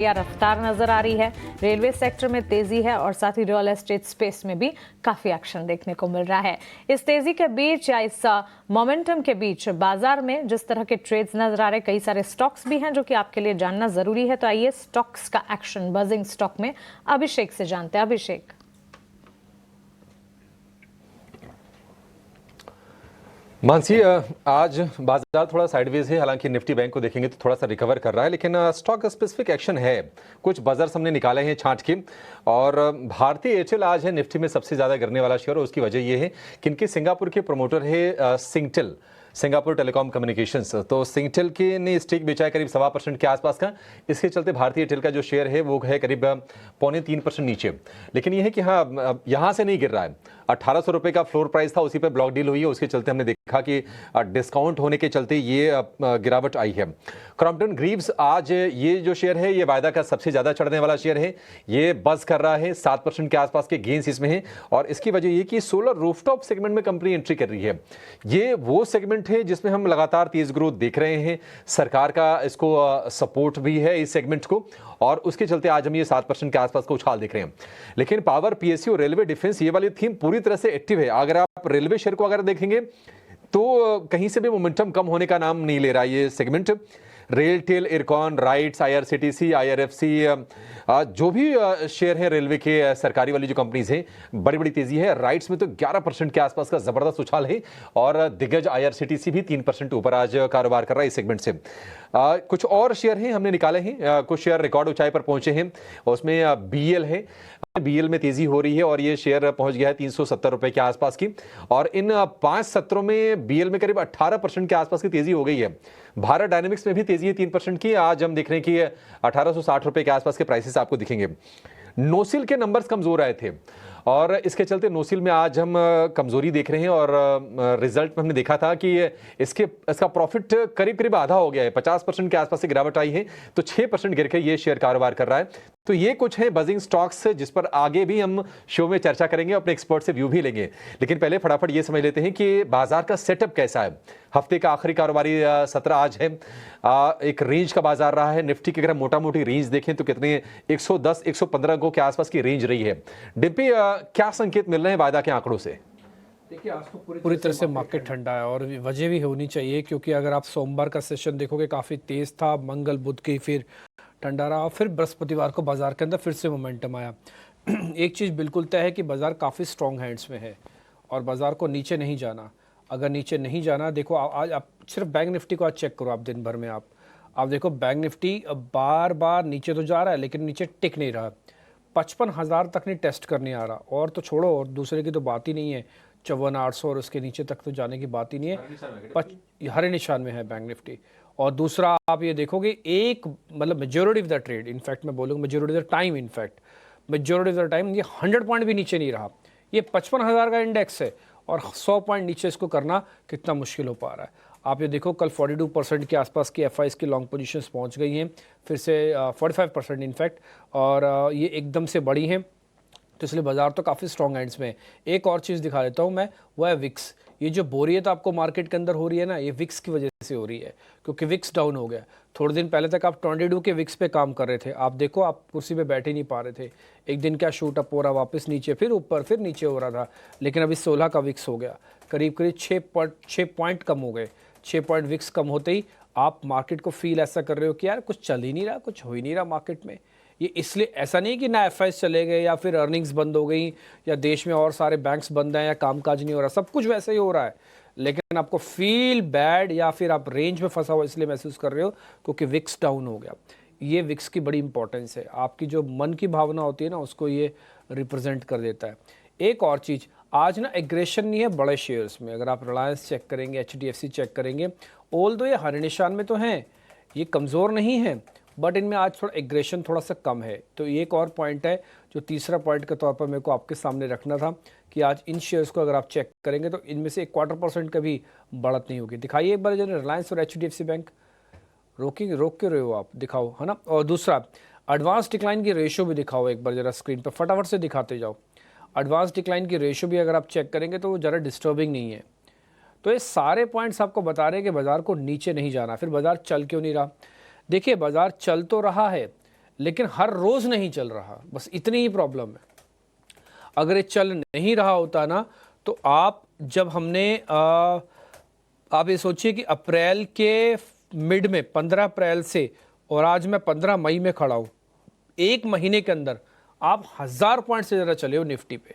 रफ्तार नजर आ रही है। रेलवे सेक्टर में तेजी है और साथ ही रियल एस्टेट स्पेस में भी काफी एक्शन देखने को मिल रहा है। इस तेजी के बीच या इस मोमेंटम के बीच बाजार में जिस तरह के ट्रेड्स नजर आ रहे, कई सारे स्टॉक्स भी हैं जो कि आपके लिए जानना जरूरी है। तो आइए स्टॉक्स का एक्शन बजिंग स्टॉक में अभिषेक से जानते हैं। अभिषेक, मानसी, आज बाजार थोड़ा साइडवेज है। हालांकि निफ्टी बैंक को देखेंगे तो थोड़ा सा रिकवर कर रहा है, लेकिन स्टॉक स्पेसिफिक एक्शन है। कुछ बाजार हमने निकाले हैं छांट के, और भारतीय एयरटेल आज है निफ्टी में सबसे ज्यादा गिरने वाला शेयर। और उसकी वजह यह है कि इनके सिंगापुर के प्रमोटर है सिंगटेल, सिंगापुर टेलीकॉम कम्युनिकेशंस। तो सिंगटेल के ने स्टेक बेचा है करीब 1.25% के आसपास का। इसके चलते भारतीय एयरटेल का जो शेयर है वो है करीब 2.25% नीचे। लेकिन यह है कि हाँ, यहाँ से नहीं गिर रहा है। 1800 रुपए का फ्लोर प्राइस था, उसी पे ब्लॉक डील हुई है। उसके चलते हमने देखा कि डिस्काउंट होने के चलते ये गिरावट आई है। क्रॉम्पटन ग्रीव्स आज ये जो शेयर है ये वायदा का सबसे ज्यादा चढ़ने वाला शेयर है। ये बज कर रहा है, 7% के आसपास के गेंस इसमें है। और इसकी वजह ये कि सोलर रूफटॉप सेगमेंट में कंपनी एंट्री कर रही है। ये वो सेगमेंट है जिसमें हम लगातार तेज ग्रोथ देख रहे हैं। सरकार का इसको सपोर्ट भी है इस सेगमेंट को, और उसके चलते आज हम ये 7% के आसपास का उछाल देख रहे हैं। लेकिन पावर, पीएसयू, रेलवे, डिफेंस, ये वाली थीम पूरी तरह से एक्टिव है। अगर आप रेलवे शेयर को अगर देखेंगे तो कहीं से भी मोमेंटम कम होने का नाम नहीं ले रहा ये segment. RailTel, IRCON, rights, IRCTC, IRFC, जो भी शेयर है रेलवे के सरकारी वाली जो कंपनीज हैं, बड़ी बड़ी तेजी है। राइट्स में तो 11% के आसपास का जबरदस्त उछाल है, और दिग्गज आईआरसीटीसी भी 3% ऊपर आज कारोबार कर रहा है इस सेगमेंट से। कुछ और शेयर हैं हमने निकाले हैं, कुछ शेयर रिकॉर्ड ऊंचाई पर पहुंचे हैं। उसमें बीएल है, बीएल में तेजी हो रही है और ये शेयर पहुंच गया है 370 रुपए के आसपास की। और इन 5 सत्रों में बीएल में करीब 18% के आसपास की तेजी हो गई है। भारत डायनेमिक्स में भी तेजी है 3% की। आज हम देख रहे हैं कि 1860 रुपए के आसपास के प्राइसेस आपको दिखेंगे। नोसिल के नंबर्स कमजोर आए थे और इसके चलते नोसिल में आज हम कमजोरी देख रहे हैं। और रिजल्ट में हमने देखा था कि इसका प्रॉफिट करीब करीब आधा हो गया है, 50% के आसपास से गिरावट आई है। तो 6% गिर के ये शेयर कारोबार कर रहा है। तो ये कुछ है बजिंग स्टॉक्स जिस पर आगे भी हम शो में चर्चा करेंगे, अपने एक्सपर्ट से व्यू भी लेंगे। लेकिन पहले फटाफट ये समझ लेते हैं कि बाजार का सेटअप कैसा है। हफ्ते का आखिरी कारोबारी सत्र आज है। एक रेंज का बाजार रहा है। निफ्टी की अगर मोटा मोटी रेंज देखें तो कितने 110 115 अंकों के आसपास की रेंज रही है। डिम्पी, क्या संकेत मिल रहे हैं वायदा के आंकड़ों से? देखिए, आज तो पूरी तरह से मार्केट ठंडा है और वजह भी होनी चाहिए, क्योंकि अगर आप सोमवार का सेशन देखोगे काफ़ी तेज़ था, मंगल बुध की फिर ठंडा रहा, फिर बृहस्पतिवार को बाजार के अंदर फिर से मोमेंटम आया। एक चीज़ बिल्कुल तय है कि बाजार काफ़ी स्ट्रॉन्ग हैंड्स में है और बाजार को नीचे नहीं जाना। अगर नीचे नहीं जाना, देखो आज आप सिर्फ बैंक निफ्टी को आज चेक करो, आप दिन भर में आप देखो बैंक निफ्टी बार बार नीचे तो जा रहा है लेकिन नीचे टिक नहीं रहा। 55,000 तक नहीं टेस्ट करने आ रहा, और तो छोड़ो, और दूसरे की तो बात ही नहीं है। 54,800 और उसके नीचे तक तो जाने की बात ही नहीं है। हरे निशान में है बैंक निफ्टी। और दूसरा आप ये देखोगे, एक मतलब majority of the trade, in fact मैं बोलूँगा majority of the time, in fact majority of the time ये 100 पॉइंट भी नीचे नहीं रहा। ये 55,000 का इंडेक्स है और 100 पॉइंट नीचे इसको करना कितना मुश्किल हो पा रहा है। आप ये देखो, कल 42% के आसपास की एफआईज की लॉन्ग पोजीशंस पहुंच गई हैं, फिर से 45% इनफैक्ट, और ये एकदम से बड़ी हैं। तो इसलिए बाजार तो काफ़ी स्ट्रॉन्ग हैंड्स में है। एक और चीज़ दिखा देता हूँ मैं, वो है विक्स। ये जो बोरियत आपको मार्केट के अंदर हो रही है ना, ये विक्स की वजह से हो रही है, क्योंकि विक्स डाउन हो गया। थोड़े दिन पहले तक आप 22 के विक्स पे काम कर रहे थे, आप देखो आप कुर्सी पे बैठ ही नहीं पा रहे थे। एक दिन क्या शूट अप हो रहा, वापस नीचे, फिर ऊपर, फिर नीचे हो रहा था। लेकिन अभी 16 का विक्स हो गया, करीब करीब 6 पॉइंट कम हो गए। 6 पॉइंट विक्स कम होते ही आप मार्केट को फील ऐसा कर रहे हो कि यार कुछ चल ही नहीं रहा, कुछ हो ही नहीं रहा मार्केट में। ये इसलिए ऐसा नहीं कि ना एफआईएस चले गए या फिर अर्निंग्स बंद हो गई या देश में और सारे बैंक्स बंद हैं या कामकाज नहीं हो रहा, सब कुछ वैसे ही हो रहा है। लेकिन आपको फील बैड या फिर आप रेंज में फंसा हुआ इसलिए महसूस कर रहे हो क्योंकि विक्स डाउन हो गया। ये विक्स की बड़ी इंपॉर्टेंस है, आपकी जो मन की भावना होती है ना, उसको ये रिप्रेजेंट कर देता है। एक और चीज़, आज ना एग्रेशन नहीं है बड़े शेयर्स में। अगर आप रिलायंस चेक करेंगे, एचडीएफसी चेक करेंगे, ऑल दो ये हरे निशान में तो हैं, ये कमज़ोर नहीं है, बट इनमें आज थोड़ा एग्रेशन थोड़ा सा कम है। तो एक और पॉइंट है जो तीसरा पॉइंट के तौर पर मेरे को आपके सामने रखना था कि आज इन शेयर्स को अगर आप चेक करेंगे तो इनमें से 1/4% का भी बढ़त नहीं होगी। दिखाइए एक बार जो रिलायंस और एचडीएफसी बैंक। रोक क्यों रहे हो आप, दिखाओ, है ना। और दूसरा, एडवांस डिक्लाइन की रेशियो भी दिखाओ एक बार जरा स्क्रीन पर, फटाफट से दिखाते जाओ। एडवांस डिक्लाइन की रेशियो भी अगर आप चेक करेंगे तो वो ज़रा डिस्टर्बिंग नहीं है। तो ये सारे पॉइंट्स आपको बता रहे हैं कि बाजार को नीचे नहीं जाना। फिर बाजार चल क्यों नहीं रहा? देखिए, बाजार चल तो रहा है लेकिन हर रोज नहीं चल रहा, बस इतनी ही प्रॉब्लम है। अगर ये चल नहीं रहा होता ना, तो आप जब हमने आप ये सोचिए कि अप्रैल के मिड में 15 अप्रैल से और आज मैं 15 मई में खड़ा हूं, एक महीने के अंदर आप 1000 पॉइंट से ज़्यादा चले हो निफ्टी पे।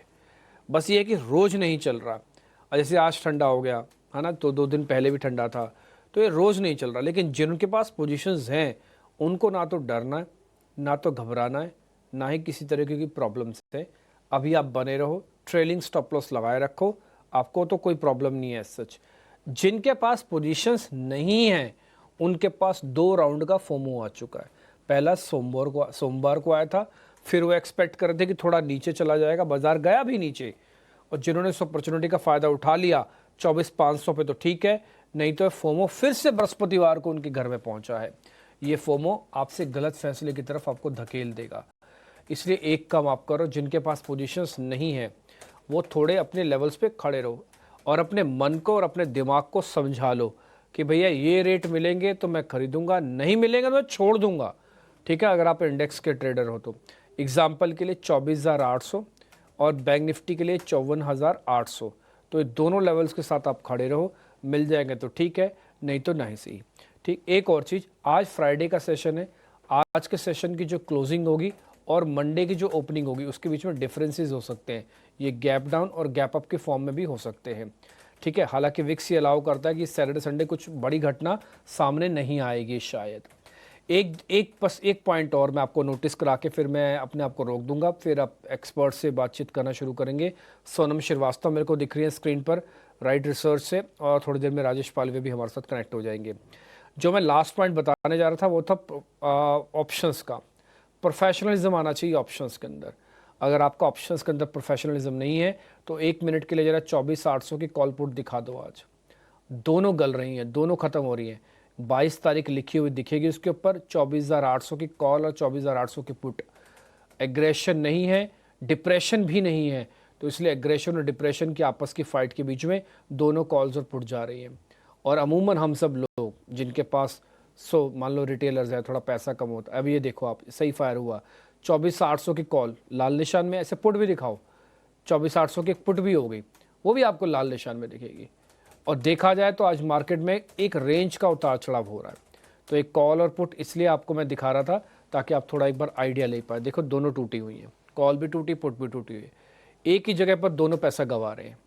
बस ये है कि रोज़ नहीं चल रहा। और जैसे आज ठंडा हो गया है ना, तो 2 दिन पहले भी ठंडा था, तो ये रोज़ नहीं चल रहा। लेकिन जिनके पास पोजीशंस हैं उनको ना तो डरना है, ना तो घबराना है, ना ही किसी तरीके की प्रॉब्लम्स है। अभी आप बने रहो, ट्रेलिंग स्टॉप लॉस लगाए रखो, आपको तो कोई प्रॉब्लम नहीं है सच। जिनके पास पोजीशंस नहीं हैं उनके पास 2 राउंड का फोमो आ चुका है। पहला सोमवार को आया था, फिर वो एक्सपेक्ट कर रहे थे कि थोड़ा नीचे चला जाएगा, बाजार गया भी नीचे, और जिन्होंने इस अपॉर्चुनिटी का फ़ायदा उठा लिया 24,500 पे तो ठीक है, नहीं तो फोमो फिर से बृहस्पतिवार को उनके घर में पहुंचा है। ये फोमो आपसे गलत फैसले की तरफ आपको धकेल देगा। इसलिए एक काम आप करो, जिनके पास पोजीशंस नहीं है वो थोड़े अपने लेवल्स पे खड़े रहो और अपने मन को और अपने दिमाग को समझा लो कि भैया ये रेट मिलेंगे तो मैं खरीदूंगा, नहीं मिलेंगे तो मैं छोड़ दूंगा। ठीक है, अगर आप इंडेक्स के ट्रेडर हो तो एग्जाम्पल के लिए 24,800 और बैंक निफ्टी के लिए 54,800, तो ये दोनों लेवल्स के साथ आप खड़े रहो, मिल जाएंगे तो ठीक है, नहीं तो नहीं सही। ठीक, एक और चीज़, आज फ्राइडे का सेशन है, आज के सेशन की जो क्लोजिंग होगी और मंडे की जो ओपनिंग होगी उसके बीच में डिफरेंसेस हो सकते हैं। ये गैप डाउन और गैप अप के फॉर्म में भी हो सकते हैं। ठीक है, हालांकि विक्स ये अलाउ करता है कि सैटरडे संडे कुछ बड़ी घटना सामने नहीं आएगी शायद। एक पॉइंट और मैं आपको नोटिस करा के फिर मैं अपने आप को रोक दूंगा, फिर आप एक्सपर्ट से बातचीत करना शुरू करेंगे। सोनम श्रीवास्तव मेरे को दिख रही है स्क्रीन पर राइट रिसर्च से, और थोड़ी देर में राजेश पालवे भी हमारे साथ कनेक्ट हो जाएंगे। जो मैं लास्ट पॉइंट बताने जा रहा था वो था ऑप्शंस का। प्रोफेशनलिज्म आना चाहिए ऑप्शंस के अंदर। अगर आपका ऑप्शंस के अंदर प्रोफेशनलिज्म नहीं है तो 1 मिनट के लिए जरा 24,800 की कॉल पुट दिखा दो। आज दोनों गल रही हैं, दोनों खत्म हो रही हैं। 22 तारीख लिखी हुई दिखेगी उसके ऊपर, 24,800 की कॉल और 24,800 की पुट। एग्रेशन नहीं है, डिप्रेशन भी नहीं है, तो इसलिए एग्रेशन और डिप्रेशन की आपस की फाइट के बीच में दोनों कॉल्स और पुट जा रही हैं। और अमूमन हम सब लोग जिनके पास मान लो रिटेलर्स है, थोड़ा पैसा कम होता है, अब ये देखो आप सही फायर हुआ 24,800 की कॉल लाल निशान में, ऐसे पुट भी दिखाओ 24,800 की पुट भी हो गई, वो भी आपको लाल निशान में दिखेगी। और देखा जाए तो आज मार्केट में एक रेंज का उतार चढ़ाव हो रहा है, तो एक कॉल और पुट इसलिए आपको मैं दिखा रहा था ताकि आप थोड़ा एक बार आइडिया ले पाए। देखो दोनों टूटी हुई हैं, कॉल भी टूटी, पुट भी टूटी हुई है, एक ही जगह पर दोनों पैसा गंवा रहे हैं,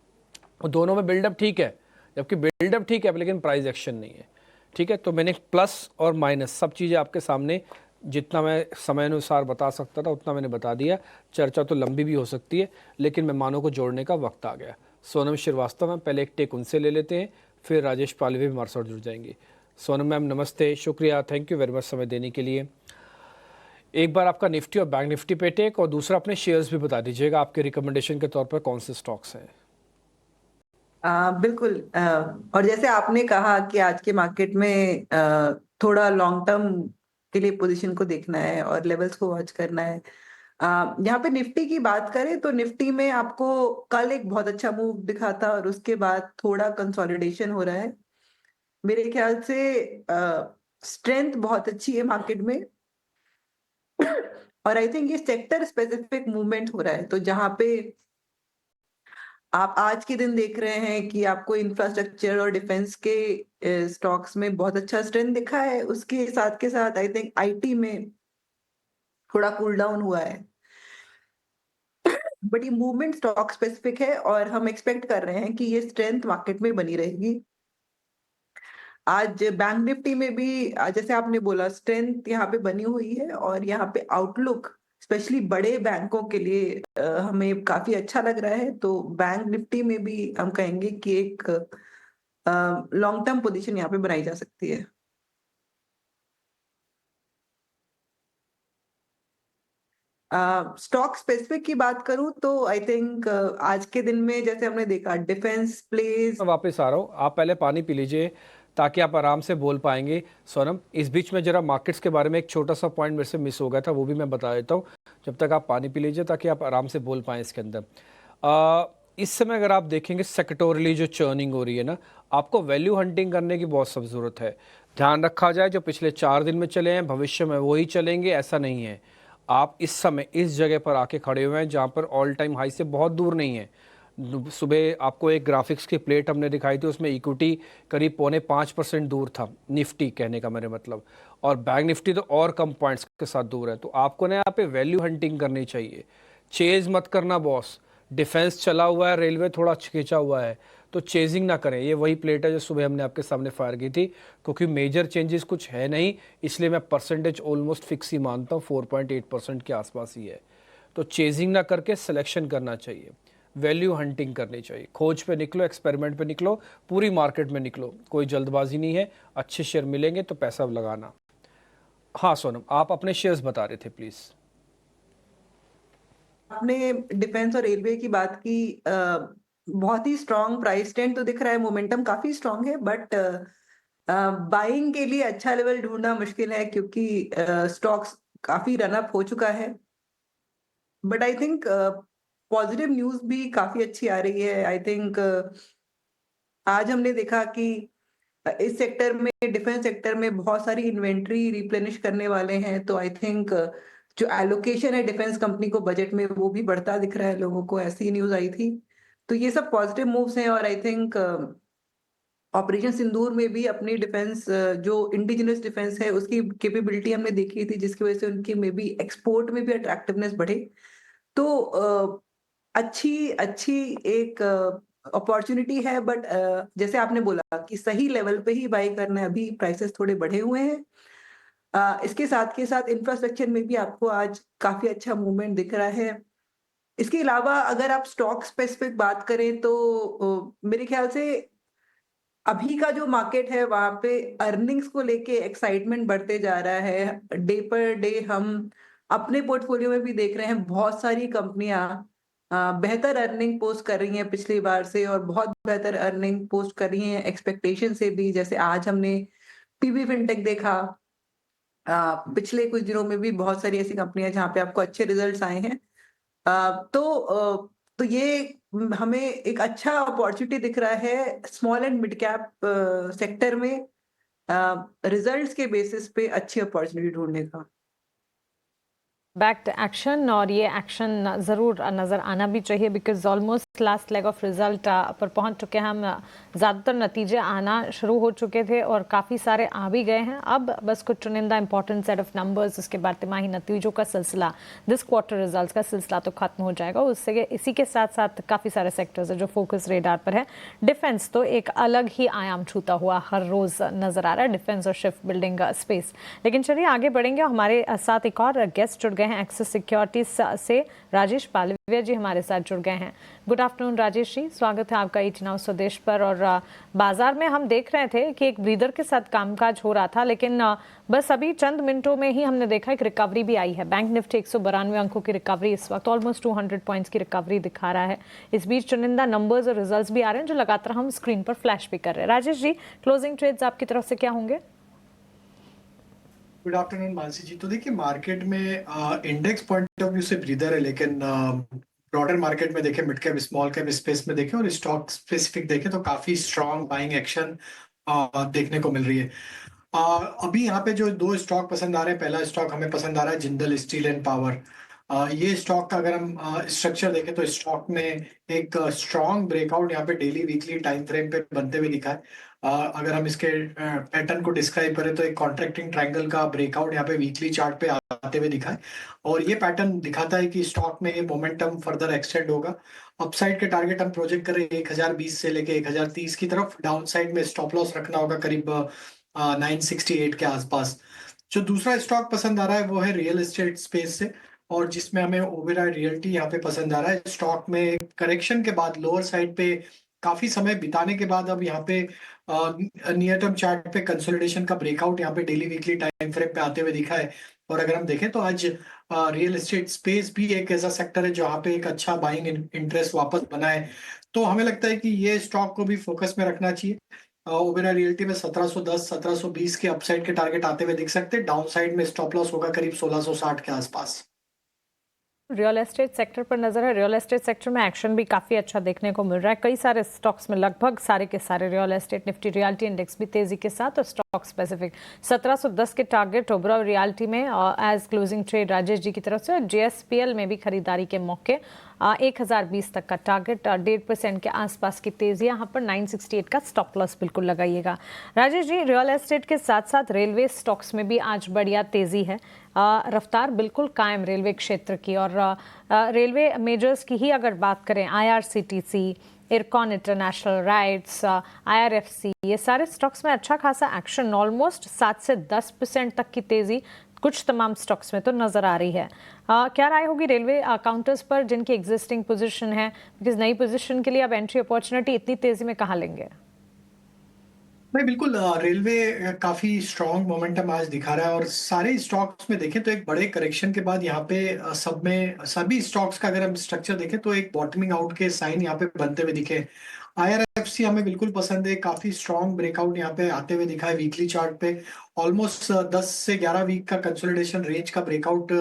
और दोनों में बिल्डअप ठीक है, जबकि बिल्डअप ठीक है लेकिन प्राइस एक्शन नहीं है। ठीक है, तो मैंने प्लस और माइनस सब चीज़ें आपके सामने जितना मैं समय अनुसार बता सकता था उतना मैंने बता दिया। चर्चा तो लंबी भी हो सकती है, लेकिन मेहमानों को जोड़ने का वक्त आ गया। सोनम श्रीवास्तव मैम, पहले एक टेक उनसे ले लेते हैं, फिर राजेश पालवे भी हमारे साथ जुड़ जाएंगे। सोनम मैम नमस्ते, शुक्रिया, थैंक यू वेरी मच समय देने के लिए। एक बार आपका निफ्टी और बैंक निफ्टी पे टेक, और दूसरा अपने शेयर्स भी बता दीजिएगा, आपके रिकमेंडेशन के तौर पर कौन से स्टॉक्स हैं। बिल्कुल। और जैसे आपने कहा कि आज के मार्केट में थोड़ा लॉन्ग टर्म के लिए पोजीशन को देखना है और लेवल्स को वॉच करना है। यहाँ पे निफ्टी की बात करें तो निफ्टी में आपको कल एक बहुत अच्छा मूव दिखा था और उसके बाद थोड़ा कंसोलिडेशन हो रहा है। मेरे ख्याल से स्ट्रेंथ बहुत अच्छी है मार्केट में और आई थिंक ये सेक्टर स्पेसिफिक मूवमेंट हो रहा है। तो जहाँ पे आप आज के दिन देख रहे हैं कि आपको इंफ्रास्ट्रक्चर और डिफेंस के स्टॉक्स में बहुत अच्छा स्ट्रेंथ दिखा है, उसके साथ के साथ आई थिंक आईटी में थोड़ा कूल डाउन हुआ है, बट ये मूवमेंट स्टॉक स्पेसिफिक है और हम एक्सपेक्ट कर रहे हैं कि ये स्ट्रेंथ मार्केट में बनी रहेगी। आज बैंक निफ्टी में भी जैसे आपने बोला स्ट्रेंथ यहाँ पे बनी हुई है और यहाँ पे आउटलुक स्पेशली बड़े बैंकों के लिए हमें काफी अच्छा लग रहा है। तो बैंक निफ्टी में भी हम कहेंगे कि एक लॉन्ग टर्म पोजीशन यहाँ पे बनाई जा सकती है। स्टॉक स्पेसिफिक की बात करूं तो आई थिंक आज के दिन में जैसे हमने देखा डिफेंस प्लेज। मैं वापस आ रहा हूँ, आप पहले पानी पी लीजिए ताकि आप आराम से बोल पाएंगे। सोनम, इस बीच में जरा मार्केट्स के बारे में एक छोटा सा पॉइंट मेरे से मिस हो गया था, वो भी मैं बता देता हूँ जब तक आप पानी पी लीजिए, ताकि आप आराम से बोल पाएँ इसके अंदर। इस समय अगर आप देखेंगे सेक्टोरली जो चर्निंग हो रही है ना, आपको वैल्यू हंटिंग करने की बहुत सब ज़रूरत है। ध्यान रखा जाए जो पिछले 4 दिन में चले हैं भविष्य में वही चलेंगे ऐसा नहीं है। आप इस समय इस जगह पर आके खड़े हुए हैं जहां पर ऑल टाइम हाई से बहुत दूर नहीं है। सुबह आपको एक ग्राफिक्स की प्लेट हमने दिखाई थी, उसमें इक्विटी करीब 4.5% दूर था, निफ्टी कहने का मेरे मतलब, और बैंक निफ्टी तो और कम पॉइंट्स के साथ दूर है। तो आपको ना यहाँ पे वैल्यू हंटिंग करनी चाहिए, चेज मत करना बॉस। डिफेंस चला हुआ है, रेलवे थोड़ा खींचा हुआ है, तो चेजिंग ना करें। ये वही प्लेट है जो सुबह हमने आपके सामने फायर की थी, क्योंकि मेजर चेंजेस कुछ है नहीं, इसलिए मैं परसेंटेज ऑलमोस्ट फिक्स ही मानता हूँ, 4.8% के आसपास ही है। तो चेजिंग ना करके सिलेक्शन करना चाहिए, वैल्यू हंटिंग करनी चाहिए। खोज पे निकलो, एक्सपेरिमेंट पे निकलो, पूरी मार्केट में निकलो, कोई जल्दबाजी नहीं है। अच्छे शेयर मिलेंगे तो पैसा लगाना। हाँ सोनम, आप अपने शेयर्स बता रहे थे प्लीज। आपने डिफेंस और रेलवे की बात की। बहुत ही स्ट्रांग प्राइस ट्रेंड तो दिख रहा है, मोमेंटम काफी स्ट्रांग है, बट बाइंग के लिए अच्छा लेवल ढूंढना मुश्किल है क्योंकि स्टॉक्स काफी रन अप हो चुका है। But I think positive news भी काफी अच्छी आ रही है। आई थिंक आज हमने देखा कि इस सेक्टर में, डिफेंस सेक्टर में बहुत सारी इन्वेंट्री रिप्लेनिश करने वाले हैं, तो आई थिंक जो एलोकेशन है डिफेंस कंपनी को बजट में वो भी बढ़ता दिख रहा है लोगों को, ऐसी न्यूज आई थी। तो ये सब पॉजिटिव मूव्स हैं। और आई थिंक ऑपरेशन सिंदूर में भी अपनी डिफेंस, जो इंडिजिनस डिफेंस है उसकी कैपेबिलिटी हमने देखी थी, जिसकी वजह से उनकी मे बी एक्सपोर्ट में भी अट्रैक्टिवनेस बढ़े। तो अच्छी अच्छी एक अपॉर्चुनिटी है। बट जैसे आपने बोला कि सही लेवल पे ही बाई करना है, अभी प्राइसेस थोड़े बढ़े हुए हैं। इसके साथ के साथ इंफ्रास्ट्रक्चर में भी आपको आज काफी अच्छा मूवमेंट दिख रहा है। इसके अलावा अगर आप स्टॉक स्पेसिफिक बात करें तो मेरे ख्याल से अभी का जो मार्केट है वहां पे अर्निंग्स को लेके एक्साइटमेंट बढ़ते जा रहा है। डे पर डे हम अपने पोर्टफोलियो में भी देख रहे हैं, बहुत सारी कंपनियां बेहतर अर्निंग पोस्ट कर रही हैं पिछली बार से, और बहुत बेहतर अर्निंग पोस्ट कर रही हैं एक्सपेक्टेशन से भी। जैसे आज हमने पीवी फिनटेक देखा, पिछले कुछ दिनों में भी बहुत सारी ऐसी कंपनियां जहां पे आपको अच्छे रिजल्ट्स आए हैं। तो ये हमें एक अच्छा अपॉर्चुनिटी दिख रहा है small and mid cap sector में, रिजल्ट्स के बेसिस पे अच्छी अपॉर्चुनिटी ढूंढने का। बैक्ड एक्शन, और ये एक्शन ज़रूर नज़र आना भी चाहिए, because almost last leg of result पर पहुंच चुके हैं हम। ज़्यादातर नतीजे आना शुरू हो चुके थे और काफ़ी सारे आ भी गए हैं। अब बस कुछ चुनिंदा इंपॉर्टेंट सेट ऑफ नंबर्स, उसके बाद तिमाही नतीजों का सिलसिला, दिस क्वार्टर रिजल्ट का सिलसिला तो खत्म हो जाएगा। उससे इसी के साथ साथ काफ़ी सारे सेक्टर्स है जो फोकस रेडार पर है। डिफेंस तो एक अलग ही आयाम छूता हुआ हर रोज़ नज़र आ रहा है, डिफेंस और शिप बिल्डिंग स्पेस। लेकिन चलिए आगे बढ़ेंगे। हमारे साथ एक और गेस्ट जुड़ गए हैं एक्सिस सिक्योरिटीज से, राजेश पालविया जी हमारे साथ जुड़ गए हैं। गुड आफ्टरनून राजेश जी, स्वागत है आपका ईटी नाउ स्वदेश पर। और बाजार में हम देख रहे थे कि एक ब्रीदर के साथ कामकाज हो रहा था, लेकिन बस अभी चंद मिनटों में ही हमने देखा एक रिकवरी भी आई है। बैंक निफ्टी 192 अंकों की रिकवरी, इस वक्त ऑलमोस्ट 200 पॉइंट्स की रिकवरी दिखा रहा है। इस बीच चुनिंदा नंबर्स और रिजल्ट्स भी आ रहे हैं जो लगातार हम स्क्रीन पर फ्लैश भी कर रहे हैं। राजेश जी, क्लोजिंग ट्रेड्स आपकी तरफ से क्या होंगे? गुड आफ्टरनून मानसी जी। तो देखिए, मार्केट में इंडेक्स पॉइंट ऑफ व्यू से ब्रीदर है, लेकिन ब्रॉडर मार्केट में देखें, mid cap small cap space में देखें और स्टॉक स्पेसिफिक देखें तो काफी स्ट्रांग बाइंग एक्शन देखने को मिल रही है। अभी यहाँ पे जो दो स्टॉक पसंद आ रहे हैं, पहला स्टॉक हमें पसंद आ रहा है जिंदल स्टील एंड पावर। ये स्टॉक का अगर हम स्ट्रक्चर देखें तो स्टॉक ने एक स्ट्रॉन्ग ब्रेकआउट यहाँ पे डेली वीकली टाइम फ्रेम पे बनते हुए दिखा है। अगर हम इसके पैटर्न को डिस्क्राइब करें तो एक कॉन्ट्रैक्टिंग ट्रायंगल का ब्रेकआउट यहाँ पे वीकली चार्ट पे आते हुए दिखा है, और ये पैटर्न दिखाता है कि स्टॉक में ये मोमेंटम फर्दर एक्सटेंड होगा। अपसाइड के टारगेट हम प्रोजेक्ट करें 1020 से लेके 1030 की तरफ, डाउन साइड में स्टॉप लॉस रखना होगा करीब 968 के आसपास। जो दूसरा स्टॉक पसंद आ रहा है वो है रियल एस्टेट स्पेस से, और जिसमें हमें ओबेरॉय रियल्टी यहाँ पे पसंद आ रहा है। स्टॉक में करेक्शन के बाद लोअर साइड पे काफी समय बिताने के बाद अब यहाँ पे नियर टर्म चार्ट पे कंसोलिडेशन का ब्रेकआउट यहाँ पे डेली वीकली टाइम फ्रेम पे आते हुए दिखा है। और अगर हम देखें तो आज रियल एस्टेट स्पेस भी एक ऐसा सेक्टर है जहाँ पे एक अच्छा बाइंग इंटरेस्ट वापस बना है। तो हमें लगता है कि ये स्टॉक को भी फोकस में रखना चाहिए। ओबेरॉय रियल्टी में 1710 1720 के अपसाइड के टारगेट आते हुए दिख सकते हैं, डाउन साइड में स्टॉप लॉस होगा करीब 1660 के आसपास। रियल एस्टेट सेक्टर पर नजर है। रियल एस्टेट सेक्टर में एक्शन भी काफी अच्छा देखने को मिल रहा है। कई सारे स्टॉक्स में लगभग सारे के सारे real estate, Nifty realty index भी तेजी के साथ, और स्टॉक स्पेसिफिक 1710 के टारगेट ओबरॉय रियल्टी में as closing trade Rajesh ji की तरफ से। JSPL में भी खरीदारी के मौके 1020 तक का टारगेट, 1.5% के आसपास की तेजी। यहाँ पर 968 का स्टॉप लॉस बिल्कुल लगाइएगा। राजेश जी, रियल एस्टेट के साथ साथ रेलवे स्टॉक्स में भी आज बढ़िया तेजी है, रफ्तार बिल्कुल कायम रेलवे क्षेत्र की। और रेलवे मेजर्स की ही अगर बात करें, IRCTC, IRCON international, rights, IRFC, ये सारे स्टॉक्स में अच्छा खासा एक्शन, ऑलमोस्ट 7 से 10% तक की तेजी कुछ तमाम स्टॉक्स में तो नजर आ रही है। क्या राय होगी रेलवे काउंटर्स पर जिनकी एग्जिस्टिंग पोजीशन है, बिकॉज नई पोजीशन के लिए अब एंट्री अपॉर्चुनिटी इतनी तेजी में कहाँ लेंगे? नहीं, बिल्कुल रेलवे काफी स्ट्रॉन्ग मोमेंटम आज दिखा रहा है और सारे स्टॉक्स में देखें तो एक बड़े करेक्शन के बाद यहाँ पे सब में सभी स्टॉक्स का अगर हम स्ट्रक्चर देखें तो एक बॉटमिंग आउट के साइन यहाँ पे बनते हुए दिखे। IRFC हमें बिल्कुल पसंद है, काफी स्ट्रॉन्ग ब्रेकआउट यहाँ पे आते हुए दिखा है वीकली चार्ट पे। ऑलमोस्ट 10 से 11 वीक का कंसोलिडेशन रेंज का ब्रेकआउट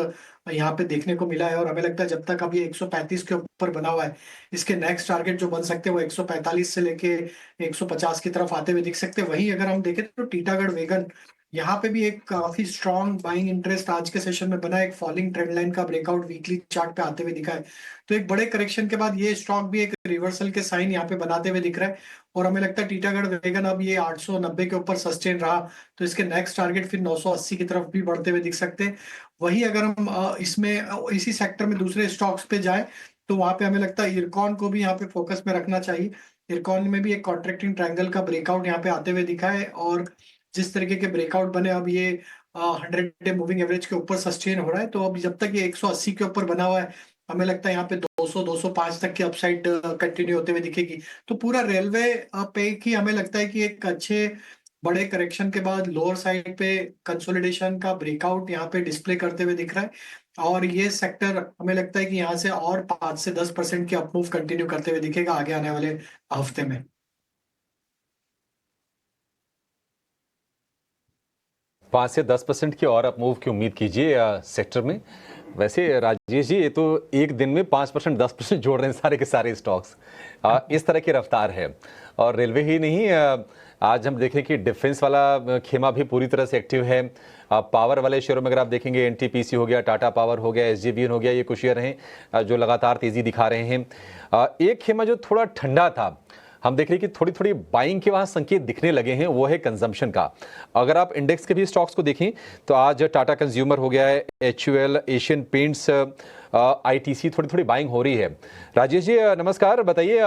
यहाँ पे देखने को मिला है और हमें लगता है जब तक अभी 135 के ऊपर बना हुआ है, इसके नेक्स्ट टारगेट जो बन सकते हैं वो 145 से लेके 150 की तरफ आते हुए दिख सकते हैं। वहीं अगर हम देखें तो टीटागढ़ वैगन, यहाँ पे भी एक काफी स्ट्रॉन्ग बाइंग इंटरेस्ट आज के सेशन में बना है, एक फॉलिंग ट्रेंड लाइन का ब्रेकआउट वीकली चार्ट पे आते हुए दिखा है। तो एक बड़े करेक्शन के बाद ये स्टॉक भी एक रिवर्सल के साइन यहाँ पे बनाते हुए दिख रहा है और हमें लगता है टीटागढ़ वैगन अब ये 890 के ऊपर सस्टेन रहा तो इसके नेक्स्ट टारगेट फिर 980 की तरफ भी बढ़ते हुए दिख सकते हैं। वहीं अगर हम इसमें इसी सेक्टर में दूसरे स्टॉक्स पे जाए तो वहां पे हमें लगता है इरकॉन को भी यहाँ पे फोकस में रखना चाहिए। इरकॉन में भी एक कॉन्ट्रैक्टिंग ट्रायंगल का ब्रेकआउट यहाँ पे आते हुए दिखा है और जिस तरीके के ब्रेकआउट बने अब ये 100 डे मूविंग एवरेज के ऊपर सस्टेन हो रहा है। तो अब जब तक ये 180 के ऊपर बना हुआ है हमें लगता है यहाँ पे 200-205 तक की अपसाइड कंटिन्यू होते हुए दिखेगी। तो पूरा रेलवे पे की हमें लगता है कि एक अच्छे बड़े करेक्शन के बाद लोअर साइड पे कंसोलिडेशन का ब्रेकआउट यहाँ पे डिस्प्ले करते हुए दिख रहा है और ये सेक्टर हमें लगता है कि यहाँ से और 5 से 10% की अपमूव कंटिन्यू करते हुए दिखेगा आगे आने वाले हफ्ते में। 5 से 10% की और अपमूव की उम्मीद कीजिए सेक्टर में। वैसे राजेश जी, ये तो एक दिन में 5% 10% जोड़ रहे हैं सारे के सारे स्टॉक्स, इस तरह की रफ्तार है। और रेलवे ही नहीं, आज हम देखें कि डिफेंस वाला खेमा भी पूरी तरह से एक्टिव है। पावर वाले शेयरों में अगर आप देखेंगे, NTPC हो गया, टाटा पावर हो गया, SJVN हो गया, ये कुछ शेयर हैं जो लगातार तेजी दिखा रहे हैं। एक खेमा जो थोड़ा ठंडा था, हम देख रहे हैं कि थोड़ी थोड़ी बाइंग के वहां संकेत दिखने लगे हैं, वो है कंजम्पशन का। अगर आप इंडेक्स के भी स्टॉक्स को देखें तो आज टाटा कंज्यूमर हो गया है, HUL, एशियन पेंट्स, ITC, थोड़ी थोड़ी बाइंग हो रही है। राजेश जी नमस्कार, बताइए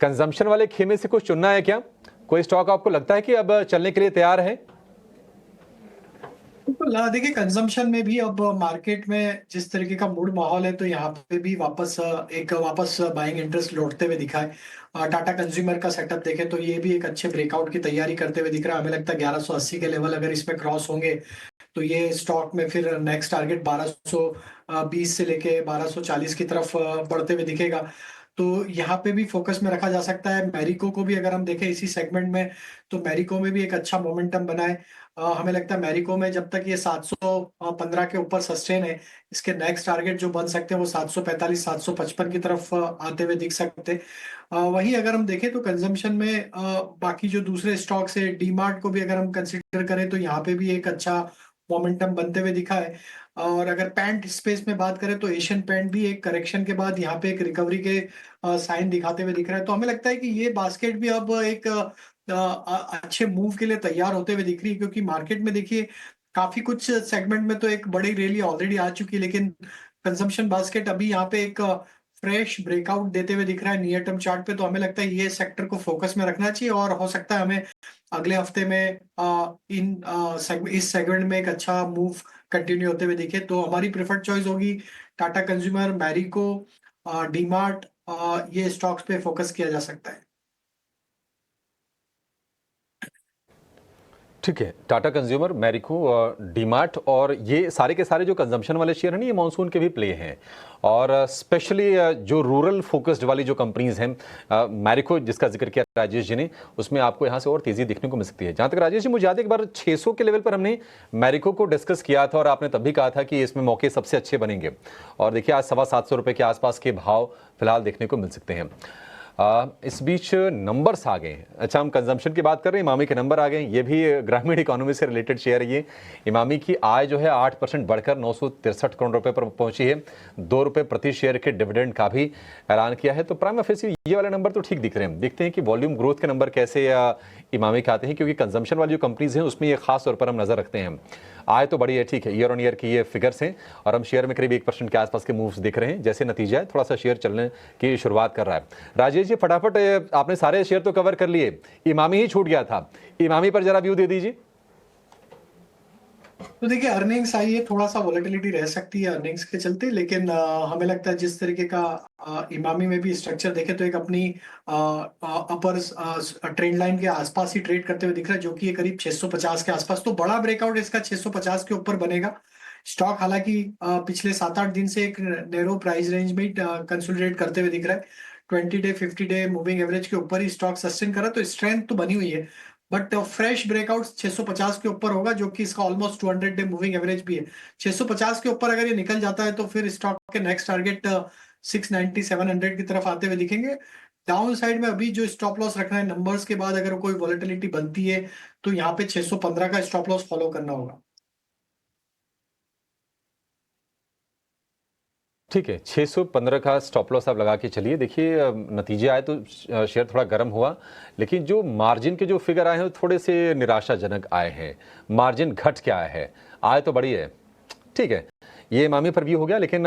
कंजम्पशन वाले खेमे से कुछ चुनना है क्या? कोई स्टॉक आपको लगता है कि अब चलने के लिए तैयार है? देखिए, कंजम्पशन में भी अब मार्केट में जिस तरीके का मूड माहौल है तो यहाँ पे भी वापस बाइंग इंटरेस्ट लौटते हुए दिखा है। टाटा कंज्यूमर का सेटअप देखें तो ये भी एक अच्छे ब्रेकआउट की तैयारी करते हुए दिख रहा है। हमें लगता है 1180 के लेवल अगर इसमें क्रॉस होंगे तो ये स्टॉक में फिर नेक्स्ट टारगेट 1220 से लेके 1240 की तरफ बढ़ते हुए दिखेगा। तो यहाँ पे भी फोकस में रखा जा सकता है। मैरिको को भी अगर हम देखें इसी सेगमेंट में तो मैरिको में भी एक अच्छा मोमेंटम बना है। हमें लगता है मैरिको में जब तक ये 715 के ऊपर सस्टेन है, इसके नेक्स्ट टारगेट जो बन सकते हैं वो 745-755 की तरफ आते हुए दिख सकते हैं। वहीं अगर हम देखें तो कंजम्पशन में बाकी जो दूसरे स्टॉक्स है, डीमार्ट को भी अगर हम कंसिडर करें तो यहाँ पे भी एक अच्छा मोमेंटम बनते हुए दिखा है। और अगर पैंट स्पेस में बात करें तो एशियन पेंट भी एक करेक्शन के बाद यहाँ पे एक रिकवरी के साइन दिखाते हुए दिख रहा है। तो हमें लगता है कि ये बास्केट भी अब एक अच्छे मूव के लिए तैयार होते हुए दिख रही है, क्योंकि मार्केट में देखिए काफी कुछ सेगमेंट में तो एक बड़ी रैली ऑलरेडी आ चुकी है, लेकिन कंजम्पशन बास्केट अभी यहाँ पे एक फ्रेश ब्रेकआउट देते हुए दिख रहा है नियर टर्म चार्ट पे। तो हमें लगता है ये सेक्टर को फोकस में रखना चाहिए और हो सकता है हमें अगले हफ्ते में इस सेगमेंट में एक अच्छा मूव कंटिन्यू होते हुए दिखे। तो हमारी प्रेफर्ड चॉइस होगी टाटा कंज्यूमर, मैरिको, डीमार्ट, ये स्टॉक्स पे फोकस किया जा सकता है। ठीक है, टाटा कंज्यूमर, मैरिको, डीमार्ट और ये सारे के सारे जो कंजम्पशन वाले शेयर हैं ये मानसून के भी प्ले हैं। और स्पेशली जो रूरल फोकस्ड वाली जो कंपनीज हैं, मैरिको जिसका जिक्र किया राजेश जी ने, उसमें आपको यहाँ से और तेजी देखने को मिल सकती है। जहाँ तक राजेश जी मुझे याद है एक बार 600 के लेवल पर हमने मैरिको को डिस्कस किया था और आपने तब भी कहा था कि इसमें मौके सबसे अच्छे बनेंगे। और देखिए आज 725 रुपये के आसपास के भाव फिलहाल देखने को मिल सकते हैं। इस बीच नंबर्स आ गए। अच्छा, हम कंजम्पशन की बात कर रहे हैं, इमामी के नंबर आ गए। ये भी ग्रामीण इकोनॉमी से रिलेटेड शेयर है। ये इमामी की आय जो है 8% बढ़कर 963 करोड़ रुपए पर पहुंची है। 2 रुपए प्रति शेयर के डिविडेंड का भी ऐलान किया है। तो प्राइम फेसी ये वाले नंबर तो ठीक दिख रहे हैं। देखते हैं कि वॉल्यूम ग्रोथ के नंबर कैसे इमामी के आते हैं, क्योंकि कंजम्पशन वाली जो कंपनीज हैं उसमें ये खास तौर पर हम नजर रखते हैं। आय तो बड़ी है, ठीक है, ईयर ऑन ईयर की ये फिगर्स हैं और हम शेयर में करीब 1% के आसपास के मूव्स दिख रहे हैं। जैसे नतीजा है, थोड़ा सा शेयर चलने की शुरुआत कर रहा है। राजेश जी, फटाफट आपने सारे शेयर तो कवर कर लिए, इमामी ही छूट गया था। इमामी पर जरा व्यू दे दीजिए। तो देखिए, अर्निंग्स आई है, थोड़ा सा वोलेटिलिटी रह सकती है अर्निंग्स के चलते, लेकिन हमें लगता है जिस तरीके का इमामी में भी स्ट्रक्चर देखे तो एक अपनी अपर ट्रेंड लाइन के आसपास ही ट्रेड करते हुए दिख रहा है, जो कि ये करीब 650 के आसपास। तो बड़ा ब्रेकआउट इसका 650 के ऊपर बनेगा। स्टॉक हालांकि पिछले 7-8 दिन से एक नैरो प्राइस रेंज में कंसोलिडेट करते हुए दिख रहा है। 20 डे 50 डे मूविंग एवरेज के ऊपर ही स्टॉक सस्टेन कर रहा है, तो स्ट्रेंथ तो बनी हुई है। बट फ्रेश ब्रेकआउट 650 के ऊपर होगा, जो कि इसका ऑलमोस्ट 200 डे मूविंग एवरेज भी है। 650 के ऊपर अगर ये निकल जाता है तो फिर स्टॉक के नेक्स्ट टारगेट 690 700 की तरफ आते हुए दिखेंगे। डाउन साइड में अभी जो स्टॉप लॉस रखना है, नंबर्स के बाद अगर कोई वॉलेटिलिटी बनती है तो यहाँ पे 615 का स्टॉप लॉस फॉलो करना होगा। ठीक है, 615 का स्टॉप लॉस आप लगा के चलिए। देखिए, नतीजे आए तो शेयर थोड़ा गर्म हुआ, लेकिन जो मार्जिन के जो फिगर आए हैं थोड़े से निराशाजनक आए हैं। मार्जिन घट के आया है, आय तो बड़ी है। ठीक है, ये इमामी पर भी हो गया, लेकिन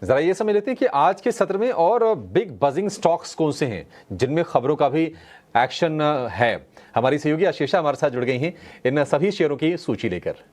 जरा ये समझ लेते हैं कि आज के सत्र में और बिग बजिंग स्टॉक्स कौन से हैं जिनमें खबरों का भी एक्शन है। हमारी सहयोगी आशीषा हमारे साथ जुड़ गई हैं इन सभी शेयरों की सूची लेकर।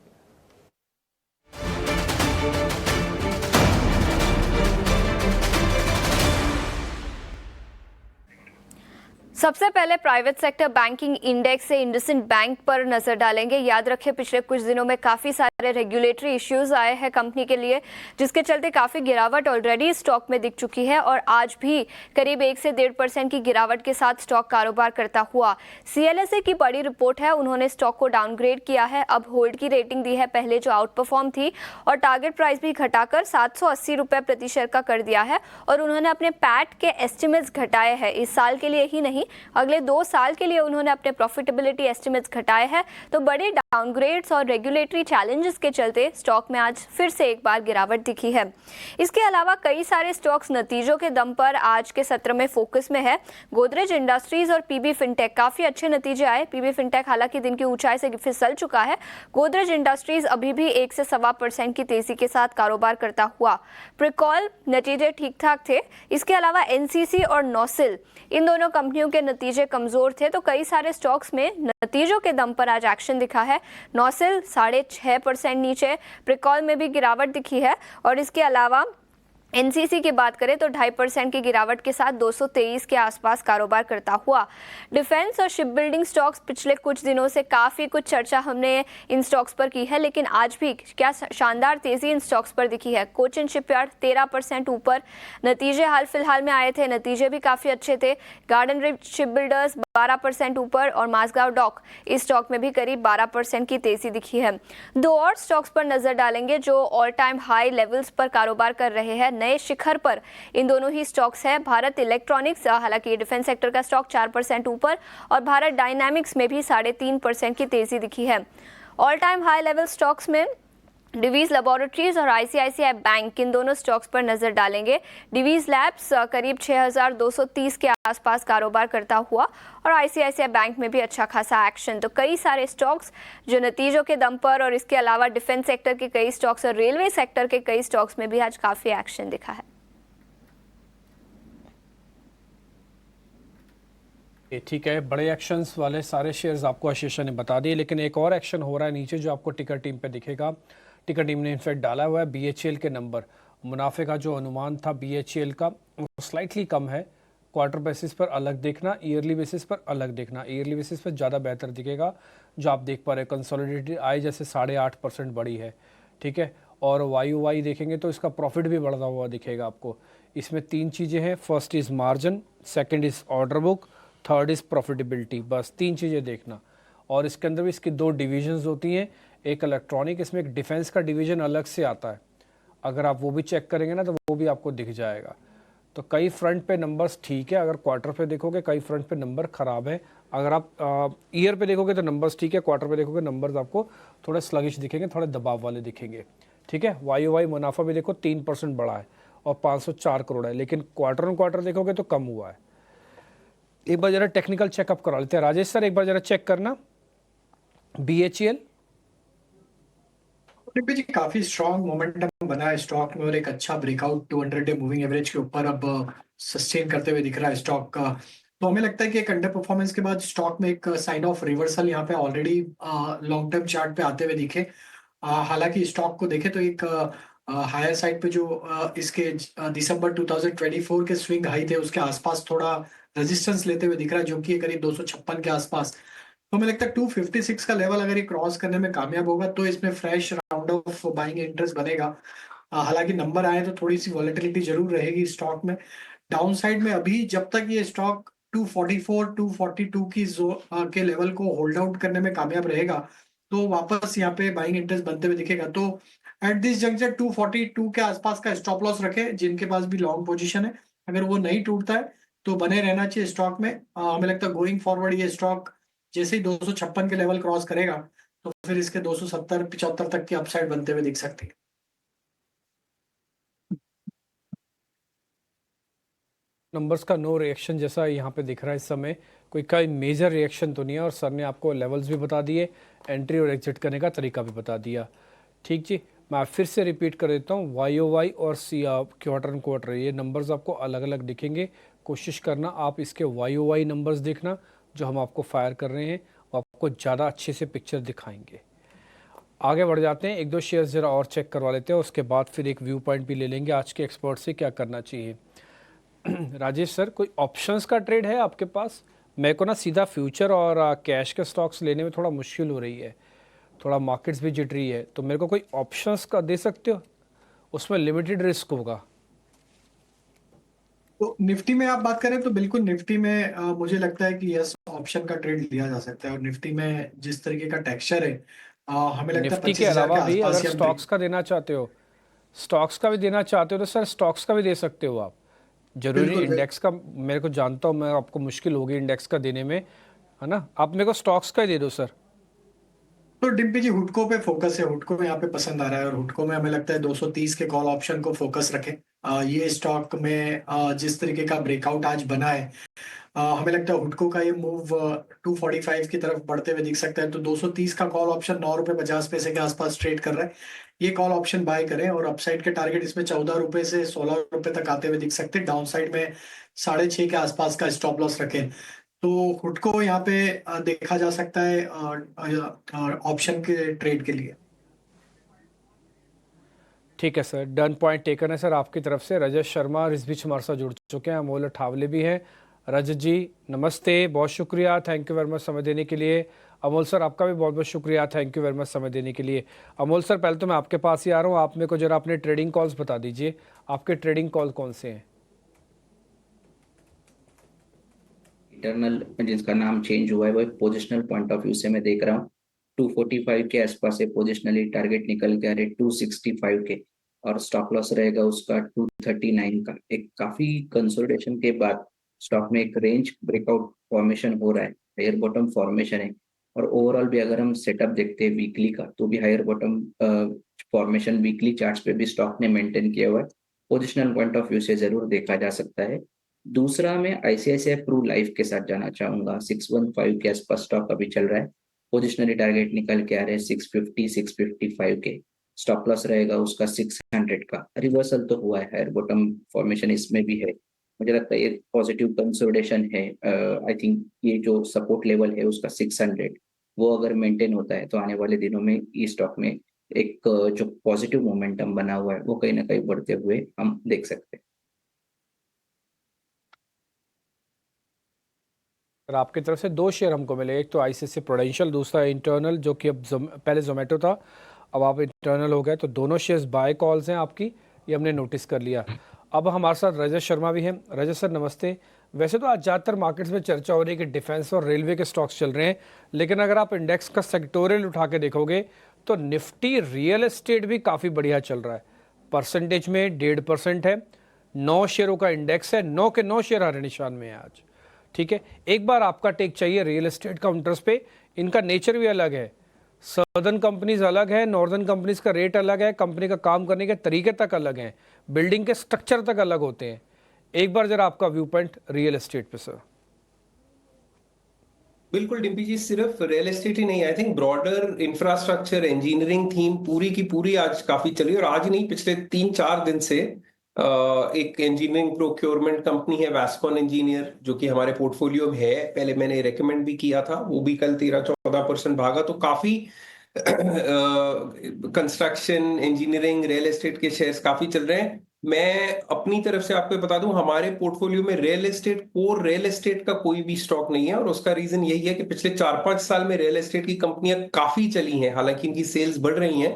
सबसे पहले प्राइवेट सेक्टर बैंकिंग इंडेक्स से इंडसइंड बैंक पर नजर डालेंगे। याद रखें, पिछले कुछ दिनों में काफी सारे रेगुलेटरी इश्यूज आए हैं कंपनी के लिए, जिसके चलते काफी गिरावट ऑलरेडी स्टॉक में दिख चुकी है और आज भी करीब 1 से 1.5% की गिरावट के साथ स्टॉक कारोबार करता हुआ। CLSA की बड़ी रिपोर्ट है, उन्होंने स्टॉक को डाउनग्रेड किया है, अब होल्ड की रेटिंग दी है, पहले जो आउट परफॉर्म थी, और टारगेट प्राइस भी घटाकर 780 रुपए प्रति शेयर का कर दिया है। और उन्होंने अपने पैट के एस्टिमेट्स घटाए हैं, इस साल के लिए ही नहीं अगले 2 साल के लिए उन्होंने अपने प्रॉफिटेबिलिटी एस्टिमेट्स घटाए हैं। तो बड़े डाउनग्रेड्स और रेगुलेटरी चैलेंजेस के चलते स्टॉक में आज फिर से एक बार गिरावट दिखी है। इसके अलावा कई सारे स्टॉक्स नतीजों के दम पर आज के सत्र में फोकस में है। गोदरेज इंडस्ट्रीज और PB फिनटेक काफी अच्छे नतीजे आए। PB फिनटेक हालांकि दिन की ऊंचाई से फिसल चुका है। गोदरेज इंडस्ट्रीज अभी भी 1 से 1.25% की तेजी के साथ कारोबार करता हुआ। प्रिकॉल नतीजे ठीक ठाक थे। इसके अलावा NCC और नॉसिल, इन दोनों कंपनियों के नतीजे कमजोर थे, तो कई सारे स्टॉक्स में नतीजों के दम पर आज एक्शन दिखा है। नॉसिल 6.5% नीचे, प्रिकॉल में भी गिरावट दिखी है और इसके अलावा NCC की बात करें तो 2.5% की गिरावट के साथ 223 के आसपास कारोबार करता हुआ। डिफेंस और शिप बिल्डिंग स्टॉक्स, पिछले कुछ दिनों से काफ़ी कुछ चर्चा हमने इन स्टॉक्स पर की है, लेकिन आज भी क्या शानदार तेज़ी इन स्टॉक्स पर दिखी है। कोचिन शिपयार्ड 13% ऊपर, नतीजे हाल फिलहाल में आए थे, नतीजे भी काफ़ी अच्छे थे। गार्डन रिच शिप बिल्डर्स 12% ऊपर और माजगांव डॉक, इस स्टॉक में भी करीब 12% की तेज़ी दिखी है। 2 और स्टॉक्स पर नज़र डालेंगे जो ऑल टाइम हाई लेवल्स पर कारोबार कर रहे हैं, नए शिखर पर इन दोनों ही स्टॉक्स हैं। भारत इलेक्ट्रॉनिक्स, हालांकि डिफेंस सेक्टर का स्टॉक 4% ऊपर, और भारत डायनामिक्स में भी 3.5% की तेजी दिखी है। All time high level stocks में डिवीज लेबोरेटरीज और ICICI बैंक, इन दोनों स्टॉक्स पर नजर डालेंगे। डिवीज लैब्स करीब 6230 के आसपास कारोबार करता हुआ और ICICI बैंक में भी अच्छा खासा एक्शन। तो कई सारे स्टॉक्स जो नतीजों के दम पर, और इसके अलावा डिफेंस सेक्टर के कई स्टॉक्स और रेलवे सेक्टर के कई स्टॉक्स में भी आज काफी एक्शन दिखा है। ठीक है, बड़े एक्शंस वाले सारे शेयर्स आपको आशीषा ने बता दिए, लेकिन एक और एक्शन हो रहा है नीचे जो आपको टिकर टीम पे दिखेगा। टिकर टीम ने इनफैक्ट डाला हुआ है BHEL के नंबर। मुनाफे का जो अनुमान था BHEL का वो स्लाइटली कम है। क्वार्टर बेसिस पर अलग देखना, ईयरली बेसिस पर अलग देखना। ईयरली बेसिस पर ज़्यादा बेहतर दिखेगा। जो आप देख पा रहे हैं कंसोलिडेटेड आय जैसे 8.5% बढ़ी है, ठीक है, और YOY देखेंगे तो इसका प्रॉफिट भी बढ़ता हुआ दिखेगा आपको। इसमें 3 चीज़ें हैं, first is margin, second is order book, third is profitability. बस 3 चीज़ें देखना। और इसके अंदर भी इसकी 2 डिविजन्स होती हैं, एक इलेक्ट्रॉनिक, इसमें एक डिफेंस का डिवीजन अलग से आता है। अगर आप वो भी चेक करेंगे ना तो वो भी आपको दिख जाएगा। तो कई फ्रंट पे नंबर्स ठीक है, अगर क्वार्टर पे देखोगे कई फ्रंट पे नंबर ख़राब है। अगर आप ईयर पे देखोगे तो नंबर्स ठीक है, क्वार्टर पे देखोगे नंबर्स आपको थोड़े स्लगिश दिखेंगे, थोड़े दबाव वाले दिखेंगे। ठीक है, वाई मुनाफा भी देखो 3% बढ़ा है और 504 करोड़ है, लेकिन क्वार्टर ऑन क्वार्टर देखोगे तो कम हुआ है। एक बार जरा टेक्निकल चेकअप करा लेते हैं। राजेश सर एक बार जरा चेक करना BHEL। जी काफी स्ट्रॉन्ग मोमेंटम बना है स्टॉक में और एक अच्छा ब्रेकआउट 200 डे मूविंग एवरेज के ऊपर अब सस्टेन करते हुए दिख रहा है स्टॉक का। तो हमें लगता है कि एक अंडर परफॉर्मेंस के बाद स्टॉक में एक साइन ऑफ रिवर्सल यहाँ पे ऑलरेडी लॉन्ग टर्म चार्ट पे आते हुए दिखे। हालांकि स्टॉक को देखे तो एक हायर साइड पे जो इसके दिसंबर 2024 के स्विंग हाई थे उसके आसपास थोड़ा रेजिस्टेंस लेते हुए दिख रहा है, जो कि करीब 256 के आसपास। तो हमें लगता है 256 का लेवल अगर ये क्रॉस करने में कामयाब होगा तो इसमें fresh round of buying interest बनेगा। हालांकि नंबर आए तो थोड़ी सी वॉलेटिलिटी जरूर रहेगी स्टॉक में। डाउन साइड में अभी जब तक ये स्टॉक 244 242 की के लेवल को होल्ड आउट करने में कामयाब रहेगा तो वापस यहाँ पे बाइंग इंटरेस्ट बनते हुए दिखेगा। तो एट दिस जंक्चर 242 के आसपास का स्टॉप लॉस रखे जिनके पास भी लॉन्ग पोजीशन है। अगर वो नहीं टूटता है तो बने रहना चाहिए स्टॉक में। हमें लगता है गोइंग फॉरवर्ड ये स्टॉक जैसे ही 256 के लेवल क्रॉस करेगा तो फिर इसके 270 75 तक की अपसाइड बनते हुए दिख सकती है। नंबर्स का नो रिएक्शन जैसा यहाँ पे दिख रहा है इस समय, कोई मेजर रिएक्शन तो नहीं है और सर ने आपको लेवल्स भी बता दिए, एंट्री और एग्जिट करने का तरीका भी बता दिया। ठीक जी, मैं फिर से रिपीट कर देता हूँ, YOY और क्वार्टर एंड क्वार्टर ये नंबर्स आपको अलग अलग दिखेंगे। कोशिश करना आप इसके YOY नंबर्स देखना जो हम आपको फायर कर रहे हैं, वो आपको ज़्यादा अच्छे से पिक्चर दिखाएंगे। आगे बढ़ जाते हैं, एक दो शेयर्स ज़रा और चेक करवा लेते हैं, उसके बाद फिर एक व्यू पॉइंट भी ले लेंगे आज के एक्सपर्ट से क्या करना चाहिए। राजेश सर, कोई ऑप्शंस का ट्रेड है आपके पास? मेरे को ना सीधा फ्यूचर और कैश के स्टॉक्स लेने में थोड़ा मुश्किल हो रही है, थोड़ा मार्केट्स भी जिट रही है, तो मेरे को कोई ऑप्शंस का दे सकते हो? उसमें लिमिटेड रिस्क होगा। तो निफ्टी में आप बात करें तो बिल्कुल निफ्टी में मुझे लगता है कि यस ऑप्शन का ट्रेड लिया जा सकता है। और निफ्टी में जिस तरीके का टेक्सचर है हमें लगता है निफ्टी के 25,000 अलावा के भी आसपास अगर ही हम स्टॉक्स का देना चाहते हो, स्टॉक्स का भी देना चाहते हो तो सर स्टॉक्स का भी दे सकते हो आप। जरूरी बिल्कुल इंडेक्स का, मेरे को जानता हूँ मैं आपको मुश्किल होगी इंडेक्स का देने में, है ना? आप मेरे को स्टॉक्स का ही दे दो सर। तो डिम्पी जी हुडको पे फोकस है, हुडको में यहाँ पे पसंद आ रहा है और हुडको में हमें लगता है 230 के कॉल ऑप्शन को फोकस रखें। ये स्टॉक में जिस तरीके का ब्रेकआउट आज बना है हमें लगता है हुडको का ये मूव 245 की तरफ बढ़ते हुए दिख सकता है। तो 230 का कॉल ऑप्शन 9 रुपए 50 पैसे के आसपास ट्रेड कर रहा है, ये कॉल ऑप्शन बाय करें। और अपसाइड के टारगेट इसमें 14 रुपए से 16 रुपए तक आते हुए दिख सकते हैं। डाउन साइड में 6.5 के आसपास का स्टॉप लॉस रखें। तो हुडको यहाँ पे देखा जा सकता है ऑप्शन के ट्रेड के लिए। ठीक है सर, डन, पॉइंट टेकन है सर आपकी तरफ से। रजत शर्मा इस बीच हमारे साथ जुड़ चुके हैं, अमोल ठावले भी हैं। रजत जी नमस्ते, बहुत शुक्रिया, थैंक यू वेरी मच समय देने के लिए। अमोल सर आपका भी बहुत बहुत शुक्रिया, थैंक यू वेरी मच समय देने के लिए। अमोल सर पहले तो मैं आपके पास ही आ रहा हूँ, आप मेरे को जरा अपने ट्रेडिंग कॉल्स बता दीजिए, आपके ट्रेडिंग कॉल कौन से हैं? इंटरनल जिसका नाम चेंज हुआ है वो एक पोजिशनल पॉइंट ऑफ व्यू से मैं देख रहा हूँ 245 के आसपास से पोजिशनली टारगेट निकल के आ रहे 265 के और स्टॉप लॉस रहेगा उसका 239 का। एक काफी कंसोलिडेशन के बाद स्टॉक में एक रेंज ब्रेकआउट फॉर्मेशन हो रहा है, हायर बॉटम फॉर्मेशन है। और ओवरऑल भी अगर हम सेटअप देखते हैं वीकली का तो भी higher bottom formation weekly charts पे भी स्टॉक ने मेंटेन किया हुआ है। पोजिशनल पॉइंट ऑफ व्यू से जरूर देखा जा सकता है। दूसरा मैं ICICI प्रू लाइफ के साथ जाना चाहूंगा, 615 के आसपास स्टॉक अभी चल रहा है, पोजिशनली टारगेट निकल के आ रहे हैं 650 655 के, स्टॉप लॉस रहेगा उसका 600 का। रिवर्सल तो हुआ है, हायर बॉटम फॉर्मेशन इसमें भी है, मुझे लगता है ये पॉजिटिव कंसोलिडेशन है। आई थिंक ये जो सपोर्ट लेवल है उसका 600 वो अगर मेंटेन होता है तो आने वाले दिनों में ये स्टॉक में एक जो पॉजिटिव मोमेंटम बना हुआ है वो कहीं ना कहीं बढ़ते हुए हम देख सकते हैं। सर आपकी तरफ से दो शेयर हमको मिले, एक तो ICICI प्रूडेंशियल, दूसरा इंटरनल जो कि अब पहले जोमेटो था अब आप इंटरनल हो गए, तो दोनों शेयर्स बाय कॉल्स हैं आपकी, ये हमने नोटिस कर लिया। अब हमारे साथ रजत शर्मा भी हैं। रजत सर नमस्ते। वैसे तो आज ज़्यादातर मार्केट्स में चर्चा हो रही है कि डिफेंस और रेलवे के स्टॉक्स चल रहे हैं, लेकिन अगर आप इंडेक्स का सेक्टोरियल उठा के देखोगे तो निफ्टी रियल एस्टेट भी काफ़ी बढ़िया चल रहा है, परसेंटेज में 1.5% है, 9 शेयरों का इंडेक्स है, 9 के 9 शेयर हरे निशान में है आज। ठीक है, एक बार आपका टेक चाहिए रियल एस्टेट काउंटर्स पे। इनका नेचर भी अलग है, सदर्न कंपनीज अलग है, नॉर्दर्न कंपनीज का रेट अलग है, कंपनी का काम करने के तरीके तक अलग हैं, बिल्डिंग के स्ट्रक्चर तक अलग होते हैं। एक बार जरा आपका व्यू पॉइंट रियल एस्टेट पे सर। बिल्कुल डिम्पी जी, सिर्फ रियल एस्टेट ही नहीं, I think broader infrastructure engineering theme पूरी की पूरी आज काफी चली। और आज नहीं, पिछले 3-4 दिन से एक इंजीनियरिंग प्रोक्योरमेंट कंपनी है वैस्कॉन इंजीनियर, जो कि हमारे पोर्टफोलियो में है। पहले मैंने रेकमेंड भी किया था, वो भी कल 13-14% भागा। तो काफी कंस्ट्रक्शन इंजीनियरिंग रियल एस्टेट के शेयर्स काफी चल रहे हैं। मैं अपनी तरफ से आपको बता दूं, हमारे पोर्टफोलियो में real estate, core real estate का कोई भी स्टॉक नहीं है। और उसका रीजन यही है कि पिछले 4-5 साल में रियल एस्टेट की कंपनियां काफी चली हैं, हालांकि इनकी सेल्स बढ़ रही हैं,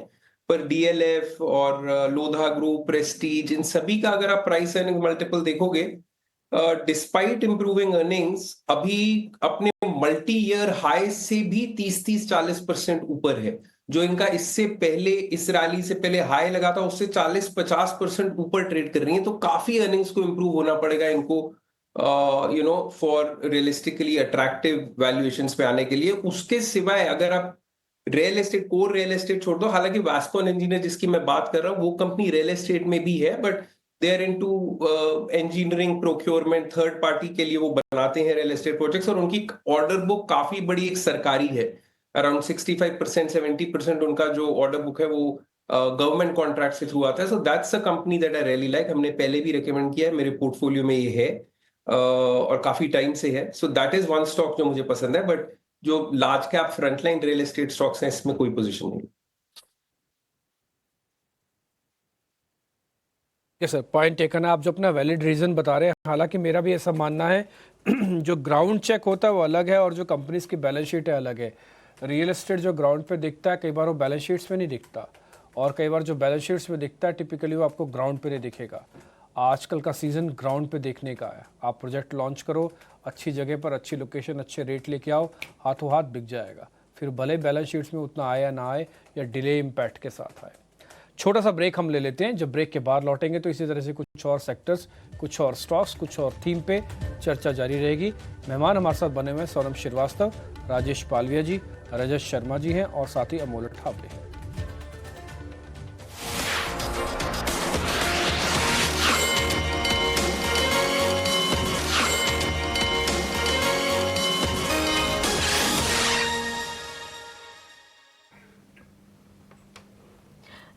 पर डीएलएफ और लोधा ग्रुप, प्रेस्टीज, इन सभी का अगर आप प्राइस अर्निंग मल्टीपल देखोगे, डिस्पाइट इंप्रूविंग अर्निंग्स अभी अपने मल्टी ईयर हाई से भी 30-40% ऊपर है। जो इनका इससे पहले, इस रैली से पहले हाई लगा था, उससे 40-50% ऊपर ट्रेड कर रही है। तो काफी अर्निंग्स को इंप्रूव होना पड़ेगा इनको, फॉर रियलिस्टिकली अट्रैक्टिव वैल्यूएशंस पे आने के लिए। उसके सिवाय अगर आप real estate, core real estate छोड़ दो, हालांकि वैस्कॉन इंजीनियर जिसकी मैं बात कर रहा हूँ वो कंपनी रियल एस्टेट में भी है, but they are into engineering procurement, third party के लिए वो बनाते हैं रियल एस्टेट प्रोजेक्ट्स। और उनकी ऑर्डर बुक काफी बड़ी एक सरकारी है, अराउंड 65% 70% उनका जो ऑर्डर बुक है वो गवर्नमेंट कॉन्ट्रैक्ट से थ्रू आता है। So that's a company that I really like. हमने पहले भी रिकमेंड किया है, मेरे पोर्टफोलियो में ये है और काफी टाइम से है। So that is one stock जो मुझे पसंद है। बट जो large cap frontline real estate stocks हैं, इसमें कोई पोजीशन नहीं। सर पॉइंट टेकन है, आप जो अपना वैलिड रीजन बता रहे हैं। हालांकि मेरा भी ऐसा मानना है जो ग्राउंड चेक होता है वो अलग है और जो कंपनीज की बैलेंस शीट है अलग है। रियल एस्टेट जो ग्राउंड पे दिखता है कई बार वो बैलेंस शीट्स में नहीं दिखता, और कई बार जो बैलेंस शीट्स में दिखता है टिपिकली वो आपको ग्राउंड पे नहीं दिखेगा। आजकल का सीज़न ग्राउंड पे देखने का है। आप प्रोजेक्ट लॉन्च करो, अच्छी जगह पर, अच्छी लोकेशन, अच्छे रेट लेके आओ, हाथों हाथ बिक जाएगा। फिर भले बैलेंस शीट्स में उतना आए या ना आए, या डिले इम्पैक्ट के साथ आए। छोटा सा ब्रेक हम ले लेते हैं। जब ब्रेक के बाद लौटेंगे तो इसी तरह से कुछ और सेक्टर्स, कुछ और स्टॉक्स, कुछ और थीम पे चर्चा जारी रहेगी। मेहमान हमारे साथ बने हुए हैं सोनम श्रीवास्तव, राजेश पालविया जी, रजत शर्मा जी हैं और साथ ही अमोल ठाबले हैं।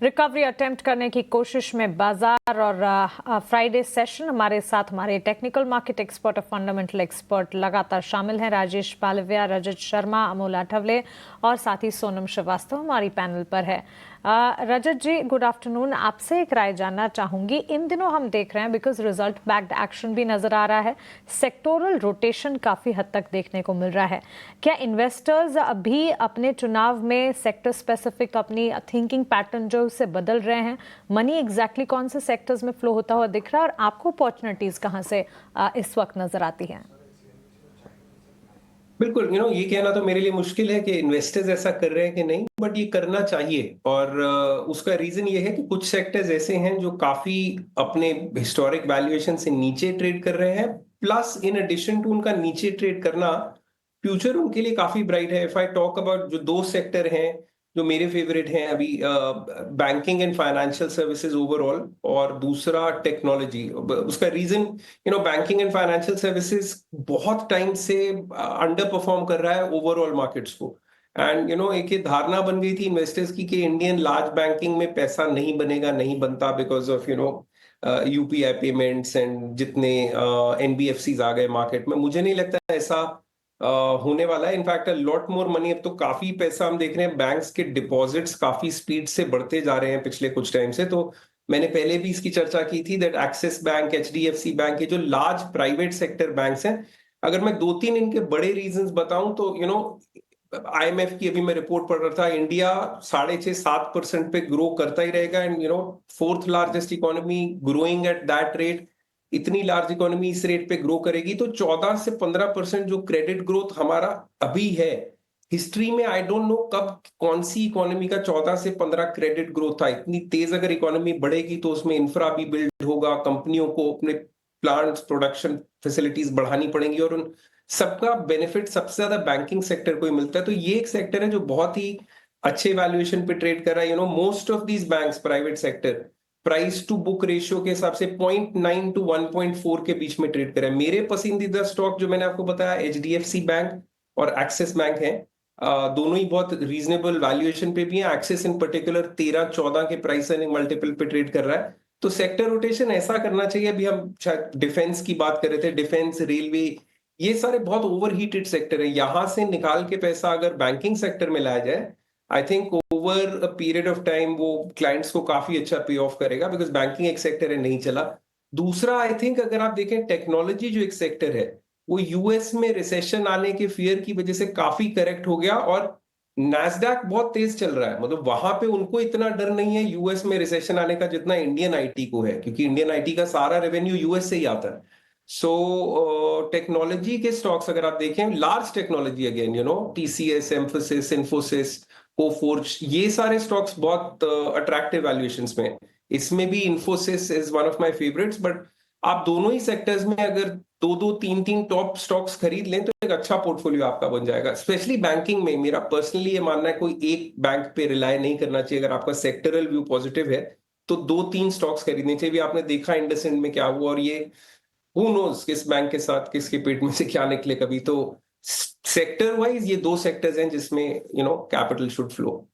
रिकवरी अटेम्प्ट करने की कोशिश में बाजार और फ्राइडे सेशन। हमारे साथ हमारे टेक्निकल मार्केट एक्सपर्ट और फंडामेंटल एक्सपर्ट लगातार शामिल हैं। राजेश पालविया, रजत शर्मा, अमोल आठवले और साथ ही सोनम श्रीवास्तव हमारी पैनल पर है। रजत जी, गुड आफ्टरनून। आपसे एक राय जानना चाहूंगी। इन दिनों हम देख रहे हैं, बिकॉज रिजल्ट बैक्ड एक्शन भी नजर आ रहा है, सेक्टोरल रोटेशन काफी हद तक देखने को मिल रहा है। क्या इन्वेस्टर्स अभी अपने चुनाव में सेक्टर स्पेसिफिक अपनी थिंकिंग पैटर्न जो से बदल रहे हैं? मनी एग्जैक्टली कौन से सेक्टर्स में फ्लो होता हुआ दिख रहा है और आपको अपॉर्चुनिटीज कहां से इस वक्त नजर आती हैं? बिल्कुल, ये कहना तो मेरे लिए मुश्किल है कि इन्वेस्टर्स ऐसा कर रहे हैं कि नहीं, बट ये करना चाहिए। और उसका रीजन ये है कि कुछ सेक्टर्स ऐसे हैं जो काफी अपने हिस्टोरिक वैल्यूएशन से नीचे ट्रेड कर रहे हैं, प्लस इन एडिशन टू उनका नीचे ट्रेड करना, फ्यूचर उनके लिए काफी ब्राइट है। इफ आई टॉक अबाउट जो दो सेक्टर हैं जो मेरे फेवरेट हैं अभी, banking and financial services overall, और दूसरा टेक्नोलॉजी। उसका reason, banking and financial services बहुत टाइम से अंडर परफॉर्म कर रहा है ओवरऑल मार्केट्स को। एंड एक ये धारणा बन गई थी इन्वेस्टर्स की कि इंडियन लार्ज बैंकिंग में पैसा नहीं बनेगा, नहीं बनता, because of UPI payments and जितने एनबीएफसीज आ गए मार्केट में। मुझे नहीं लगता ऐसा होने वाला है। इनफैक्ट लॉट मोर मनी, अब तो काफी पैसा हम देख रहे हैं, बैंक्स के डिपॉजिट्स काफी स्पीड से बढ़ते जा रहे हैं पिछले कुछ टाइम से। तो मैंने पहले भी इसकी चर्चा की थी that axis bank, HDFC bank, ये जो लार्ज प्राइवेट सेक्टर बैंक्स हैं, अगर मैं 2-3 इनके बड़े रीजंस बताऊं तो आईएमएफ की अभी मैं रिपोर्ट पढ़ रहा था, इंडिया 6.5-7% पे ग्रो करता ही रहेगा। And fourth largest economy, growing at that rate. इतनी लार्ज इकोनॉमी इस रेट पे ग्रो करेगी तो 14 से 15% जो क्रेडिट ग्रोथ हमारा अभी है, हिस्ट्री में आई डोंट नो कब कौन सी इकोनॉमी का 14 से 15 क्रेडिट ग्रोथ था। इतनी तेज अगर इकोनॉमी बढ़ेगी तो उसमें इंफ्रा भी बिल्ड होगा, कंपनियों को अपने प्लांट्स, प्रोडक्शन फैसिलिटीज बढ़ानी पड़ेंगी और उन सबका बेनिफिट सबसे ज्यादा बैंकिंग सेक्टर को ही मिलता है। तो ये एक सेक्टर है जो बहुत ही अच्छे वैल्यूएशन पे ट्रेड कर रहा है। You know most of these banks, private sector, price to book ratio के हिसाब से 0.9 to 1.4 के बीच में ट्रेड कर रहा है। मेरे पसंदीदा स्टॉक जो मैंने आपको बताया HDFC बैंक और एक्सिस बैंक है। दोनों ही बहुत रीजनेबल वैल्यूएशन पे भी है। एक्सिस इन पर्टिकुलर 13-14 के प्राइस अर्निंग मल्टीपल पे ट्रेड कर रहा है। तो सेक्टर रोटेशन ऐसा करना चाहिए। अभी हम शायद डिफेंस की बात कर रहे थे, डिफेंस, रेलवे, ये सारे बहुत ओवरहीटेड सेक्टर है। यहां से निकाल के पैसा अगर बैंकिंग सेक्टर में लाया जाए, I think over a period of time वो क्लाइंट्स को काफी अच्छा पे ऑफ करेगा, बिकॉज बैंकिंग एक सेक्टर है, नहीं चला। दूसरा, आई थिंक अगर आप देखें टेक्नोलॉजी जो एक सेक्टर है, वो यूएस में रिसेशन आने के फियर की वजह से काफी करेक्ट हो गया और नैस्डैक बहुत तेज चल रहा है। मतलब वहां पे उनको इतना डर नहीं है यूएस में रिसेशन आने का जितना इंडियन आईटी को है, क्योंकि इंडियन आईटी का सारा रेवेन्यू यूएस से ही आता है। सो टेक्नोलॉजी के स्टॉक्स अगर आप देखें, large technology, again you know TCS, emphasis, Infosys, Coforge, ये सारे स्टॉक्स बहुत अट्रैक्टिव वैल्यूएशंस में। इसमें भी Infosys is one of my favourites. But आप दोनों ही सेक्टर्स में अगर 2-2, 3-3 टॉप स्टॉक्स खरीद लें तो एक अच्छा पोर्टफोलियो आपका बन जाएगा। स्पेशली बैंकिंग में मेरा पर्सनली ये मानना है, कोई एक बैंक पे रिलाय नहीं करना चाहिए। अगर आपका सेक्टरल व्यू पॉजिटिव है तो 2-3 स्टॉक्स खरीदने चाहिए। भी आपने देखा इंडसइंड में क्या हुआ, और ये हु नोज किस बैंक के साथ किसके पेट में से क्या निकले कभी। तो सेक्टर वाइज ये 2 सेक्टर्स हैं जिसमें कैपिटल शुड फ्लो।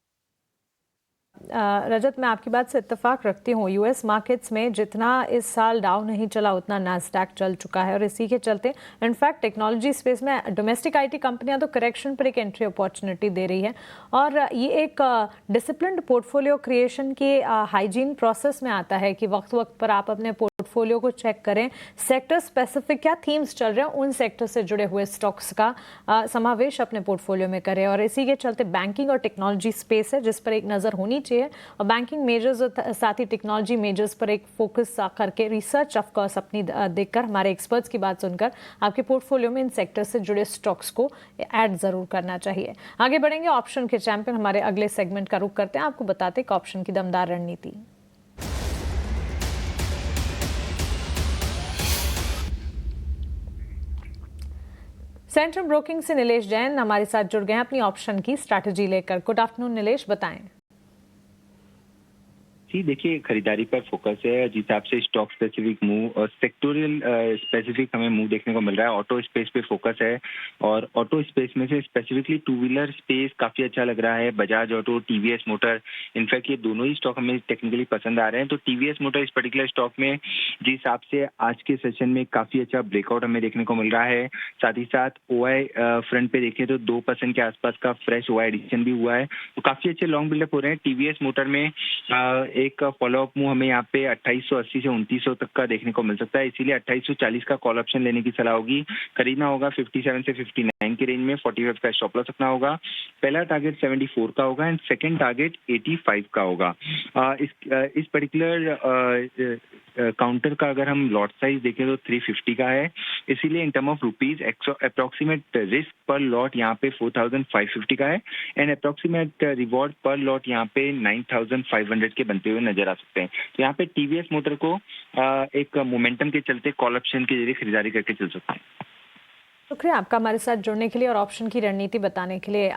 रजत, मैं आपकी बात से इत्तेफाक रखती हूँ। यूएस मार्केट्स में जितना इस साल डाउन नहीं चला उतना नास्डैक चल चुका है और इसी के चलते इनफैक्ट टेक्नोलॉजी स्पेस में डोमेस्टिक आईटी कंपनियां तो करेक्शन पर एक एंट्री अपॉर्चुनिटी दे रही है और ये एक डिसिप्लिन्ड पोर्टफोलियो क्रिएशन की हाइजीन प्रोसेस में आता है कि वक्त वक्त पर आप अपने पोर्टफोलियो को चेक करें, सेक्टर स्पेसिफिक क्या थीम्स चल रहे हैं, उन सेक्टर से जुड़े हुए स्टॉक्स का समावेश अपने पोर्टफोलियो में करें। और इसी के चलते बैंकिंग और टेक्नोलॉजी स्पेस है जिस पर एक नज़र होनी चाहिए और बैंकिंग मेजर्स और साथ ही टेक्नोलॉजी मेजर्स पर एक फोकस करके रिसर्च ऑफ कोर्स अपनी देखकर हमारे एक्सपर्ट्स की बात सुनकर आपके पोर्टफोलियो में इन सेक्टर से जुड़े स्टॉक्स को ऐड जरूर करना चाहिए। आगे बढ़ेंगे, ऑप्शन के चैंपियन हमारे अगले सेगमेंट का रुख करते हैं। आपको बताते हैं ऑप्शन की दमदार रणनीति। सेंट्रम ब्रोकिंग से नीलेश जैन हमारे साथ जुड़ गए हैं अपनी ऑप्शन की स्ट्रैटेजी लेकर। गुड आफ्टरनून नीलेश, बताएं। जी देखिए, खरीदारी पर फोकस है। जिस हिसाब से स्टॉक स्पेसिफिक मूव और सेक्टोरियल स्पेसिफिक हमें मूव देखने को मिल रहा है। ऑटो स्पेस पे फोकस है और ऑटो स्पेस में से स्पेसिफिकली 2 व्हीलर स्पेस काफी अच्छा लग रहा है। Bajaj auto, TVS motor, in fact ये दोनों ही स्टॉक हमें टेक्निकली पसंद आ रहे हैं। तो टीवीएस मोटर इस पर्टिकुलर स्टॉक में जिस हिसाब से आज के सेशन में काफी अच्छा ब्रेकआउट हमें देखने को मिल रहा है। साथ ही साथ ओआई फ्रंट पे देखें तो 2% के आसपास का फ्रेश ओआई एडिशन भी हुआ है। तो काफी अच्छे लॉन्ग बिल्डअप हो रहे हैं। टीवीएस मोटर में एक फॉलोअप मूव हमें यहाँ पे 2880 से 2900 तक का देखने को मिल सकता है। इसीलिए 2840 का कॉल ऑप्शन लेने की सलाह होगी। खरीदना होगा 57 से 59 के रेंज में। 45 का स्टॉप लॉस रखना होगा। पहला टारगेट 74 का होगा एंड सेकंड टारगेट 85 का होगा। इस पर्टिकुलर काउंटर का अगर हम लॉट साइज देखें तो 350 का है। इसीलिए in term of rupees approximate risk पर लॉट यहाँ पे 4550 का है एंड अप्रोक्सीमेट रिवॉर्ड पर लॉट यहाँ पे 9500 के बनते हुए नजर आ सकते हैं। तो यहाँ पे टीवीएस मोटर को एक मोमेंटम के चलते कॉल ऑप्शन के जरिए खरीदारी करके चल सकते हैं। शुक्रिया आपका हमारे साथ जुड़ने के लिए और ऑप्शन की रणनीति बताने के लिए।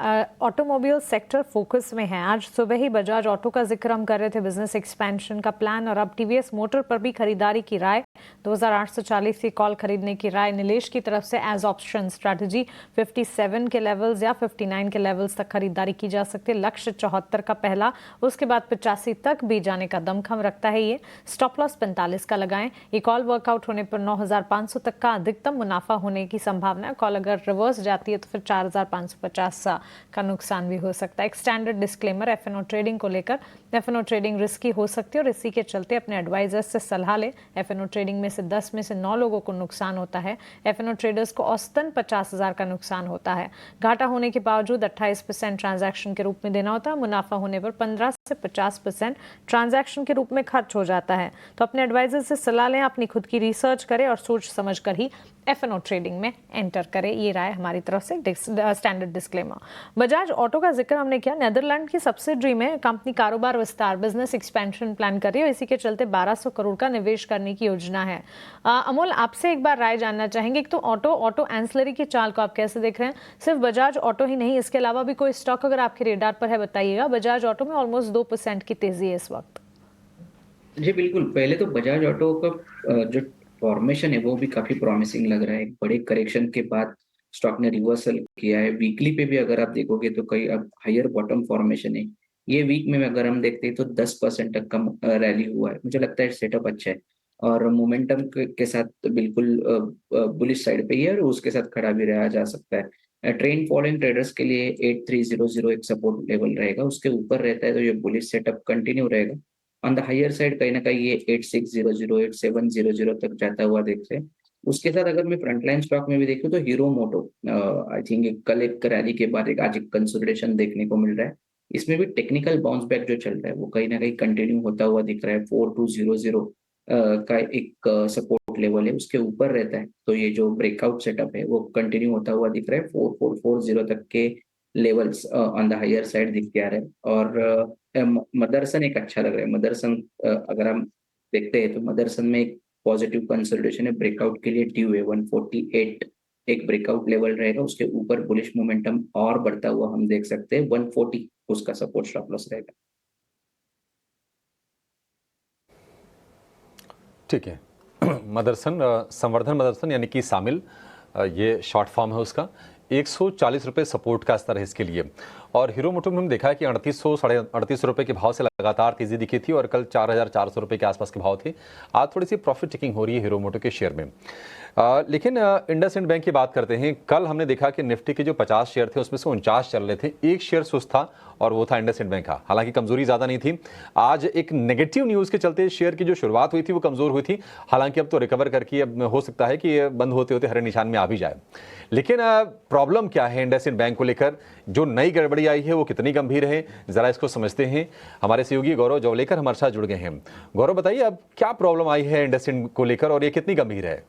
ऑटोमोबाइल सेक्टर फोकस में है। आज सुबह ही बजाज ऑटो का जिक्र हम कर रहे थे, बिजनेस एक्सपेंशन का प्लान, और अब टीवीएस मोटर पर भी खरीदारी की राय। 2840 की कॉल खरीदने की राय नीलेश की तरफ से एज ऑप्शन स्ट्रैटेजी। 57 के लेवल्स या 59 के लेवल्स तक खरीदारी की जा सकती है। लक्ष्य 74 का पहला, उसके बाद 85 तक भी जाने का दमखम रखता है ये। स्टॉप लॉस 45 का लगाएं। ये कॉल वर्कआउट होने पर 9500 तक का अधिकतम मुनाफा होने की संभावना। कॉल अगर रिवर्स जाती है तो फिर 4550 का नुकसान भी हो सकता है। एक स्टैंडर्ड डिस्क्लेमर एफएनओ ट्रेडिंग को लेकर, एफएनओ ट्रेडिंग रिस्की हो सकती है और इसी के चलते अपने एडवाइजर से सलाह लें। एफएनओ ट्रेडिंग ट्रेडिंग में से 10 में से 9 लोगों को नुकसान होता है। F&O ट्रेडर्स को औसतन 50,000 का नुकसान होता है। घाटा होने के बावजूद 28% ट्रांजैक्शन के रूप में देना होता है। मुनाफा होने पर 15 से 50% ट्रांजैक्शन के रूप में खर्च हो जाता है। तो अपने एडवाइजर से सलाह लें, अपनी खुद की रिसर्च करें और सोच समझ कर ही F&O ट्रेडिंग में एंटर करें। ये राय हमारी तरफ से स्टैंडर्ड डिस्क्लेमर। बजाज ऑटो का जिक्र हमने किया। नेदरलैंड की सब्सिडरी में कंपनी कारोबार विस्तार, बिजनेस एक्सपेंशन प्लान कर रही है और इसी के चलते 1200 करोड़ का निवेश करने की योजना है। अमोल, आपसे एक बार राय जानना चाहेंगे। तो ऑटो एंसिलरी की चाल को आप कैसे देख रहे हैं? सिर्फ बजाज ऑटो ही नहीं, इसके अलावा भी कोई स्टॉक अगर आपके रेडार पर है बताइएगा। बजाज ऑटो में ऑलमोस्ट 2% की तेजी है इस वक्त। जी बिल्कुल, पहले तो बजाज ऑटो का जो फॉर्मेशन है वो भी काफी प्रॉमिसिंग लग रहा है। एक बड़े करेक्शन के बाद स्टॉक ने रिवर्सल किया है। वीकली पे भी अगर आप देखोगे तो कई अब हायर बॉटम फॉर्मेशन है। ये वीक में अगर हम देखते हैं तो 10% तक का रैली हुआ है। मुझे लगता है सेटअप अच्छा है और मोमेंटम के साथ बिल्कुल बुलिश साइड पे ही है और उसके साथ खड़ा भी रहा जा सकता है। ट्रेंड फॉलोइंग ट्रेडर्स के लिए 8300 एक सपोर्ट लेवल रहेगा, उसके ऊपर रहता है तो ये बुलिश सेटअप कंटिन्यू रहेगा। ऑन द हायर साइड कहीं ना कहीं ये 8600 8700 तक जाता हुआ देखते हैं। उसके साथ अगर मैं फ्रंटलाइन स्टॉक में भी देखूं तो हीरो मोटो आई थिंक कल एक रैली के बाद एक आज एक कंसोलिडेशन देखने को मिल रहा है। इसमें भी टेक्निकल बाउंस बैक जो चल रहा है वो कहीं ना कहीं कंटिन्यू होता हुआ दिख रहा है। 4200 का एक सपोर्ट लेवल है, उसके ऊपर रहता है तो ये जो ब्रेकआउट सेटअप है वो कंटिन्यू होता हुआ दिख रहा है। 4440 तक के levels on the higher side दिखते आ रहे हैं। और मदरसन एक अच्छा लग रहा है। मदरसन अगर हम देखते हैं तो मदरसन में एक पॉजिटिव कंसोलिडेशन है, ब्रेकआउट के लिए ड्यू है। 148 एक ब्रेकआउट लेवल रहेगा, उसके ऊपर बुलिश मोमेंटम और बढ़ता हुआ हम देख सकते हैं। 140 उसका सपोर्ट स्टॉप लॉस रहेगा। ठीक है। मदरसन, संवर्धन मदरसन यानी कि शामिल, ये शॉर्ट फॉर्म है उसका। 140 रुपये सपोर्ट का स्तर है इसके लिए। और हीरो मोटो में हमने देखा है कि 3800 साढ़े 3800 रुपये के भाव से लगातार तेजी दिखी थी और कल 4400 रुपये के आसपास के भाव थे। आज थोड़ी सी प्रॉफिट टेकिंग हो रही है हीरो मोटो के शेयर में। लेकिन इंडसइंड बैंक की बात करते हैं। कल हमने देखा कि निफ्टी के जो 50 शेयर थे उसमें से 49 चल रहे थे, एक शेयर सुस्त था और वो था इंडसइंड बैंक का। हालांकि कमजोरी ज़्यादा नहीं थी। आज एक नेगेटिव न्यूज़ के चलते शेयर की जो शुरुआत हुई थी वो कमज़ोर हुई थी। हालांकि अब तो रिकवर करके अब हो सकता है कि बंद होते होते हरे निशान में आ भी जाए। लेकिन प्रॉब्लम क्या है इंडसइंड बैंक को लेकर? जो नई गड़बड़ी आई है वो कितनी गंभीर है, ज़रा इसको समझते हैं। हमारे सहयोगी गौरव जवलेकर हमारे साथ जुड़ गए हैं। गौरव, बताइए अब क्या प्रॉब्लम आई है इंडसइंड को लेकर और ये कितनी गंभीर है?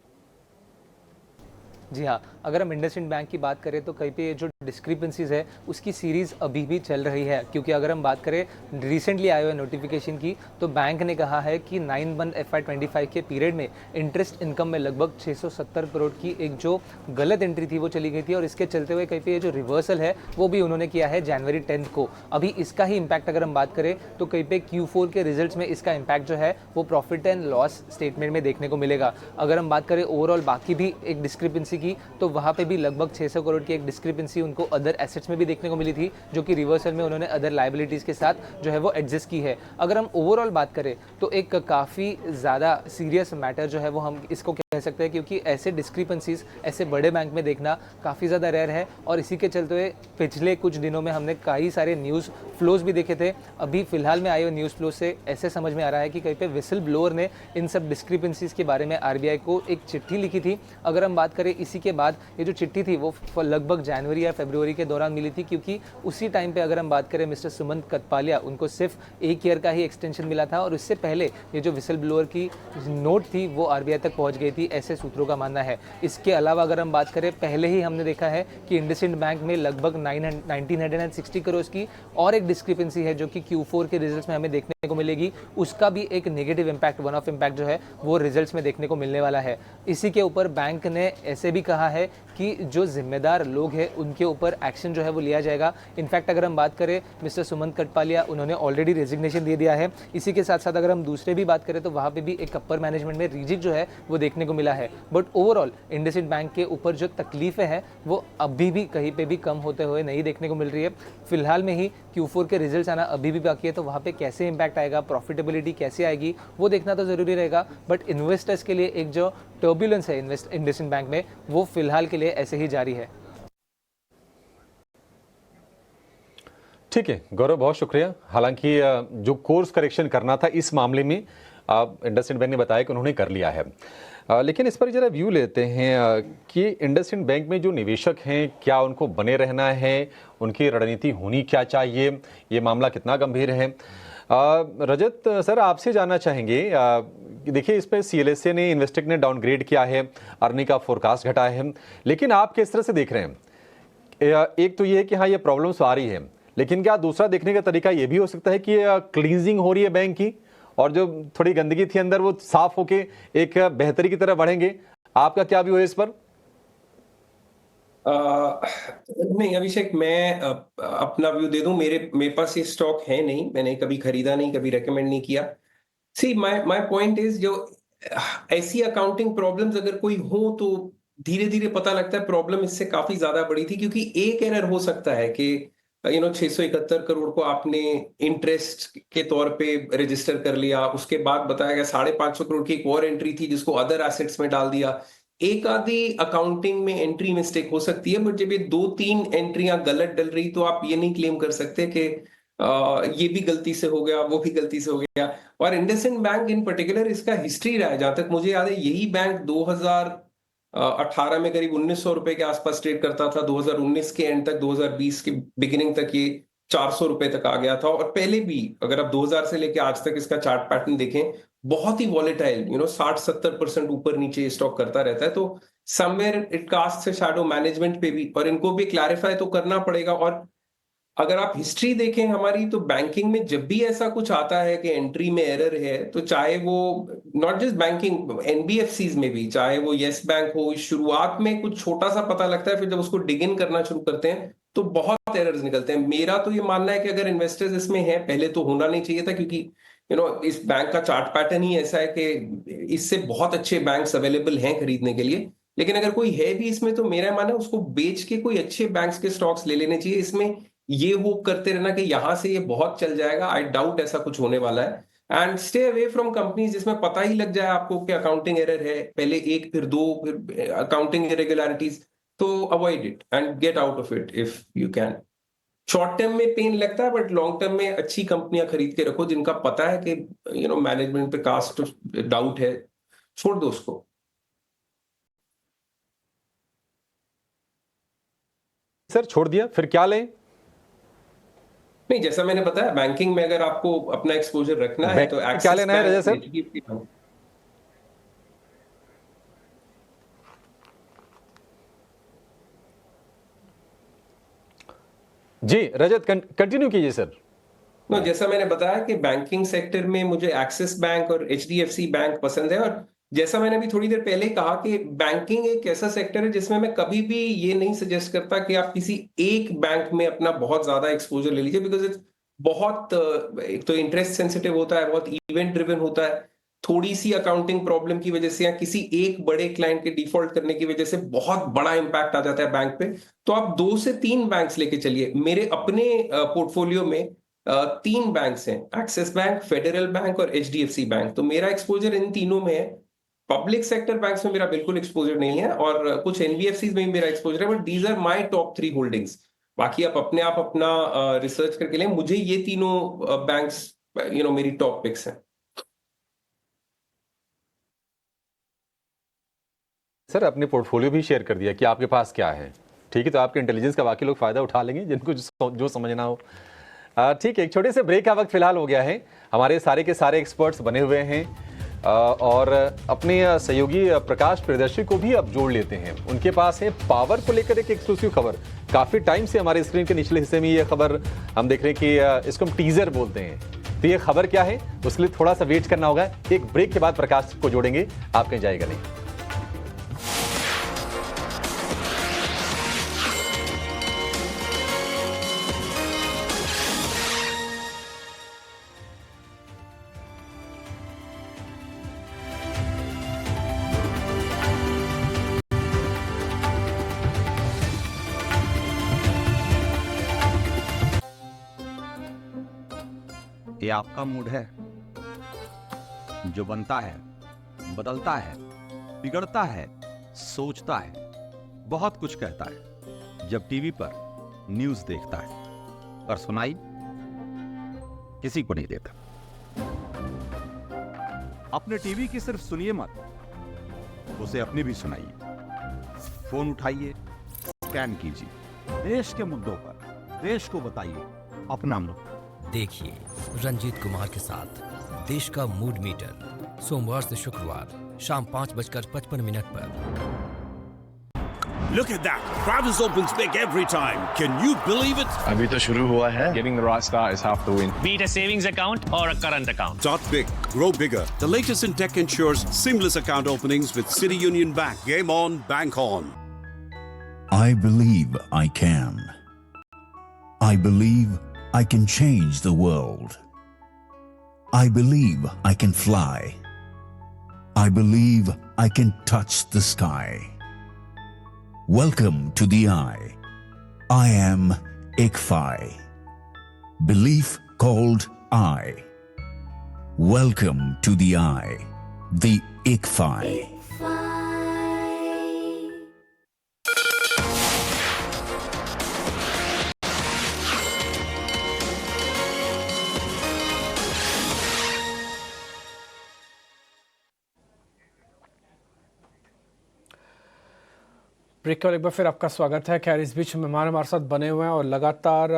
जी हाँ, अगर हम इंडसइंड बैंक की बात करें तो कहीं पे ये जो डिस्क्रिपेंसीज है उसकी सीरीज़ अभी भी चल रही है। क्योंकि अगर हम बात करें रिसेंटली आए हुए नोटिफिकेशन की तो बैंक ने कहा है कि 9-1 FY25 के पीरियड में इंटरेस्ट इनकम में लगभग 670 करोड़ की एक जो गलत एंट्री थी वो चली गई थी और इसके चलते हुए कहीं पे ये जो रिवर्सल है वो भी उन्होंने किया है जनवरी 10 को। अभी इसका ही इम्पैक्ट अगर हम बात करें तो कहीं पे Q4 के रिजल्ट्स में इसका इम्पैक्ट जो है वो प्रॉफिट एंड लॉस स्टेटमेंट में देखने को मिलेगा। अगर हम बात करें ओवरऑल बाकी भी एक डिस्क्रिपेंसी की तो वहाँ पे भी लगभग 600 करोड़ की एक डिस्क्रिपेंसी उनको अदर एसेट्स में भी देखने को मिली थी, जो कि रिवर्सल में उन्होंने अदर लायबिलिटीज़ के साथ जो है वो एडजस्ट की है। अगर हम ओवरऑल बात करें तो एक काफ़ी ज़्यादा सीरियस मैटर जो है वो हम इसको कह सकते हैं, क्योंकि ऐसे डिस्क्रिपेंसीज ऐसे बड़े बैंक में देखना काफ़ी ज़्यादा रेयर है। और इसी के चलते हुए पिछले कुछ दिनों में हमने कई सारे न्यूज़ फ्लोज भी देखे थे। अभी फिलहाल में आए हुए न्यूज़ फ्लो से ऐसे समझ में आ रहा है कि कहीं पे विसल ब्लोअर ने इन सब डिस्क्रिपेंसीज के बारे में RBI को एक चिट्ठी लिखी थी। अगर हम बात करें इसी के बाद ये जो चिट्ठी थी वो लगभग जनवरी या फरवरी के दौरान मिली थी, क्योंकि उसी टाइम पे अगर हम बात करें मिस्टर सुमंत कतपालिया उनको सिर्फ 1 ईयर का ही एक्सटेंशन मिला था और इससे पहले ये जो विसल ब्लोअर की नोट थी वो RBI तक पहुंच गई थी, ऐसे सूत्रों का मानना है। इसके अलावा अगर हम बात करें पहले ही हमने देखा है कि इंडसइंड बैंक में लगभग 1960 करोड़ की और एक डिस्क्रिपेंसी है जो कि Q4 के रिजल्ट्स में हमें देखने को मिलेगी। उसका भी एक negative impact, one of impact जो है वो रिजल्ट्स में देखने को मिलने वाला है। इसी के ऊपर बैंक ने ऐसे भी कहा है कि जो जिम्मेदार लोग हैं उनके ऊपर एक्शन जो है वो लिया जाएगा। इनफैक्ट अगर हम बात करें मिस्टर सुमंत कटपालिया उन्होंने ऑलरेडी रेजिग्नेशन दे दिया है। इसी के साथ साथ अगर हम दूसरे भी बात करें तो वहाँ पे भी एक अपर मैनेजमेंट में रिजिक जो है वो देखने को मिला है। बट ओवरऑल इंडसइंड बैंक के ऊपर जो तकलीफें हैं वो अभी भी कहीं पे भी कम होते हुए नहीं देखने को मिल रही है। फिलहाल में ही Q4 के रिजल्ट्स आना अभी भी बाकी है, तो वहाँ पे कैसे इंपैक्ट आएगा, प्रॉफिटेबिलिटी कैसे आएगी वो देखना तो जरूरी रहेगा। बट इन्वेस्टर्स के लिए एक जो टर्बुलेंस है इंडसइंड बैंक में वो फिलहाल के लिए ऐसे ही जारी है। ठीक है गौरव, बहुत शुक्रिया। हालांकि जो कोर्स करेक्शन करना था इस मामले में इंडसइंड बैंक ने बताया कि उन्होंने कर लिया है। लेकिन इस पर जरा व्यू लेते हैं कि इंडसइंड बैंक में जो निवेशक हैं, क्या उनको बने रहना है, उनकी रणनीति होनी क्या चाहिए, ये मामला कितना गंभीर है। रजत सर, आपसे जानना चाहेंगे, देखिए इस पर CLSA ने, इन्वेस्टेक ने डाउनग्रेड किया है, अर्निंग का फोरकास्ट घटाया है, लेकिन आप किस तरह से देख रहे हैं? एक तो ये है कि हाँ ये प्रॉब्लम्स आ रही है, लेकिन क्या दूसरा देखने का तरीका ये भी हो सकता है कि क्लींजिंग हो रही है बैंक की और जो थोड़ी गंदगी थी अंदर वो साफ होके एक बेहतरी की तरफ बढ़ेंगे? आपका क्या व्यू है इस पर? नहीं अभिषेक, मैं अपना व्यू दे दूं। मेरे पास ये स्टॉक है नहीं, मैंने कभी खरीदा नहीं, कभी रेकमेंड नहीं किया। सी माय पॉइंट इज, जो ऐसी अकाउंटिंग प्रॉब्लम्स अगर कोई हो तो धीरे धीरे पता लगता है प्रॉब्लम इससे काफी ज्यादा बड़ी थी। क्योंकि एक एरर हो सकता है कि 671 करोड़ को आपने इंटरेस्ट के तौर पे रजिस्टर कर लिया, उसके बाद बताया गया 550 करोड़ की एक और एंट्री थी जिसको अदर एसेट्स में डाल दिया। एक आधी अकाउंटिंग में एंट्री मिस्टेक हो सकती है, बट जब ये 2-3 एंट्रियां गलत डल रही तो आप ये नहीं क्लेम कर सकते कि ये भी गलती से हो गया, वो भी गलती से हो गया। और इंडसइंड बैंक इन पर्टिकुलर, इसका हिस्ट्री रहा है, जहां तक मुझे याद है यही बैंक 2018 में करीब 1900 रुपए के आसपास ट्रेड करता था। 2019 के एंड तक, 2020 के बिगिनिंग तक ये 400 रुपए तक आ गया था। और पहले भी अगर आप 2000 से लेके आज तक इसका चार्ट पैटर्न देखें, बहुत ही वॉलेटाइल, 60-70% ऊपर नीचे स्टॉक करता रहता है। तो somewhere it castes a shadow management पे भी, और इनको भी क्लैरिफाई तो करना पड़ेगा। और अगर आप हिस्ट्री देखें हमारी, तो बैंकिंग में जब भी ऐसा कुछ आता है कि एंट्री में एरर है, तो चाहे वो नॉट जस्ट बैंकिंग, NBFCs में भी, चाहे वो येस बैंक हो, शुरुआत में कुछ छोटा सा पता लगता है, फिर जब उसको डिग इन करना शुरू करते हैं तो बहुत एरर्स निकलते हैं। मेरा तो ये मानना है कि अगर इन्वेस्टर्स इसमें हैं, पहले तो होना नहीं चाहिए था, क्योंकि इस बैंक का चार्ट पैटर्न ही ऐसा है कि इससे बहुत अच्छे बैंक्स अवेलेबल हैं खरीदने के लिए। लेकिन अगर कोई है भी इसमें, तो मेरा मानना है उसको बेच के कोई अच्छे बैंक्स के स्टॉक्स ले लेने चाहिए। इसमें ये होप करते रहना कि यहां से ये बहुत चल जाएगा, आई डाउट ऐसा कुछ होने वाला है। And stay away from companies जिसमें पता ही लग जाए आपको कि अकाउंटिंग एरर है, पहले एक फिर दो, फिर अकाउंटिंग इरेगुलरिटीज। तो avoid it and get out of it if you can. Short term में पेन लगता है, बट लॉन्ग टर्म में अच्छी कंपनियां खरीद के रखो जिनका पता है कि मैनेजमेंट पे कास्ट डाउट है, छोड़ दो उसको। सर छोड़ दिया, फिर क्या लें? नहीं, जैसा मैंने बताया, बैंकिंग में अगर आपको अपना एक्सपोजर रखना है तो क्या लेना है रजत सर? जी रजत, कंटिन्यू कीजिए सर। जैसा मैंने बताया कि बैंकिंग सेक्टर में मुझे एक्सिस बैंक और HDFC बैंक पसंद है। और जैसा मैंने अभी थोड़ी देर पहले कहा कि बैंकिंग एक ऐसा सेक्टर है जिसमें मैं कभी भी ये नहीं सजेस्ट करता कि आप किसी एक बैंक में अपना बहुत ज्यादा एक्सपोजर ले लीजिए, बिकॉज इट्स बहुत, एक तो इंटरेस्ट सेंसिटिव होता है, बहुत इवेंट ड्रिवन होता है। थोड़ी सी अकाउंटिंग प्रॉब्लम की वजह से या किसी एक बड़े क्लाइंट के डिफॉल्ट करने की वजह से बहुत बड़ा इंपैक्ट आ जाता है बैंक पे। तो आप 2 से 3 बैंक्स लेके चलिए। मेरे अपने पोर्टफोलियो में 3 बैंक्स हैं, एक्सिस बैंक, फेडरल बैंक और HDFC बैंक। तो मेरा एक्सपोजर इन तीनों में है। पब्लिक सेक्टर बैंक्स में मेरा बिल्कुल एक्सपोजर नहीं है, और कुछ NBFCs में भी मेरा एक्सपोजर है, but these are my top 3 holdings. बाकी आप अपना रिसर्च करके लें। मुझे ये तीनों बैंक्स मेरी टॉप पिक्स हैं। सर अपने पोर्टफोलियो भी शेयर कर दिया कि आपके पास क्या है, ठीक है? तो आपके इंटेलिजेंस का बाकी लोग फायदा उठा लेंगे जिनको जो समझना हो। ठीक है, एक छोटे से ब्रेक का वक्त फिलहाल हो गया है। हमारे सारे के सारे एक्सपर्ट्स बने हुए हैं और अपने सहयोगी प्रकाश प्रियदर्शी को भी अब जोड़ लेते हैं। उनके पास है पावर को लेकर एक एक्सक्लूसिव खबर। काफी टाइम से हमारे स्क्रीन के निचले हिस्से में ये खबर हम देख रहे हैं कि इसको हम टीजर बोलते हैं। तो ये खबर क्या है, उसके लिए थोड़ा सा वेट करना होगा। एक ब्रेक के बाद प्रकाश को जोड़ेंगे, आप कहीं जाएगा नहीं। ये आपका मूड है जो बनता है, बदलता है, बिगड़ता है, सोचता है, बहुत कुछ कहता है जब टीवी पर न्यूज़ देखता है, पर सुनाई किसी को नहीं देता। अपने टीवी की सिर्फ सुनिए मत, उसे अपनी भी सुनाइए। फोन उठाइए, स्कैन कीजिए, देश के मुद्दों पर देश को बताइए अपना मुद्दा। देखिए रंजीत कुमार के साथ देश का मूड मीटर, सोमवार से शुक्रवार शाम 5:55 पर। Look at that! Travis opens big every time. Can you believe it? अभी तो शुरू हुआ है. Getting the right start is half the win. Be it a savings account or a current account. Start big, grow bigger. The latest in tech ensures seamless account openings with City Union Bank. Game on, bank on. I believe I can. I believe I can change the world. I believe I can fly. I believe I can touch the sky. Welcome to the Eye. I am ICFI. Belief called I. Welcome to the Eye. The ICFI. Break के बाद एक बार फिर आपका स्वागत है। खैर इस बीच मेहमान हमारे साथ बने हुए हैं और लगातार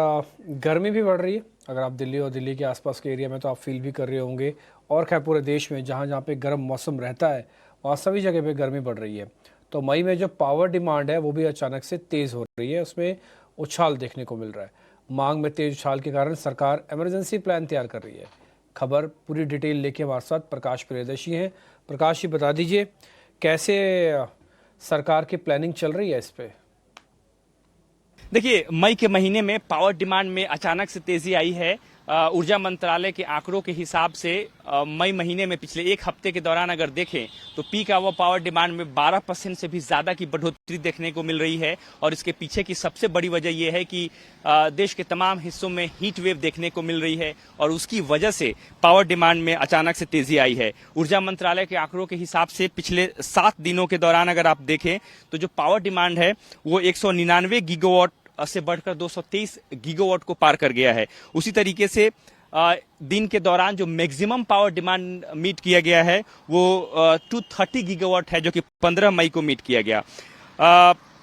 गर्मी भी बढ़ रही है। अगर आप दिल्ली और दिल्ली के आसपास के एरिया में तो आप फील भी कर रहे होंगे, और खैर पूरे देश में जहाँ जहाँ पे गर्म मौसम रहता है वहाँ सभी जगह पे गर्मी बढ़ रही है। तो मई में जो पावर डिमांड है वो भी अचानक से तेज़ हो रही है, उसमें उछाल देखने को मिल रहा है। मांग में तेज उछाल के कारण सरकार इमरजेंसी प्लान तैयार कर रही है। खबर पूरी डिटेल लेके हमारे साथ प्रकाश प्रियदर्शी हैं। प्रकाश जी बता दीजिए कैसे सरकार की प्लानिंग चल रही है इस पे? देखिए, मई के महीने में पावर डिमांड में अचानक से तेजी आई है। ऊर्जा मंत्रालय के आंकड़ों के हिसाब से मई महीने में पिछले एक हफ्ते के दौरान अगर देखें तो पीक आवर पावर डिमांड में 12% से भी ज्यादा की बढ़ोतरी देखने को मिल रही है। और इसके पीछे की सबसे बड़ी वजह यह है कि देश के तमाम हिस्सों में हीट वेव देखने को मिल रही है और उसकी वजह से पावर डिमांड में अचानक से तेजी आई है। ऊर्जा मंत्रालय के आंकड़ों के हिसाब से पिछले 7 दिनों के दौरान अगर आप देखें तो जो पावर डिमांड है वो 199 गीगावाट से बढ़कर 223 गीगावाट को पार कर गया है। उसी तरीके से दिन के दौरान जो मैक्सिमम पावर डिमांड मीट किया गया है वो 230 गीगावाट है, जो कि 15 मई को मीट किया गया।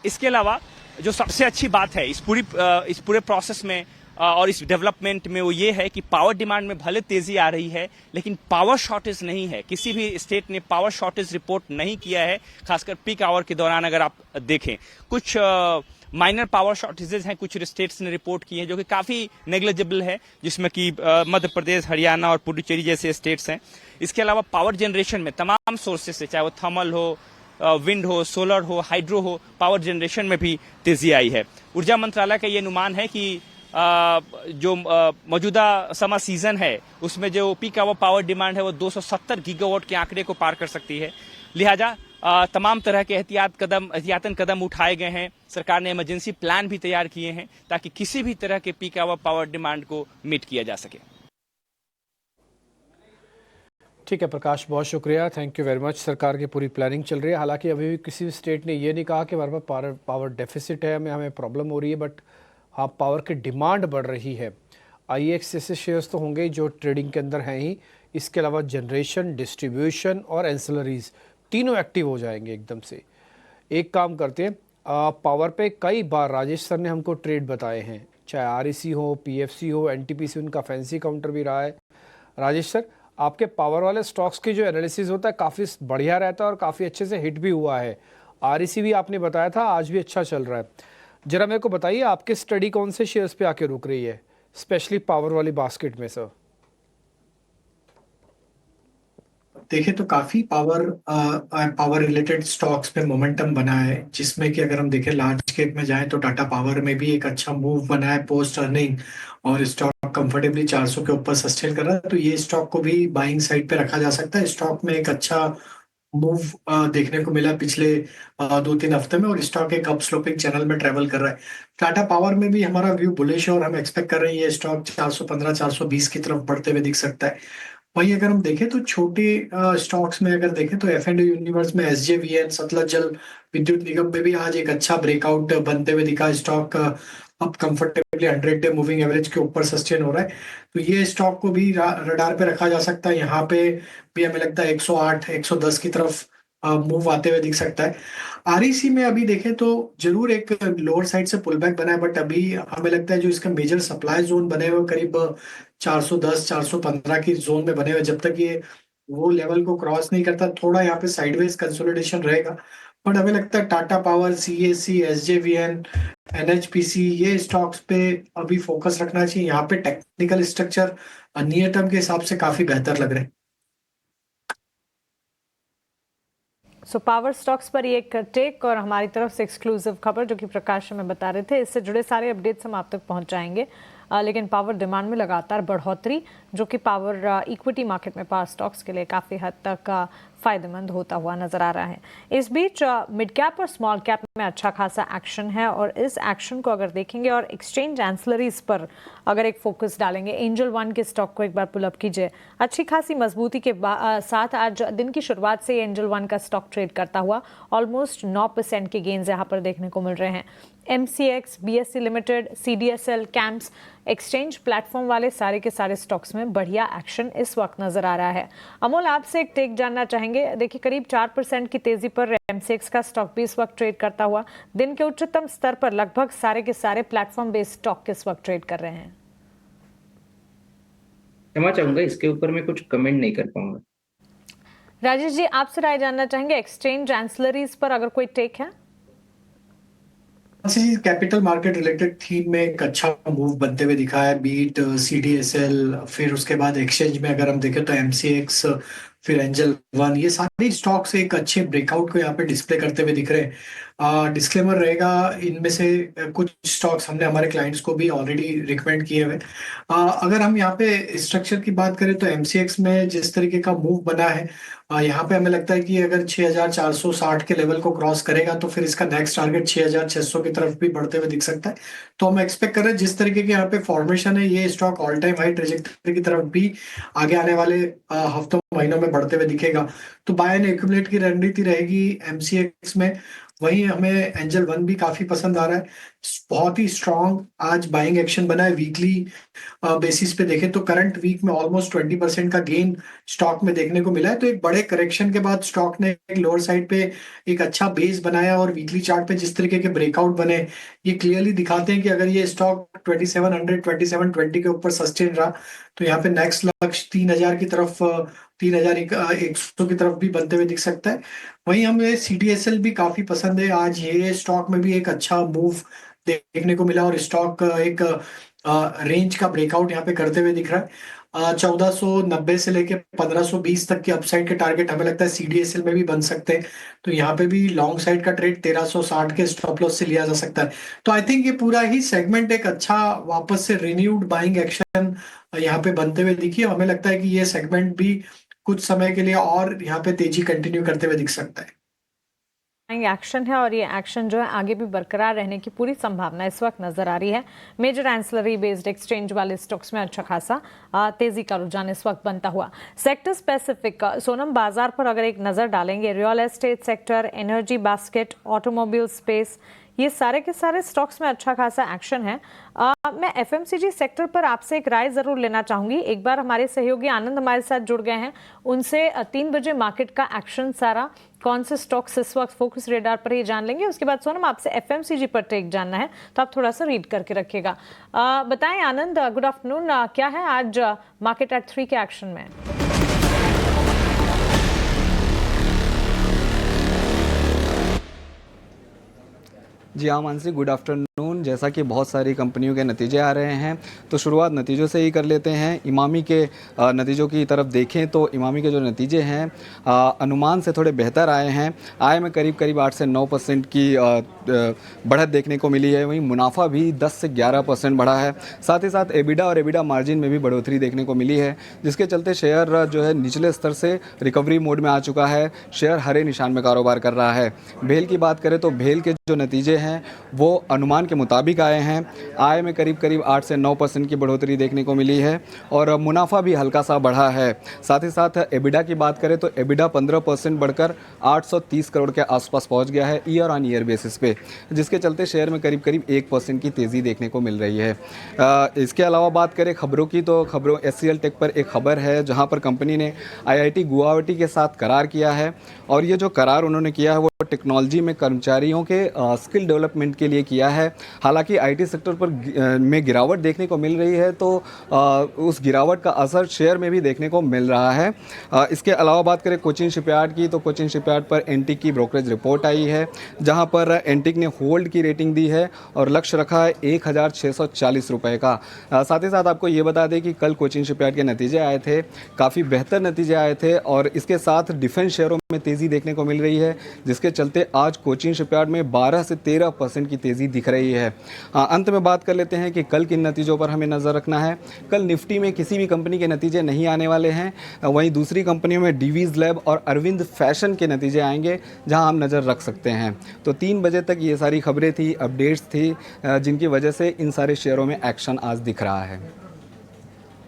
इसके अलावा जो सबसे अच्छी बात है इस पूरे प्रोसेस में और इस डेवलपमेंट में वो ये है कि पावर डिमांड में भले तेजी आ रही है लेकिन पावर शॉर्टेज नहीं है। किसी भी स्टेट ने पावर शॉर्टेज रिपोर्ट नहीं किया है, खासकर पीक आवर के दौरान। अगर आप देखें कुछ माइनर पावर शॉर्टेजेस हैं कुछ स्टेट्स ने रिपोर्ट की हैं जो कि काफी नेग्लिजिबल है, जिसमें कि मध्य प्रदेश, हरियाणा और पुडुचेरी जैसे स्टेट्स हैं। इसके अलावा पावर जनरेशन में तमाम सोर्सेस से, चाहे वो थर्मल हो, विंड हो, सोलर हो, हाइड्रो हो, पावर जनरेशन में भी तेजी आई है। ऊर्जा मंत्रालय का ये अनुमान है कि जो मौजूदा समर सीजन है उसमें जो पीक आवर पावर डिमांड है वो 270 गीगावाट के आंकड़े को पार कर सकती है। लिहाजा तमाम तरह के एहतियातन कदम उठाए गए हैं। सरकार ने इमरजेंसी प्लान भी तैयार किए हैं ताकि किसी भी तरह के पीक आवर पावर डिमांड को मीट किया जा सके। ठीक है प्रकाश, बहुत शुक्रिया, थैंक यू वेरी मच। सरकार की पूरी प्लानिंग चल रही है। हालांकि अभी भी किसी भी स्टेट ने ये नहीं कहा कि हमारे पास पावर डेफिसिट है, हमें प्रॉब्लम हो रही है, बट हाँ पावर की डिमांड बढ़ रही है। IEX जैसे शेयर्स तो होंगे जो ट्रेडिंग के अंदर हैं ही, इसके अलावा जनरेशन, डिस्ट्रीब्यूशन और एंसिलरीज तीनों एक्टिव हो जाएंगे एकदम से। एक काम करते हैं, पावर पे कई बार राजेश सर ने हमको ट्रेड बताए हैं, चाहे REC हो, PFC हो, NTPC उनका फैंसी काउंटर भी रहा है। राजेश सर, आपके पावर वाले स्टॉक्स की जो एनालिसिस होता है काफ़ी बढ़िया रहता है और काफ़ी अच्छे से हिट भी हुआ है। REC भी आपने बताया था, आज भी अच्छा चल रहा है। जरा मेरे को बताइए आपकी स्टडी कौन से शेयर्स पे आके रुक रही है, स्पेशली पावर वाली बास्केट में सर? देखें तो काफी पावर रिलेटेड स्टॉक्स पे मोमेंटम बना है, जिसमें कि अगर हम देखें लार्ज कैप में जाएं तो टाटा पावर में भी एक अच्छा मूव बना है पोस्ट अर्निंग और स्टॉक कंफर्टेबली 400 के ऊपर सस्टेन कर रहा है। तो ये स्टॉक को भी बाइंग साइड पे रखा जा सकता है। स्टॉक में एक अच्छा मूव देखने को मिला पिछले 2-3 हफ्ते में और स्टॉक एक अप स्लोपिंग चैनल में ट्रेवल कर रहा है। टाटा पावर में भी हमारा व्यू बुलिश है और हम एक्सपेक्ट कर रहे हैं ये स्टॉक 415-420 की तरफ बढ़ते हुए दिख सकता है। वहीं अगर हम देखें तो छोटे स्टॉक्स में अगर देखें तो F&O यूनिवर्स में SJVN, सतलज जल विद्युत निगम में भी आज एक अच्छा ब्रेकआउट बनते हुए दिखा। स्टॉक अब कंफर्टेबली 100-डे मूविंग एवरेज के ऊपर सस्टेन हो रहा है, तो ये स्टॉक को भी रडार पे रखा जा सकता है। यहाँ पे भी हमें लगता है 108 110 की तरफ मूव आते हुए दिख सकता है। आरईसी में अभी देखें तो जरूर एक लोअर साइड से पुल बैक बना है, बट अभी हमें लगता है जो इसका मेजर सप्लाई जोन बने हुए करीब 410 415 की जोन में बने हुए, जब तक ये वो लेवल को क्रॉस नहीं करता थोड़ा यहाँ पे साइडवेज कंसोलिडेशन रहेगा। बट हमें लगता है Tata power, CSC, SJVN, NHPC ये स्टॉक्स पे अभी फोकस रखना चाहिए। यहाँ पे टेक्निकल स्ट्रक्चर नियर टर्म के हिसाब से काफी बेहतर लग रहे हैं। सो पावर स्टॉक्स पर ये एक टेक और हमारी तरफ से एक्सक्लूसिव खबर जो कि प्रकाश में बता रहे थे, इससे जुड़े सारे अपडेट्स हम आप तक पहुंचाएंगे। लेकिन पावर डिमांड में लगातार बढ़ोतरी जो कि पावर इक्विटी मार्केट में पावर स्टॉक्स के लिए काफ़ी हद तक फायदेमंद होता हुआ नजर आ रहा है। इस बीच मिड कैप और स्मॉल कैप में अच्छा खासा एक्शन है और इस एक्शन को अगर देखेंगे और एक्सचेंज एंसलरीज पर अगर एक फोकस डालेंगे, एंजल वन के स्टॉक को एक बार पुल अप कीजिए। अच्छी खासी मजबूती के साथ आज दिन की शुरुआत से एंजल वन का स्टॉक ट्रेड करता हुआ ऑलमोस्ट 9% के गेन्स यहाँ पर देखने को मिल रहे हैं। MCX, BSE limited, CDSL, camps exchange platform वाले सारे के सारे स्टॉक्स में बढ़िया एक्शन इस वक्त नजर आ रहा है। अमोल, आपसे एक टेक जानना चाहेंगे। देखिए करीब 4% की तेजी पर MCX का स्टॉक भी इस वक्त ट्रेड करता हुआ दिन के उच्चतम स्तर पर लगभग सारे के सारे प्लेटफॉर्म बेस्ड स्टॉक किस वक्त ट्रेड कर रहे हैं? क्षमा चाहूंगा, इसके ऊपर मैं कुछ कमेंट नहीं कर पाऊंगा। राजेश जी, आपसे राय जानना चाहेंगे एक्सचेंज एंसलरीज पर अगर कोई टेक है? कैपिटल मार्केट रिलेटेड थीम में एक अच्छा मूव बनते हुए दिखा है, बीट CDSL, फिर उसके बाद एक्सचेंज में अगर हम देखें तो MCX, फिर एंजल वन, ये सारे स्टॉक्स एक अच्छे ब्रेकआउट को यहाँ पे डिस्प्ले करते हुए दिख रहे हैं। डिस्क्लेमर रहेगा, इनमें से कुछ स्टॉक्स हमने हमारे क्लाइंट्स को भी ऑलरेडी रिकमेंड किए हुए। अगर हम यहाँ पे स्ट्रक्चर की बात करें तो MCX में जिस तरीके का मूव बना है, यहाँ पे हमें लगता है कि अगर 6460 के लेवल को क्रॉस करेगा तो फिर इसका नेक्स्ट टारगेट 6600 की तरफ भी बढ़ते हुए दिख सकता है। तो हम एक्सपेक्ट कर रहे हैं जिस तरीके के यहाँ पे फॉर्मेशन है, ये stock all time high trajectory की तरफ भी आगे आने वाले हफ्तों महीनों में बढ़ते हुए दिखेगा। तो बाय एंड एक्यूमुलेट की रणनीति रहेगी MCX में। वहीं हमें एंजल वन भी काफी पसंद आ रहा है, बहुत ही स्ट्रॉन्ग आज बाइंग एक्शन बना है। वीकली बेसिस पे देखें तो करंट वीक में ऑलमोस्ट 20% का गेन स्टॉक में देखने को मिला है। तो एक बड़े करेक्शन के बाद स्टॉक ने एक लोअर साइड पे एक अच्छा बेस बनाया और वीकली चार्ट पे जिस तरीके के ब्रेकआउट बने ये क्लियरली दिखाते हैं कि अगर ये स्टॉक 2700 2720 के ऊपर सस्टेन रहा तो यहाँ पे नेक्स्ट लक्ष्य 3000 की तरफ 3100 की तरफ भी बनते हुए दिख सकता है। वहीं हमें CDSL भी काफी पसंद है, आज ये स्टॉक में भी एक अच्छा मूव देखने को मिला और स्टॉक एक रेंज का ब्रेकआउट यहाँ पे करते हुए दिख रहा है। 1490 से लेके 1520 तक के अपसाइड के टारगेट हमें लगता है CDSL में भी बन सकते हैं। तो यहाँ पे भी लॉन्ग साइड का ट्रेड 1360 के स्टॉप लॉस से लिया जा सकता है। तो आई थिंक ये पूरा ही सेगमेंट एक अच्छा वापस से रिन्यूड बाइंग एक्शन यहाँ पे बनते हुए दिखी। हमें लगता है कि ये सेगमेंट भी कुछ समय के लिए और यहाँ पे तेजी कंटिन्यू करते हुए दिख सकता है। एक्शन है और ये एक्शन जो है आगे भी बरकरार रहने की पूरी संभावना इस वक्त नजर आ रही है। मेजर एंसलरी बेस्ड एक्सचेंज वाले स्टॉक्स में अच्छा खासा तेजी का रुझान इस वक्त बनता हुआ। सेक्टर स्पेसिफिक सोनम बाजार पर अगर एक नजर डालेंगे, real estate sector, energy basket, automobile space, ये सारे के सारे स्टॉक्स में अच्छा खासा एक्शन है। मैं FMCG सेक्टर पर आपसे एक राय जरूर लेना चाहूंगी। एक बार हमारे सहयोगी आनंद हमारे साथ जुड़ गए हैं, उनसे 3 बजे मार्केट का एक्शन सारा कौन से स्टॉक्स इस वक्त फोकस रेडार पर ही जान लेंगे। उसके बाद सोनम आपसे FMCG पर टेक जानना है तो आप थोड़ा सा रीड करके रखिएगा। बताएं आनंद, गुड आफ्टरनून, क्या है आज मार्केट एट 3 के एक्शन में? जी हाँ मानसी, गुड आफ्टरनून। जैसा कि बहुत सारी कंपनियों के नतीजे आ रहे हैं तो शुरुआत नतीजों से ही कर लेते हैं। इमामी के नतीजों की तरफ देखें तो इमामी के जो नतीजे हैं अनुमान से थोड़े बेहतर आए हैं। आय में करीब 8 से 9% की बढ़त देखने को मिली है। वहीं मुनाफा भी 10 से 11% बढ़ा है। साथ ही साथ एबिडा और एबिडा मार्जिन में भी बढ़ोतरी देखने को मिली है, जिसके चलते शेयर जो है निचले स्तर से रिकवरी मोड में आ चुका है। शेयर हरे निशान में कारोबार कर रहा है। भेल की बात करें तो भेल के जो नतीजे हैं वो अनुमान के मुताबिक आए हैं। आय में करीब 8 से 9% की बढ़ोतरी देखने को मिली है और मुनाफा भी हल्का सा बढ़ा है। साथ ही साथ एबिडा की बात करें तो एबिडा 15% बढ़कर 830 करोड़ के आसपास पहुंच गया है ईयर ऑन ईयर बेसिस पे। जिसके चलते शेयर में करीब करीब 1% की तेज़ी देखने को मिल रही है। इसके अलावा बात करें खबरों की, तो खबरों HCL टेक पर एक खबर है जहां पर कंपनी ने IIT गुवाहाटी के साथ करार किया है, और ये जो करार उन्होंने किया है वो टेक्नोलॉजी में कर्मचारियों के स्किल डेवलपमेंट के लिए किया है। हालांकि IT सेक्टर पर में गिरावट देखने को मिल रही है, तो उस गिरावट का असर शेयर में भी देखने को मिल रहा है। इसके अलावा बात करें कोचिन शिपयार्ड की, तो कोचिन शिपयार्ड पर एंटिक की ब्रोकरेज रिपोर्ट आई है जहां पर एंटिक ने होल्ड की रेटिंग दी है और लक्ष्य रखा है 1640 रुपये का। साथ ही साथ आपको ये बता दें कि कल कोचिन शिपयार्ड के नतीजे आए थे, काफ़ी बेहतर नतीजे आए थे, और इसके साथ डिफेंस शेयरों में तेज़ी देखने को मिल रही है, जिसके चलते आज कोचिन शिपयार्ड में 12 से 13% की तेज़ी दिख रही है। अंत में बात कर लेते हैं कि कल किन नतीजों पर हमें नज़र रखना है। कल निफ्टी में किसी भी कंपनी के नतीजे नहीं आने वाले हैं, वहीं दूसरी कंपनियों में डीवीज लैब और अरविंद फैशन के नतीजे आएंगे जहां हम नज़र रख सकते हैं। तो 3 बजे तक ये सारी खबरें थी, अपडेट्स थी, जिनकी वजह से इन सारे शेयरों में एक्शन आज दिख रहा है।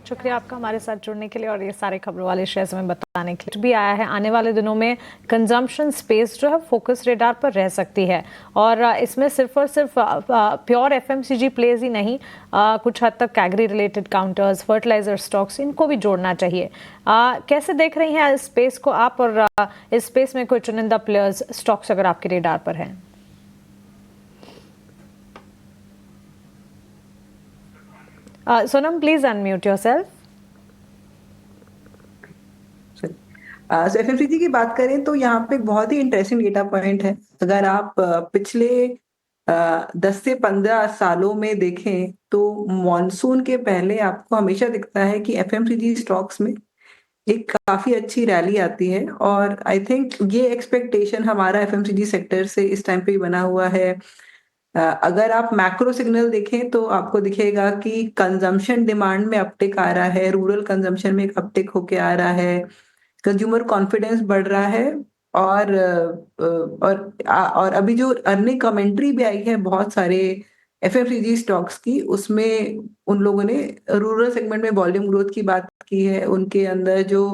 शुक्रिया आपका हमारे साथ जुड़ने के लिए और ये सारे खबरों वाले शेयर्स में बताने के लिए भी आया है। आने वाले दिनों में कंजम्पशन स्पेस जो है फोकस रेडार पर रह सकती है, और इसमें सिर्फ और सिर्फ प्योर FMCG प्लेज ही नहीं, कुछ हद तक agri related counters, fertiliser stocks, इनको भी जोड़ना चाहिए। कैसे देख रही हैं इस स्पेस को आप, और इस स्पेस में कोई चुनिंदा प्लेयर्स, स्टॉक्स अगर आपके रेडार पर हैं? Sonam, please unmute yourself. FMCG की बात करें तो यहाँ पे एक बहुत ही इंटरेस्टिंग डेटा पॉइंट है। अगर आप पिछले 10 से 15 सालों में देखें तो मॉनसून के पहले आपको हमेशा दिखता है कि FMCG स्टॉक्स में एक काफी अच्छी रैली आती है, और आई थिंक ये एक्सपेक्टेशन हमारा FMCG सेक्टर से इस टाइम पे बना हुआ है। अगर आप मैक्रो सिग्नल देखें तो आपको दिखेगा कि कंजम्पशन डिमांड में अपटिक आ रहा है, रूरल कंजम्पशन में एक अपटिक होके आ रहा है, कंज्यूमर कॉन्फिडेंस बढ़ रहा है, और अभी जो अर्निंग कमेंट्री भी आई है बहुत सारे FMCG स्टॉक्स की, उसमें उन लोगों ने रूरल सेगमेंट में वॉल्यूम ग्रोथ की बात की है। उनके अंदर जो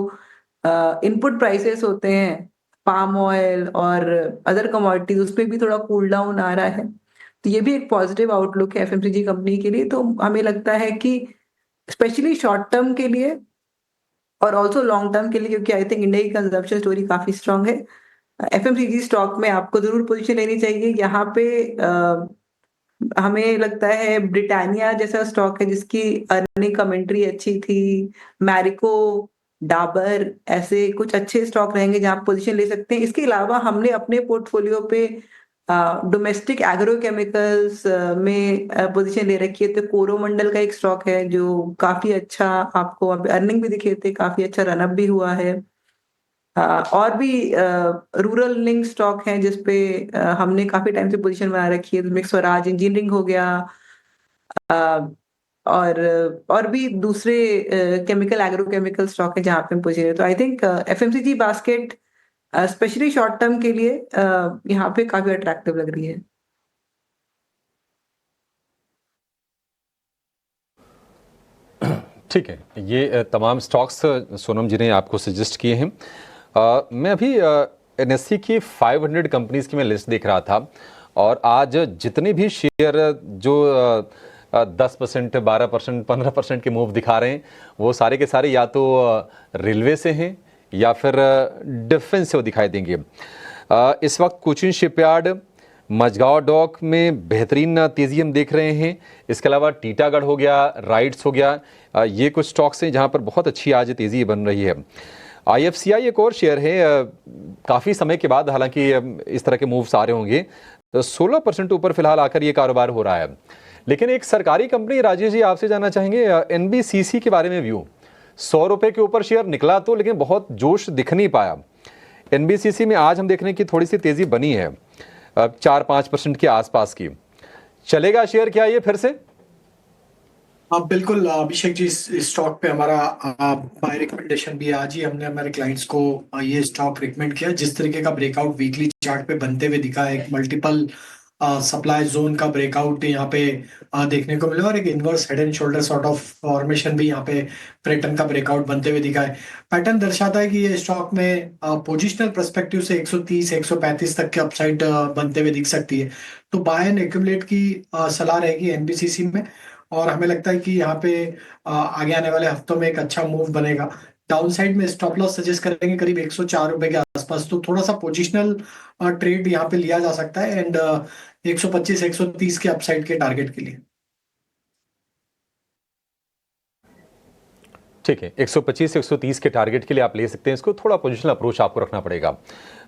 इनपुट प्राइसेस होते हैं, पाम ऑयल और अदर कमोडिटीज, उस पर भी थोड़ा कूल डाउन आ रहा है। तो ये भी एक पॉजिटिव आउटलुक है FMCG कंपनी के लिए। तो हमें लगता है कि स्पेशली शॉर्ट टर्म के लिए और ऑल्सो लॉन्ग टर्म के लिए, क्योंकि आई थिंक इंडिया की कंजम्पशन स्टोरी काफी स्ट्रांग है, FMCG स्टॉक में आपको जरूर पोजीशन लेनी चाहिए। यहाँ पे हमें लगता है ब्रिटानिया जैसा स्टॉक है जिसकी अर्निंग कमेंट्री अच्छी थी, मैरिको, डाबर, ऐसे कुछ अच्छे स्टॉक रहेंगे जहां आप पोजीशन ले सकते हैं। इसके अलावा हमने अपने पोर्टफोलियो पे डोमेस्टिक एग्रोकेमिकल्स में पोजीशन ले रखी है। तो कोरोमंडल का एक स्टॉक है जो काफी अच्छा, आपको अर्निंग भी दिखे थे, काफी अच्छा रनअप भी हुआ है। और भी रूरल लिंक स्टॉक हैं जिसपे हमने काफी टाइम से पोजीशन बना रखी है, जिसमें स्वराज इंजीनियरिंग हो गया, और भी दूसरे केमिकल एग्रोकेमिकल स्टॉक है जहां पे हम पोजीशन है। तो I think FMCG basket specially short term के लिए यहाँ पे काफी अट्रैक्टिव लग रही है। ठीक है, ये तमाम स्टॉक्स सोनम जी ने आपको सजेस्ट किए हैं। मैं अभी NSE की 500 कंपनीज की मैं लिस्ट देख रहा था, और आज जितने भी शेयर जो 10%, 12%, 15% के मूव दिखा रहे हैं, वो सारे के सारे या तो रेलवे से हैं या फिर डिफेंस से दिखाई देंगे। इस वक्त कोचिन शिपयार्ड, मझगांव डॉक में बेहतरीन तेज़ी हम देख रहे हैं। इसके अलावा टीटागढ़ हो गया, राइट्स हो गया, ये कुछ स्टॉक्स हैं जहां पर बहुत अच्छी आज तेज़ी बन रही है। IFCI एक और शेयर है, काफ़ी समय के बाद हालांकि इस तरह के मूव्स आ रहे होंगे, तो 16% ऊपर फिलहाल आकर ये कारोबार हो रहा है। लेकिन एक सरकारी कंपनी, राजेश जी आपसे जानना चाहेंगे NBCC के बारे में व्यू। 100 रुपये के ऊपर शेयर निकला तो, लेकिन बहुत जोश दिख नहीं पाया। NBCC में आज हम देखने की थोड़ी सी तेज़ी बनी है, 4-5% के आसपास की। चलेगा शेयर क्या ये फिर से? हाँ बिल्कुल अभिषेक जी, इस स्टॉक पे हमारा बाय रिकमेंडेशन भी है। आज ही हमने हमारे क्लाइंट्स को ये स्टॉक रिकमेंड किया। जिस तरीके का ब्रेकआउट वीकली चार्ट पे बनते हुए दिखा है, एक मल्टीपल सप्लाई जोन का ब्रेकआउट यहाँ पे देखने को मिला और एक inverse head and shoulder sort of formation भी यहाँ पे पैटर्न का ब्रेकआउट बनते हुए दिखा है। पैटर्न दर्शाता है कि ये स्टॉक में पोजिशनल पर्सपेक्टिव से 130 135 तक के अपसाइड बनते हुए दिख सकती है। तो बाय एंड एक्यूमुलेट की सलाह रहेगी एनबीसीसी में और हमें लगता है कि यहाँ पे आगे आने वाले हफ्तों में एक अच्छा मूव बनेगा। डाउन साइड में स्टॉप लॉस सजेस्ट करेंगे करीब 104 रुपए के आसपास, तो थोड़ा सा पोजिशनल ट्रेड यहाँ पे लिया जा सकता है एंड 125 130 के अपसाइड के टारगेट के लिए। ठीक है, 125 130 के टारगेट के लिए आप ले सकते हैं इसको, थोड़ा पोजिशनल अप्रोच आपको रखना पड़ेगा।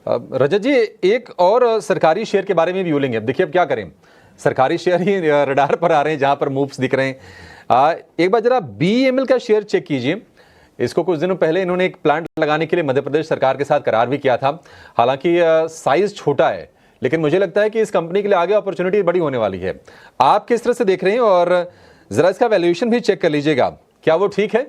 रजत जी, एक और सरकारी शेयर के बारे में भी बोलेंगे। अब देखिए अब क्या करें, सरकारी शेयर ही रडार पर आ रहे हैं जहां पर मूव्स दिख रहे हैं। एक बार जरा BEML का शेयर चेक कीजिए। इसको कुछ दिनों पहले इन्होंने एक प्लांट लगाने के लिए मध्य प्रदेश सरकार के साथ करार भी किया था। हालांकि साइज छोटा है, लेकिन मुझे लगता है कि इस कंपनी के लिए आगे अपॉर्चुनिटी बड़ी होने वाली है। आप किस तरह से देख रहे हैं और जरा इसका वैल्यूएशन भी चेक कर लीजिएगा, क्या वो ठीक है?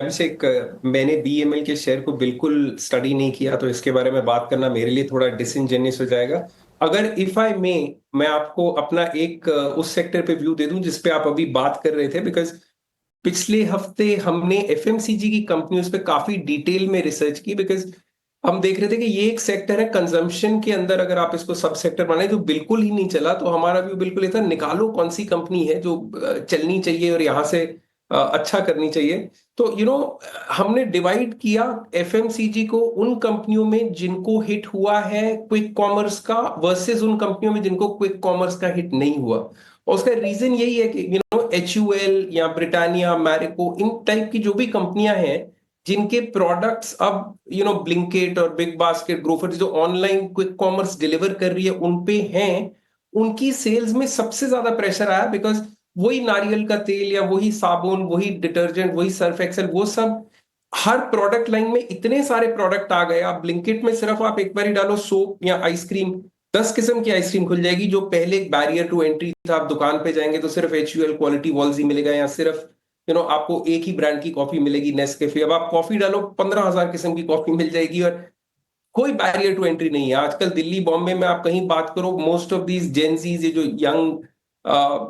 मैंने BEML के शेयर को बिल्कुल स्टडी नहीं किया, तो इसके बारे में बात करना मेरे लिए थोड़ा डिसइंजेनियस हो जाएगा। अगर इफ आई में मैं आपको अपना एक उस सेक्टर पे व्यू दे दूं जिस पे आप अभी बात कर रहे थे, बिकॉज पिछले हफ्ते हमने FMCG की कंपनियों पे काफी डिटेल में रिसर्च की, बिकॉज हम देख रहे थे कि ये एक सेक्टर है कंजम्पशन के अंदर, अगर आप इसको सब सेक्टर माने तो बिल्कुल ही नहीं चला। तो हमारा व्यू बिल्कुल ये था, निकालो कौन सी कंपनी है जो चलनी चाहिए और यहाँ से अच्छा करनी चाहिए। तो हमने डिवाइड किया FMCG को उन कंपनियों में जिनको हिट हुआ है क्विक कॉमर्स का वर्सेस उन कंपनियों में जिनको क्विक कॉमर्स का हिट नहीं हुआ। और उसका रीजन यही है कि HUL या ब्रिटानिया, मैरिको, इन टाइप की जो भी कंपनियां हैं जिनके प्रोडक्ट्स अब ब्लिंकिट और बिग बास्केट, ग्रोफर जो ऑनलाइन क्विक कॉमर्स डिलीवर कर रही है उन पे हैं, उनकी सेल्स में सबसे ज्यादा प्रेशर आया। बिकॉज वही नारियल का तेल या वही साबुन, वही डिटर्जेंट, वही सर्फ एक्सेल, वो सब हर प्रोडक्ट लाइन में इतने सारे प्रोडक्ट आ गए। आप ब्लिंकिट में सिर्फ आप एक बार ही डालो सोप या आइसक्रीम, 10 किस्म की आइसक्रीम खुल जाएगी। जो पहले एक बैरियर टू एंट्री था, आप दुकान पे जाएंगे तो सिर्फ HUL क्वालिटी वॉल्स ही मिलेगा, या सिर्फ आपको एक ही ब्रांड की कॉफी मिलेगी, नेस्कैफे। अब आप कॉफी डालो 15,000 किस्म की कॉफी मिल जाएगी और कोई बैरियर टू एंट्री नहीं है। आजकल दिल्ली बॉम्बे में आप कहीं बात करो, मोस्ट ऑफ दीज जेंजीज, ये जो यंग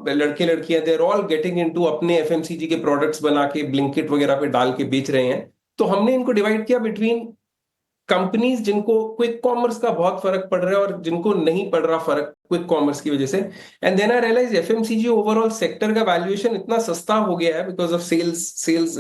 लड़के लड़कियां, they are all getting into अपने FMCG के प्रोडक्ट्स बना के ब्लिंकिट वगैरह पे डाल के बेच रहे हैं। तो हमने इनको डिवाइड किया बिटवीन कंपनीज जिनको क्विक कॉमर्स का बहुत फर्क पड़ रहा है और जिनको नहीं पड़ रहा फर्क क्विक कॉमर्स की वजह से। And then I realise FMCG overall sector का वैल्यूएशन इतना सस्ता हो गया है because of sales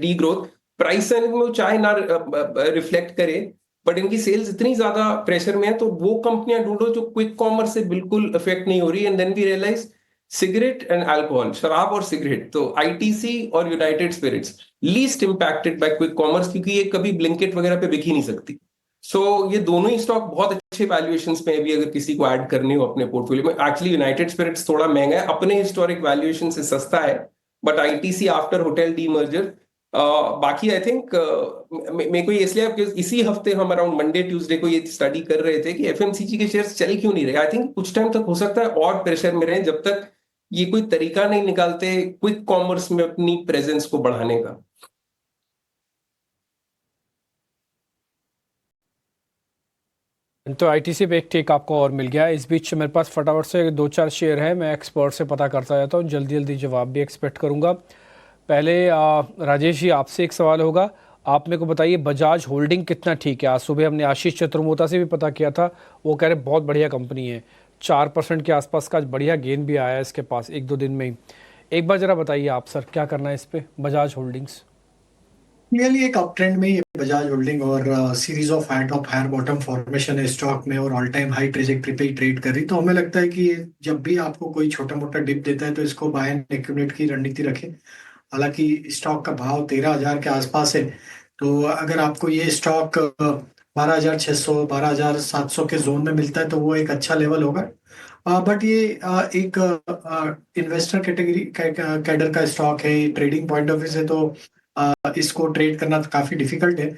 degrowth. Price में चाहे ना रिफ्लेक्ट करे, बट इनकी सेल्स इतनी ज्यादा प्रेशर में है, तो वो कंपनियां ढूंढो जो क्विक कॉमर्स से बिल्कुल इफेक्ट नहीं हो रही। And then we realise cigarette and alcohol, शराब और सिगरेट, तो ITC और United Spirits least impacted by quick commerce, क्योंकि ये कभी ब्लिंकिट वगैरह पे बिक ही नहीं सकती। सो ये दोनों ही स्टॉक बहुत अच्छे वैल्यूएशंस पे भी अगर किसी को ऐड करनी हो अपने पोर्टफोलियो में। एक्चुअली यूनाइटेड स्पिरिट्स थोड़ा महंगा है, अपने हिस्टोरिक वैल्यूएशन से सस्ता है, but ITC after hotel D merger. बाकी आई थिंक मेरे को इसलिए इसी हफ्ते हम अराउंड मंडे ट्यूसडे को ये स्टडी कर रहे थे कि FMCG के शेयर्स चल क्यों नहीं रहे। आई थिंक कुछ टाइम तक हो सकता है और प्रेशर में रहे, जब तक ये कोई तरीका नहीं निकालते क्विक कॉमर्स में अपनी प्रेजेंस को बढ़ाने का। तो ITC पे एक टेक आपको और मिल गया। इस बीच मेरे पास फटाफट से 2-4 शेयर है, मैं एक्सपर्ट से पता करता जाता हूँ, जल्दी जल्दी जवाब भी एक्सपेक्ट करूँगा। पहले राजेश जी आपसे एक सवाल होगा, आप मेरे को बताइए बजाज होल्डिंग कितना ठीक है। आज सुबह हमने आशीष चतुर्मोता से भी पता किया था, वो कह रहे बहुत बढ़िया कंपनी है, 4% के आसपास का बढ़िया गेन भी आया है इसके पास 1-2 दिन में ही। एक बार जरा बताइए आप सर, क्या करना है इस पे बजाज होल्डिंग्स? क्लियरली एक अप ट्रेंड में ये बजाज होल्डिंग और series of high top higher bottom formation है स्टॉक में और ऑल टाइम हाई ट्रेजेक्टरी पे ही ट्रेड कर रही। तो हमें लगता है कि जब भी आपको कोई छोटा मोटा डिप देता है तो इसको बाय एंड एक्यूमुलेट की रणनीति रखें। हालांकि स्टॉक का भाव 13,000 के आसपास है, तो अगर आपको ये स्टॉक 12,600 12,700 के जोन में मिलता है तो वो एक अच्छा लेवल होगा। बट ये एक इन्वेस्टर कैटेगरी कैडर का स्टॉक है, ट्रेडिंग पॉइंट ऑफ व्यू से तो इसको ट्रेड करना तो काफी डिफिकल्ट है।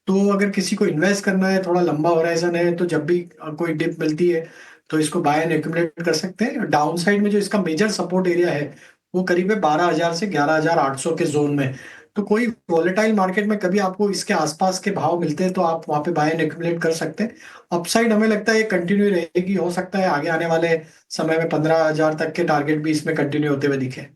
तो अगर किसी को इन्वेस्ट करना है, थोड़ा लंबा होराइजन है, तो जब भी कोई डिप मिलती है तो इसको बाय एंड एक्यूमुलेट कर सकते हैं। डाउन साइड में जो इसका मेजर सपोर्ट एरिया है वो करीब है 12,000 से 11,800 के जोन में। तो कोई वॉलेटाइल मार्केट में कभी आपको इसके आसपास के भाव मिलते हैं तो आप वहां पे बाय एंड एक्यूमुलेट कर सकते हैं। अपसाइड हमें लगता है ये कंटिन्यू रहेगी, हो सकता है आगे आने वाले समय में 15,000 तक के टारगेट भी इसमें कंटिन्यू होते हुए दिखे।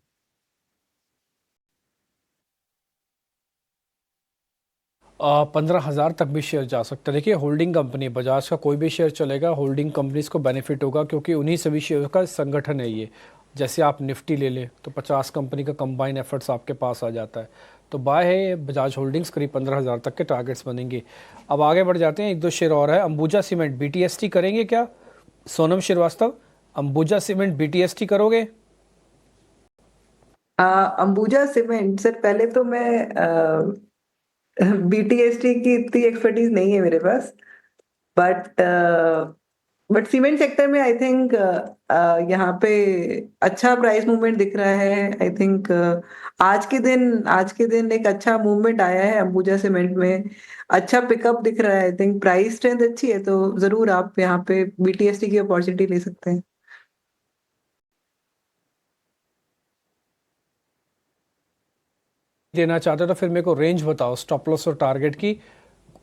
15,000 तक भी शेयर जा सकता है। देखिए होल्डिंग कंपनी बजाज का कोई भी शेयर चलेगा, होल्डिंग कंपनीज को बेनिफिट होगा क्योंकि उन्हीं सभी शेयर का संगठन है ये। जैसे आप निफ्टी ले ले तो 50 कंपनी का कंबाइन एफर्ट्स आपके पास आ जाता है। तो बाय है बजाज होल्डिंग्स, करीब 15,000 तक के टारगेट्स बनेंगे। अब आगे बढ़ जाते हैं, एक दो शेयर और है। अंबुजा सीमेंट BTST करेंगे क्या? सोनम श्रीवास्तव, अंबुजा सीमेंट BTST करोगे? अंबुजा सीमेंट सर, पहले तो मैं BTST की इतनी एक्सपर्टीज नहीं है मेरे पास, बट सीमेंट सेक्टर में आई थिंक यहाँ पे अच्छा प्राइस मूवमेंट दिख रहा है। आई थिंक आज के दिन एक अच्छा मूवमेंट आया है अंबुजा सीमेंट में, अच्छा पिकअप दिख रहा है। आई थिंक प्राइस स्ट्रेंथ अच्छी है, तो जरूर आप यहाँ पे BTST की अपॉर्चुनिटी ले सकते हैं। देना चाहते हो तो फिर मेरे को रेंज बताओ स्टॉप लॉस और टारगेट की।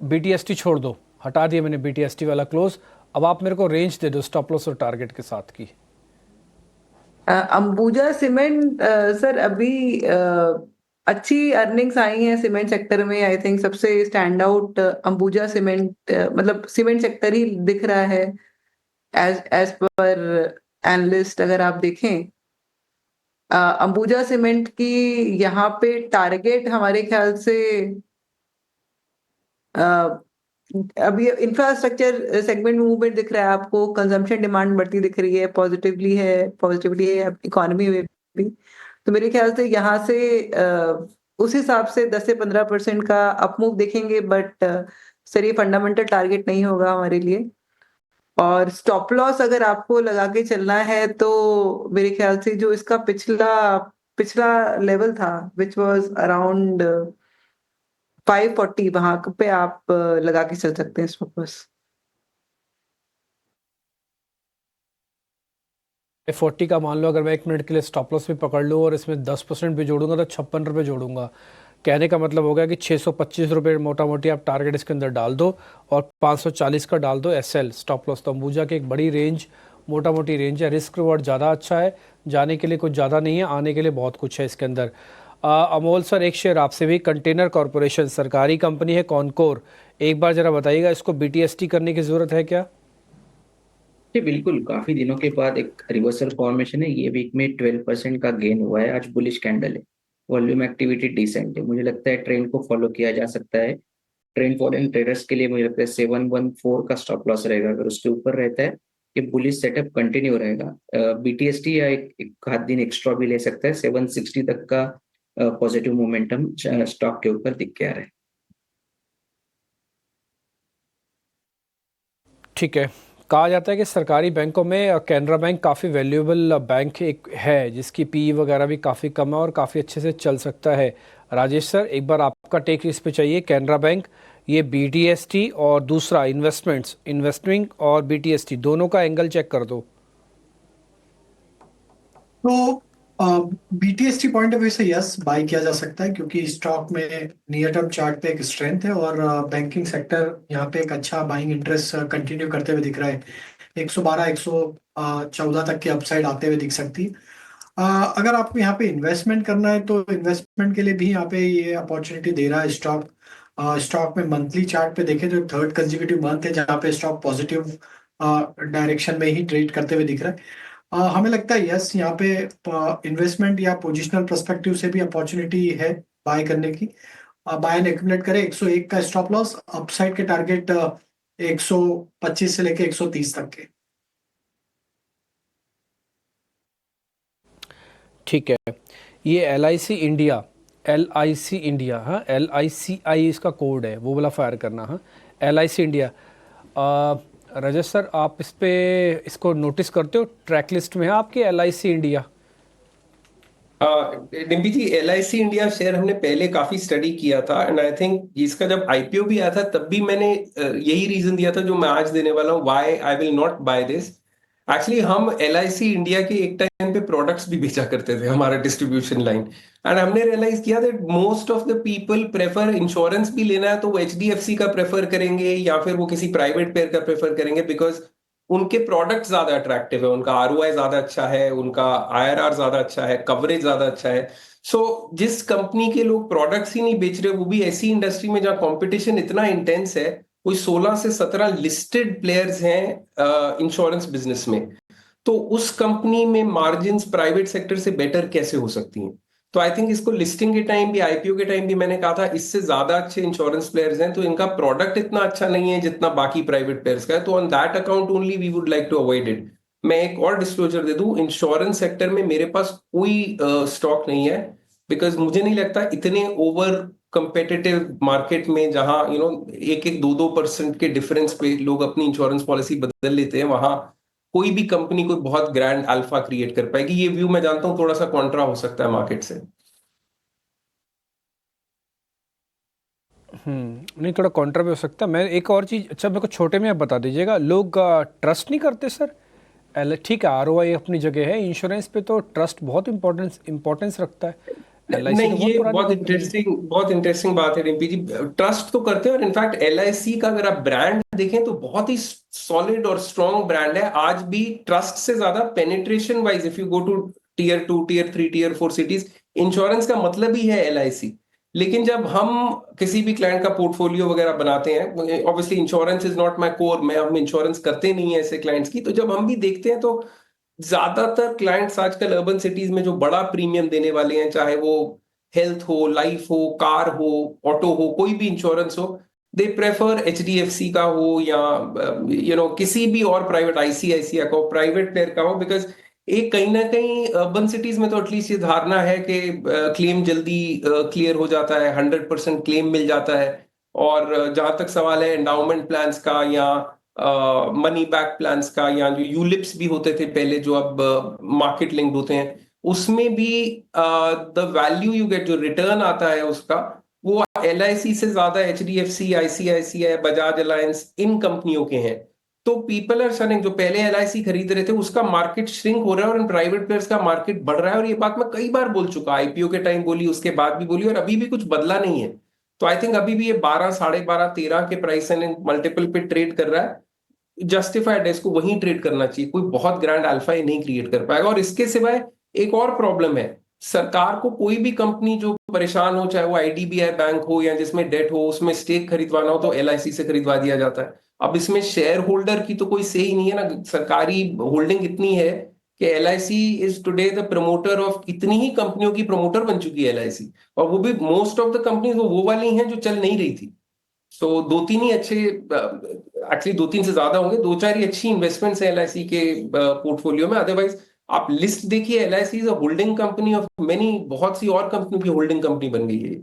BTST छोड़ दो, हटा दिया मैंने BTST वाला क्लोज। अब आप मेरे को रेंज दे दो स्टॉप लॉस और टारगेट के साथ की। अंबुजा सीमेंट सर, अभी अच्छी अर्निंग्स आई हैं सीमेंट सेक्टर में। आई थिंक सबसे स्टैंड आउट अंबुजा सीमेंट, मतलब सीमेंट सेक्टर ही दिख रहा है एज पर एनालिस्ट। अगर आप देखें अंबुजा सीमेंट की यहाँ पे टारगेट हमारे ख्याल से अभी इंफ्रास्ट्रक्चर सेगमेंट में मूवमेंट दिख रहा है आपको, कंजम्पशन डिमांड बढ़ती दिख रही है, पॉजिटिविटी है इकोनॉमी में भी। तो मेरे ख्याल से यहाँ से उस हिसाब से 10 से 15% का अप मूव देखेंगे, बट सर ये फंडामेंटल टारगेट नहीं होगा हमारे लिए। और स्टॉप लॉस अगर आपको लगा के चलना है तो मेरे ख्याल से जो इसका पिछला लेवल था विच वाज अराउंड 540, वहां पे आप लगा के चल सकते हैं स्टॉप लॉस। 40 का मान लो अगर मैं 1 मिनट के लिए स्टॉप लॉस भी पकड़ लूँ और इसमें 10% भी जोड़ूंगा तो 56 रुपये जोड़ूंगा। कहने का मतलब होगा कि 625 रुपये मोटा मोटी आप टारगेट इसके अंदर डाल दो और 540 का डाल दो SL स्टॉप लॉस। तो अंबुजा की एक बड़ी रेंज, मोटा मोटी रेंज है। रिस्क रिवॉर्ड ज़्यादा अच्छा है, जाने के लिए कुछ ज़्यादा नहीं है, आने के लिए बहुत कुछ है इसके अंदर। अमोल सर, एक शेयर आपसे भी, कंटेनर कॉरपोरेशन सरकारी कंपनी है कॉनकोर, एक बार जरा बताइएगा इसको BTST करने की ज़रूरत है क्या? जी बिल्कुल, काफी दिनों के बाद एक रिवर्सल फॉर्मेशन है। ये वीक में 12% का गेन हुआ है, आज बुलिश कैंडल है, वॉल्यूम एक्टिविटी डिसेंट है। मुझे लगता है ट्रेंड को फॉलो किया जा सकता है। ट्रेंड फॉलोइंग ट्रेडर्स के लिए मुझे लगता है 714 का स्टॉप लॉस रहेगा। अगर उसके ऊपर रहता है ये बुलिश सेटअप कंटिन्यू रहेगा। BTST या एक आध दिन एक्स्ट्रा भी ले सकता है। 760 तक का पॉजिटिव मोमेंटम स्टॉक के ऊपर दिख के आ रहा है। ठीक है, कहा जाता है कि सरकारी बैंकों में कैनरा बैंक काफ़ी वैल्यूएबल बैंक एक है, जिसकी PE वगैरह भी काफ़ी कम है और काफ़ी अच्छे से चल सकता है। राजेश सर, एक बार आपका टेक इस पे चाहिए। कैनरा बैंक, ये BTST और दूसरा इन्वेस्टिंग और BTST दोनों का एंगल चेक कर दो। तो BTST पॉइंट ऑफ व्यू से यस बाय किया जा सकता है, क्योंकि स्टॉक में नियर टर्म चार्ट पे एक स्ट्रेंथ है और बैंकिंग सेक्टर यहाँ पे एक अच्छा बाइंग इंटरेस्ट कंटिन्यू करते हुए दिख रहा है। 112 114 तक की अपसाइड आते हुए दिख सकती है। अगर आपको यहाँ पे इन्वेस्टमेंट करना है तो इन्वेस्टमेंट के लिए भी यहाँ पे ये अपॉर्चुनिटी दे रहा है स्टॉक। स्टॉक में मंथली चार्ट पे देखें तो थर्ड कंसेक्यूटिव मंथ है जहाँ पे स्टॉक पॉजिटिव डायरेक्शन में ही ट्रेड करते हुए दिख रहा है। हमें लगता है यस, यहाँ पे इन्वेस्टमेंट या पोजिशनल पर्सपेक्टिव से भी अपॉर्चुनिटी है बाय करने की। बाय एंड एक्यूमुलेट करें। 101 का स्टॉप लॉस, अपसाइड के टारगेट 125 से लेके 130 तक के। ठीक है, ये LIC इंडिया, हाँ, LICI इसका कोड है, वो वाला फायर करना। हाँ, LIC इंडिया। राजेश सर, आप इसको नोटिस करते हो, ट्रैक लिस्ट में है आपकी LIC इंडिया? डिम्पी जी, LIC इंडिया शेयर हमने पहले काफी स्टडी किया था एंड आई थिंक इसका जब IPO भी आया था तब भी मैंने यही रीजन दिया था जो मैं आज देने वाला हूँ, why I will not buy this. Actually हम LIC इंडिया के एक टाइम पे प्रोडक्ट्स भी बेचा करते थे, हमारा डिस्ट्रीब्यूशन लाइन, एंड हमने रियलाइज किया that most of the people prefer, insurance भी लेना है तो वो HDFC का प्रेफर करेंगे या फिर वो किसी प्राइवेट पेयर का प्रेफर करेंगे, बिकॉज उनके प्रोडक्ट ज्यादा अट्रैक्टिव है, उनका ROI ज्यादा अच्छा है, उनका IRR ज्यादा अच्छा है, कवरेज ज्यादा अच्छा है। सो जिस कंपनी के लोग प्रोडक्ट्स ही नहीं बेच रहे, वो भी ऐसी इंडस्ट्री में जहाँ कंपटीशन इतना इंटेंस है, कोई 16 से 17 लिस्टेड प्लेयर्स हैं इंश्योरेंस बिजनेस में, तो उस कंपनी में मार्जिन्स प्राइवेट सेक्टर से बेटर कैसे हो सकती हैं? तो आई थिंक इसको लिस्टिंग के टाइम भी, IPO के टाइम भी मैंने कहा था, इससे ज्यादा अच्छे इंश्योरेंस प्लेयर्स हैं, तो इनका प्रोडक्ट इतना अच्छा नहीं है जितना बाकी प्राइवेट प्लेयर्स का है, तो on that account only we would like to avoid it. मैं एक और डिस्क्लोजर दे दूं, इंश्योरेंस सेक्टर में मेरे पास कोई स्टॉक नहीं है, बिकॉज मुझे नहीं लगता इतने ओवर कंपेटिटिव मार्केट में, जहां 1-2% के डिफरेंस पे लोग अपनी इंश्योरेंस पॉलिसी बदल लेते हैं, वहां कोई भी कंपनी कोई बहुत ग्रैंड अल्फा क्रिएट कर पाएगी। ये व्यू मैं जानता हूं थोड़ा सा कॉन्ट्रा हो सकता है मार्केट से। नहीं, थोड़ा कॉन्ट्रा भी हो सकता है। मैं एक और चीज़, अच्छा मेरे को छोटे में आप बता दीजिएगा, लोग ट्रस्ट नहीं करते सर? ठीक है, ROI अपनी जगह है, इंश्योरेंस पे तो ट्रस्ट बहुत इम्पोर्टेंस रखता है। LIC नहीं, तो ये बहुत बहुत पुरानी इंटरेस्टिंग बात है रिम्पी जी। ट्रस्ट तो करते हैं, और इनफैक्ट LIC का अगर आप ब्रांड देखें तो बहुत ही सॉलिड और स्ट्रॉन्ग ब्रांड है। आज भी ट्रस्ट से ज्यादा penetration wise, if you go to Tier 2, Tier 3, Tier 4 cities, insurance का मतलब ही है LIC। लेकिन जब हम किसी भी क्लाइंट का पोर्टफोलियो वगैरह बनाते हैं, obviously insurance is not my core, हम इंश्योरेंस करते नहीं है ऐसे क्लाइंट्स की, तो जब हम भी देखते हैं तो ज्यादातर क्लाइंट्स आजकल अर्बन सिटीज में जो बड़ा प्रीमियम देने वाले हैं, चाहे वो हेल्थ हो, लाइफ हो, कार हो, ऑटो हो, कोई भी इंश्योरेंस हो, दे प्रेफर HDFC का हो या किसी भी और प्राइवेट, ICICI का हो, प्राइवेट प्लेयर का हो, बिकॉज एक कहीं ना कहीं अर्बन सिटीज में तो एटलीस्ट ये धारणा है कि क्लेम जल्दी क्लियर हो जाता है, 100% क्लेम मिल जाता है। और जहां तक सवाल है एंडाउमेंट प्लान्स का या मनी बैक प्लान्स का, या जो यूलिप्स भी होते थे पहले, जो अब मार्केट लिंक्ड होते हैं, उसमें भी द वैल्यू यू गेट, जो रिटर्न आता है उसका, वो LIC से ज्यादा HDFC, ICICI, बजाज अलायंस, इन कंपनियों के हैं। तो पीपल आर शनिंग, जो पहले LIC खरीद रहे थे उसका मार्केट श्रिंक हो रहा है और इन प्राइवेट प्लेयर्स का मार्केट बढ़ रहा है। और ये बात मैं कई बार बोल चुका, IPO के टाइम बोली, उसके बाद भी बोली, और अभी भी कुछ बदला नहीं है। तो आई थिंक अभी भी ये 12, 12.5, 13 के प्राइस एंड मल्टीपल पे ट्रेड कर रहा है, जस्टिफाइड है, इसको वहीं ट्रेड करना चाहिए, कोई बहुत ग्रैंड अल्फा ये नहीं क्रिएट कर पाएगा। और इसके सिवाय एक और प्रॉब्लम है, सरकार को कोई भी कंपनी जो परेशान हो, चाहे वो IDBI बैंक हो या जिसमें डेट हो, उसमें स्टेक खरीदवाना हो तो LIC से खरीदवा दिया जाता है। अब इसमें शेयर होल्डर की तो कोई से ही नहीं है ना, सरकारी होल्डिंग इतनी है कि LIC is today the promoter of, इतनी ही कंपनियों की प्रमोटर बन चुकी है LIC, और वो भी मोस्ट ऑफ द कंपनीज वो वाली हैं जो चल नहीं रही थी। सो 2-3 ही अच्छे, एक्चुअली 2-3 से ज्यादा होंगे, 2-4 ही अच्छी इन्वेस्टमेंट्स है LIC के पोर्टफोलियो में। अदरवाइज आप लिस्ट देखिए, LIC is a holding company of many, बहुत सी और कंपनियों की होल्डिंग कंपनी बन गई है।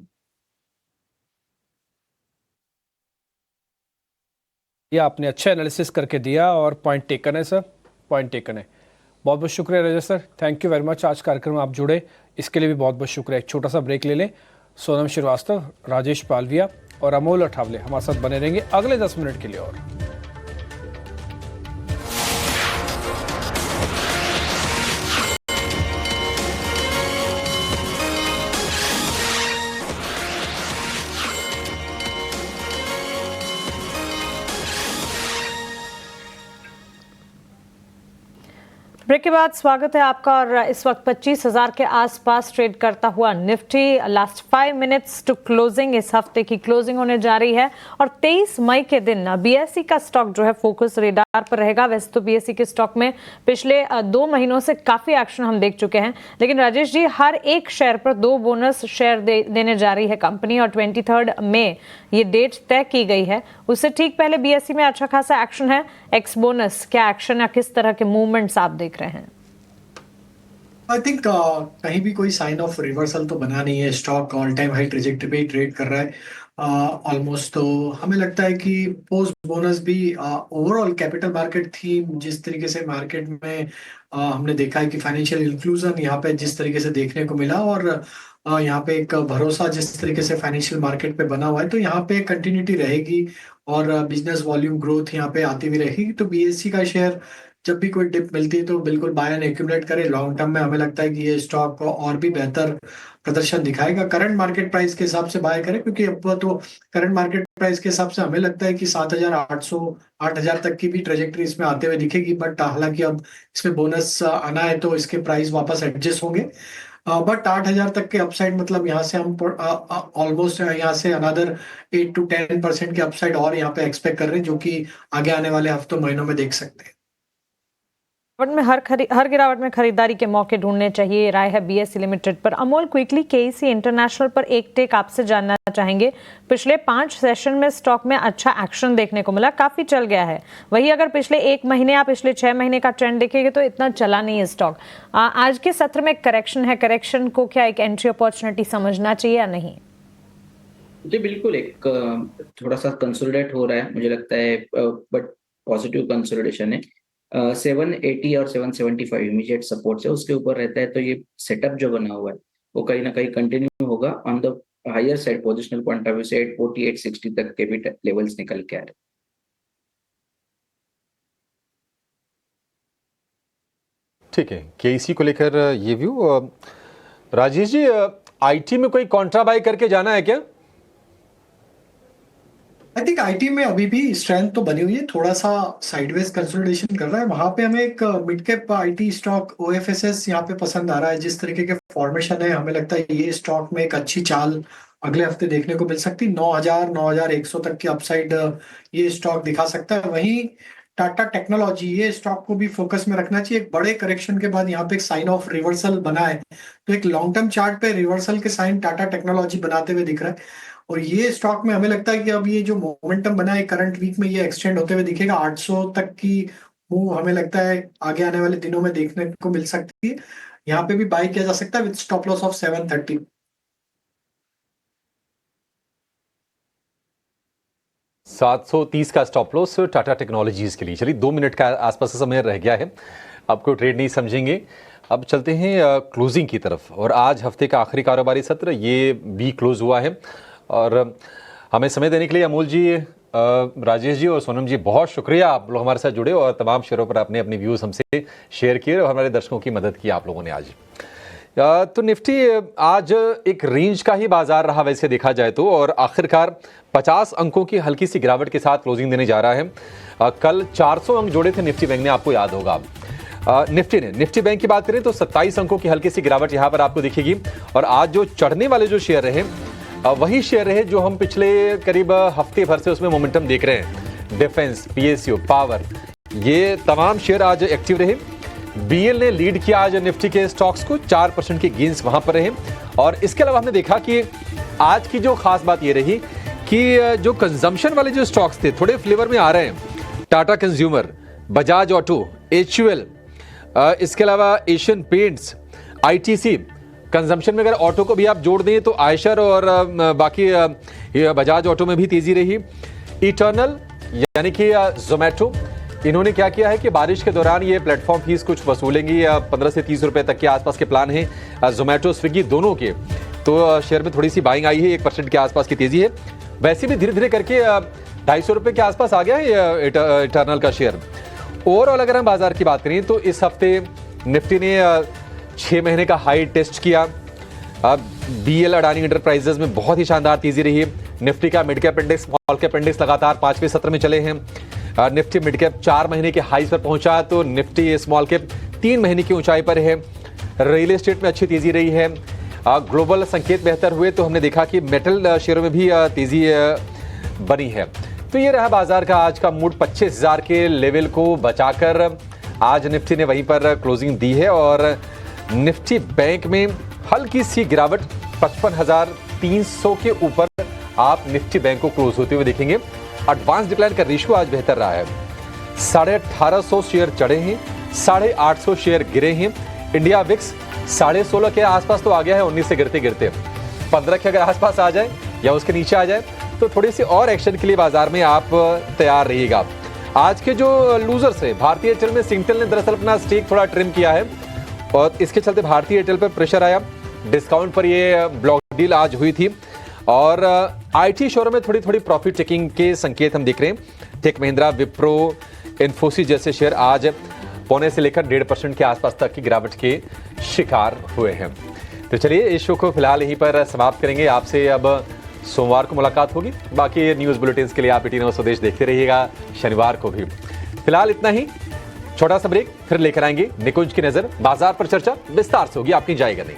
ये आपने अच्छा एनालिसिस करके दिया और पॉइंट टेकन है सर, पॉइंट टेकन है। बहुत बहुत शुक्रिया Rajat sir, thank you very much. आज कार्यक्रम में आप जुड़े, इसके लिए भी बहुत बहुत शुक्रिया। एक छोटा सा ब्रेक ले लें। सोनम श्रीवास्तव, राजेश पालविया और अमोल अठावले हमारे साथ बने रहेंगे अगले 10 मिनट के लिए। और ब्रेक के बाद स्वागत है आपका। और इस वक्त 25,000 के आसपास ट्रेड करता हुआ Nifty last 5 minutes to closing, इस हफ्ते की क्लोजिंग होने जा रही है। और 23 मई के दिन BSE का स्टॉक जो है फोकस रेडार पर रहेगा। वैसे तो BSE के स्टॉक में पिछले 2 महीनों से काफी एक्शन हम देख चुके हैं, लेकिन राजेश जी, हर एक शेयर पर 2 बोनस शेयर देने जा रही है कंपनी, और 23 मई ये डेट तय की गई है। उससे ठीक पहले BSE में अच्छा खासा एक्शन है। एक्स बोनस क्या एक्शन या किस तरह के मूवमेंट्स आप देख रहे हैं? आई थिंक कहीं भी कोई साइन ऑफ रिवर्सल तो बना नहीं है, stock all time high trajectory पे ही ट्रेड कर रहा है ऑलमोस्ट। तो हमें लगता है कि पोस्ट बोनस भी ओवरऑल कैपिटल मार्केट थीम, जिस तरीके से मार्केट में हमने देखा है कि फाइनेंशियल इंक्लूजन यहाँ पे जिस तरीके से देखने को मिला, और यहाँ पे एक भरोसा जिस तरीके से फाइनेंशियल मार्केट पे बना हुआ है, तो यहाँ पे कंटिन्यूटी रहेगी और बिजनेस वॉल्यूम ग्रोथ यहाँ पे आती हुई रहेगी। तो BSE का शेयर जब भी कोई डिप मिलती है तो बिल्कुल बाय एंड एक्यूमुलेट करें। लॉन्ग टर्म में हमें लगता है कि ये स्टॉक को और भी बेहतर प्रदर्शन दिखाएगा। करंट मार्केट प्राइस के हिसाब से बाय करें, क्योंकि अब तो करंट मार्केट प्राइस के हिसाब से हमें लगता है कि 7,800 8,000 तक की भी ट्रेजेक्टरी इसमें आते हुए दिखेगी। बट हालांकि अब इसमें बोनस आना है तो इसके प्राइस वापस एडजस्ट होंगे। बट 8,000 तक के अपसाइड मतलब यहाँ से हम ऑलमोस्ट यहाँ से अनदर 8 to 10% के अपसाइड और यहाँ पे एक्सपेक्ट कर रहे हैं, जो कि आगे आने वाले हफ्तों महीनों में देख सकते हैं। में हर गिरावट में खरीदारी के मौके ढूंढने चाहिए, राय है बीएसई लिमिटेड पर। अमोल, क्विकली केईसी इंटरनेशनल पर एक टेक आपसे जानना चाहेंगे। पिछले 5 सेशन में स्टॉक में अच्छा एक्शन देखने को मिला, काफी चल गया है। वही अगर पिछले 1 महीने या पिछले 6 महीने का ट्रेंड देखेंगे तो इतना चला नहीं है स्टॉक। आज के सत्र में करेक्शन है, करेक्शन को क्या एक एंट्री अपॉर्चुनिटी समझना चाहिए या नहीं? जी बिल्कुल, एक थोड़ा सा कंसोलिडेट हो रहा है मुझे लगता है, बट पॉजिटिव कंसोलिडेशन है। 780 और 775 इमीडिएट सपोर्ट है, उसके ऊपर रहता है तो ये सेटअप जो बना हुआ है वो कहीं ना कहीं कंटिन्यू होगा। On the higher side positional point of view से 840 860 तक के भी लेवल्स निकल के आ रहे। ठीक है, केईसी को लेकर ये व्यू। राजेश जी, आईटी में कोई कॉन्ट्रा बाय करके जाना है क्या? आई थिंक आईटी में अभी भी स्ट्रेंथ तो बनी हुई है, थोड़ा सा साइडवेज कंसोलिडेशन कर रहा है। वहां पे हमें एक mid cap IT stock OFSS यहाँ पे पसंद आ रहा है। जिस तरीके के फॉर्मेशन है हमें लगता है ये स्टॉक में एक अच्छी चाल अगले हफ्ते देखने को मिल सकती। 9,000 9,100 तक की अपसाइड ये स्टॉक दिखा सकता है। वहीं टाटा टेक्नोलॉजी, ये स्टॉक को भी फोकस में रखना चाहिए। एक बड़े करेक्शन के बाद यहाँ पे एक साइन ऑफ रिवर्सल बना है, तो एक लॉन्ग टर्म चार्ट पे रिवर्सल के साइन टाटा टेक्नोलॉजी बनाते हुए दिख रहा है। और ये स्टॉक में हमें लगता है कि अब ये जो मोमेंटम बना है करंट वीक में ये एक्सटेंड होते हुए दिखेगा। 800 तक की मूव हमें लगता है आगे आने वाले दिनों में देखने को मिल सकती है। यहाँ पे भी बाय किया जा सकता है विद स्टॉप लॉस ऑफ 730। $730 का स्टॉप लॉस टाटा टेक्नोलॉजीज के लिए। चलिए 2 मिनट का आसपास का समय रह गया है, आपको ट्रेड नहीं समझेंगे। अब चलते हैं क्लोजिंग की तरफ। और आज हफ्ते का आखिरी कारोबारी सत्र ये भी क्लोज हुआ है। और हमें समय देने के लिए अमोल जी, राजेश जी और सोनम जी, बहुत शुक्रिया। आप लोग हमारे साथ जुड़े और तमाम शेयरों पर अपने अपने व्यूज़ हमसे शेयर किए और हमारे दर्शकों की मदद की आप लोगों ने आज। तो निफ्टी आज एक रेंज का ही बाजार रहा वैसे देखा जाए तो, और आखिरकार 50 अंकों की हल्की सी गिरावट के साथ क्लोजिंग देने जा रहा है। कल 400 अंक जोड़े थे निफ्टी बैंक ने, आपको याद होगा। निफ्टी बैंक की बात करें तो 27 अंकों की हल्की सी गिरावट यहां पर आपको दिखेगी। और आज जो चढ़ने वाले जो शेयर रहे वही शेयर रहे जो हम पिछले करीब हफ्ते भर से उसमें मोमेंटम देख रहे हैं। डिफेंस, पीएसयू, पावर, ये तमाम शेयर आज एक्टिव रहे। बीएल ने लीड किया आज निफ्टी के स्टॉक्स को, 4% के गेंस वहां पर रहे। और इसके अलावा हमने देखा कि आज की जो खास बात ये रही कि जो कंजम्पशन वाले जो स्टॉक्स थे थोड़े फ्लेवर में आ रहे हैं। Tata consumer, Bajaj auto, HUL, इसके अलावा एशियन पेंट्स, आईटीसी। कंजम्पशन में अगर ऑटो को भी आप जोड़ दें तो आयशर और बाकी बजाज ऑटो में भी तेजी रही। इटर्नल यानी कि जोमेटो, इन्होंने क्या किया है कि बारिश के दौरान ये प्लेटफॉर्म फीस कुछ वसूलेंगी, 15 से 30 रुपए तक के आसपास के प्लान हैं जोमेटो स्विगी दोनों के। तो शेयर में थोड़ी सी बाइंग आई है, 1% के आसपास की तेजी है। वैसे भी धीरे धीरे करके 250 रुपए के आसपास आ गया है इटर्नल का शेयर। ओवरऑल अगर हम बाजार की बात करें तो इस हफ्ते निफ्टी ने 6 महीने का हाई टेस्ट किया। बीएल अडानी एंटरप्राइजेज में बहुत ही शानदार तेजी रही है। निफ्टी का mid cap index, small cap index लगातार 5वें सत्र में चले हैं। निफ्टी मिड कैप 4 महीने के हाईज पर पहुंचा तो निफ्टी स्मॉल कैप 3 महीने की ऊंचाई पर है। रियल एस्टेट में अच्छी तेजी रही है। ग्लोबल संकेत बेहतर हुए तो हमने देखा कि मेटल शेयरों में भी तेजी बनी है। तो ये रहा बाजार का आज का मूड। 25,000 के लेवल को बचाकर आज निफ्टी ने वहीं पर क्लोजिंग दी है। और निफ्टी बैंक में हल्की सी गिरावट, 55,300 के ऊपर आप निफ्टी बैंक को क्लोज होते हुए देखेंगे। एडवांस डिक्लाइन का रेशियो आज बेहतर रहा है। 1850 शेयर चढ़े हैं, 850 शेयर गिरे हैं। इंडिया विक्स 16.5 के आसपास तो आ गया है 19 से गिरते गिरते। 15 के अगर आसपास आ जाए या उसके नीचे आ जाए तो थोड़ी सी और एक्शन के लिए बाजार में आप तैयार रहिएगा। आज के जो लूजर्स है, भारतीय एयरटेल में सिंगटेल ने दरअसल अपना स्टेक थोड़ा ट्रिम किया है और इसके चलते भारतीय एयरटेल पर प्रेशर आया। डिस्काउंट पर ये ब्लॉक डील आज हुई थी। और आईटी शेयरों में थोड़ी प्रॉफिट टेकिंग के संकेत हम देख रहे हैं। टेक महिंद्रा, विप्रो, इन्फोसिस जैसे शेयर आज पौने से लेकर 1.5% के आसपास तक की गिरावट के शिकार हुए हैं। तो चलिए इस शो को फिलहाल यहीं पर समाप्त करेंगे। आपसे अब सोमवार को मुलाकात होगी। बाकी न्यूज बुलेटिन के लिए आप 18 स्वदेश देखते रहिएगा शनिवार को भी। फिलहाल इतना ही, छोटा सा ब्रेक, फिर लेकर आएंगे निकुंज की नजर। बाजार पर चर्चा विस्तार से होगी, आप कहीं जाएगा नहीं।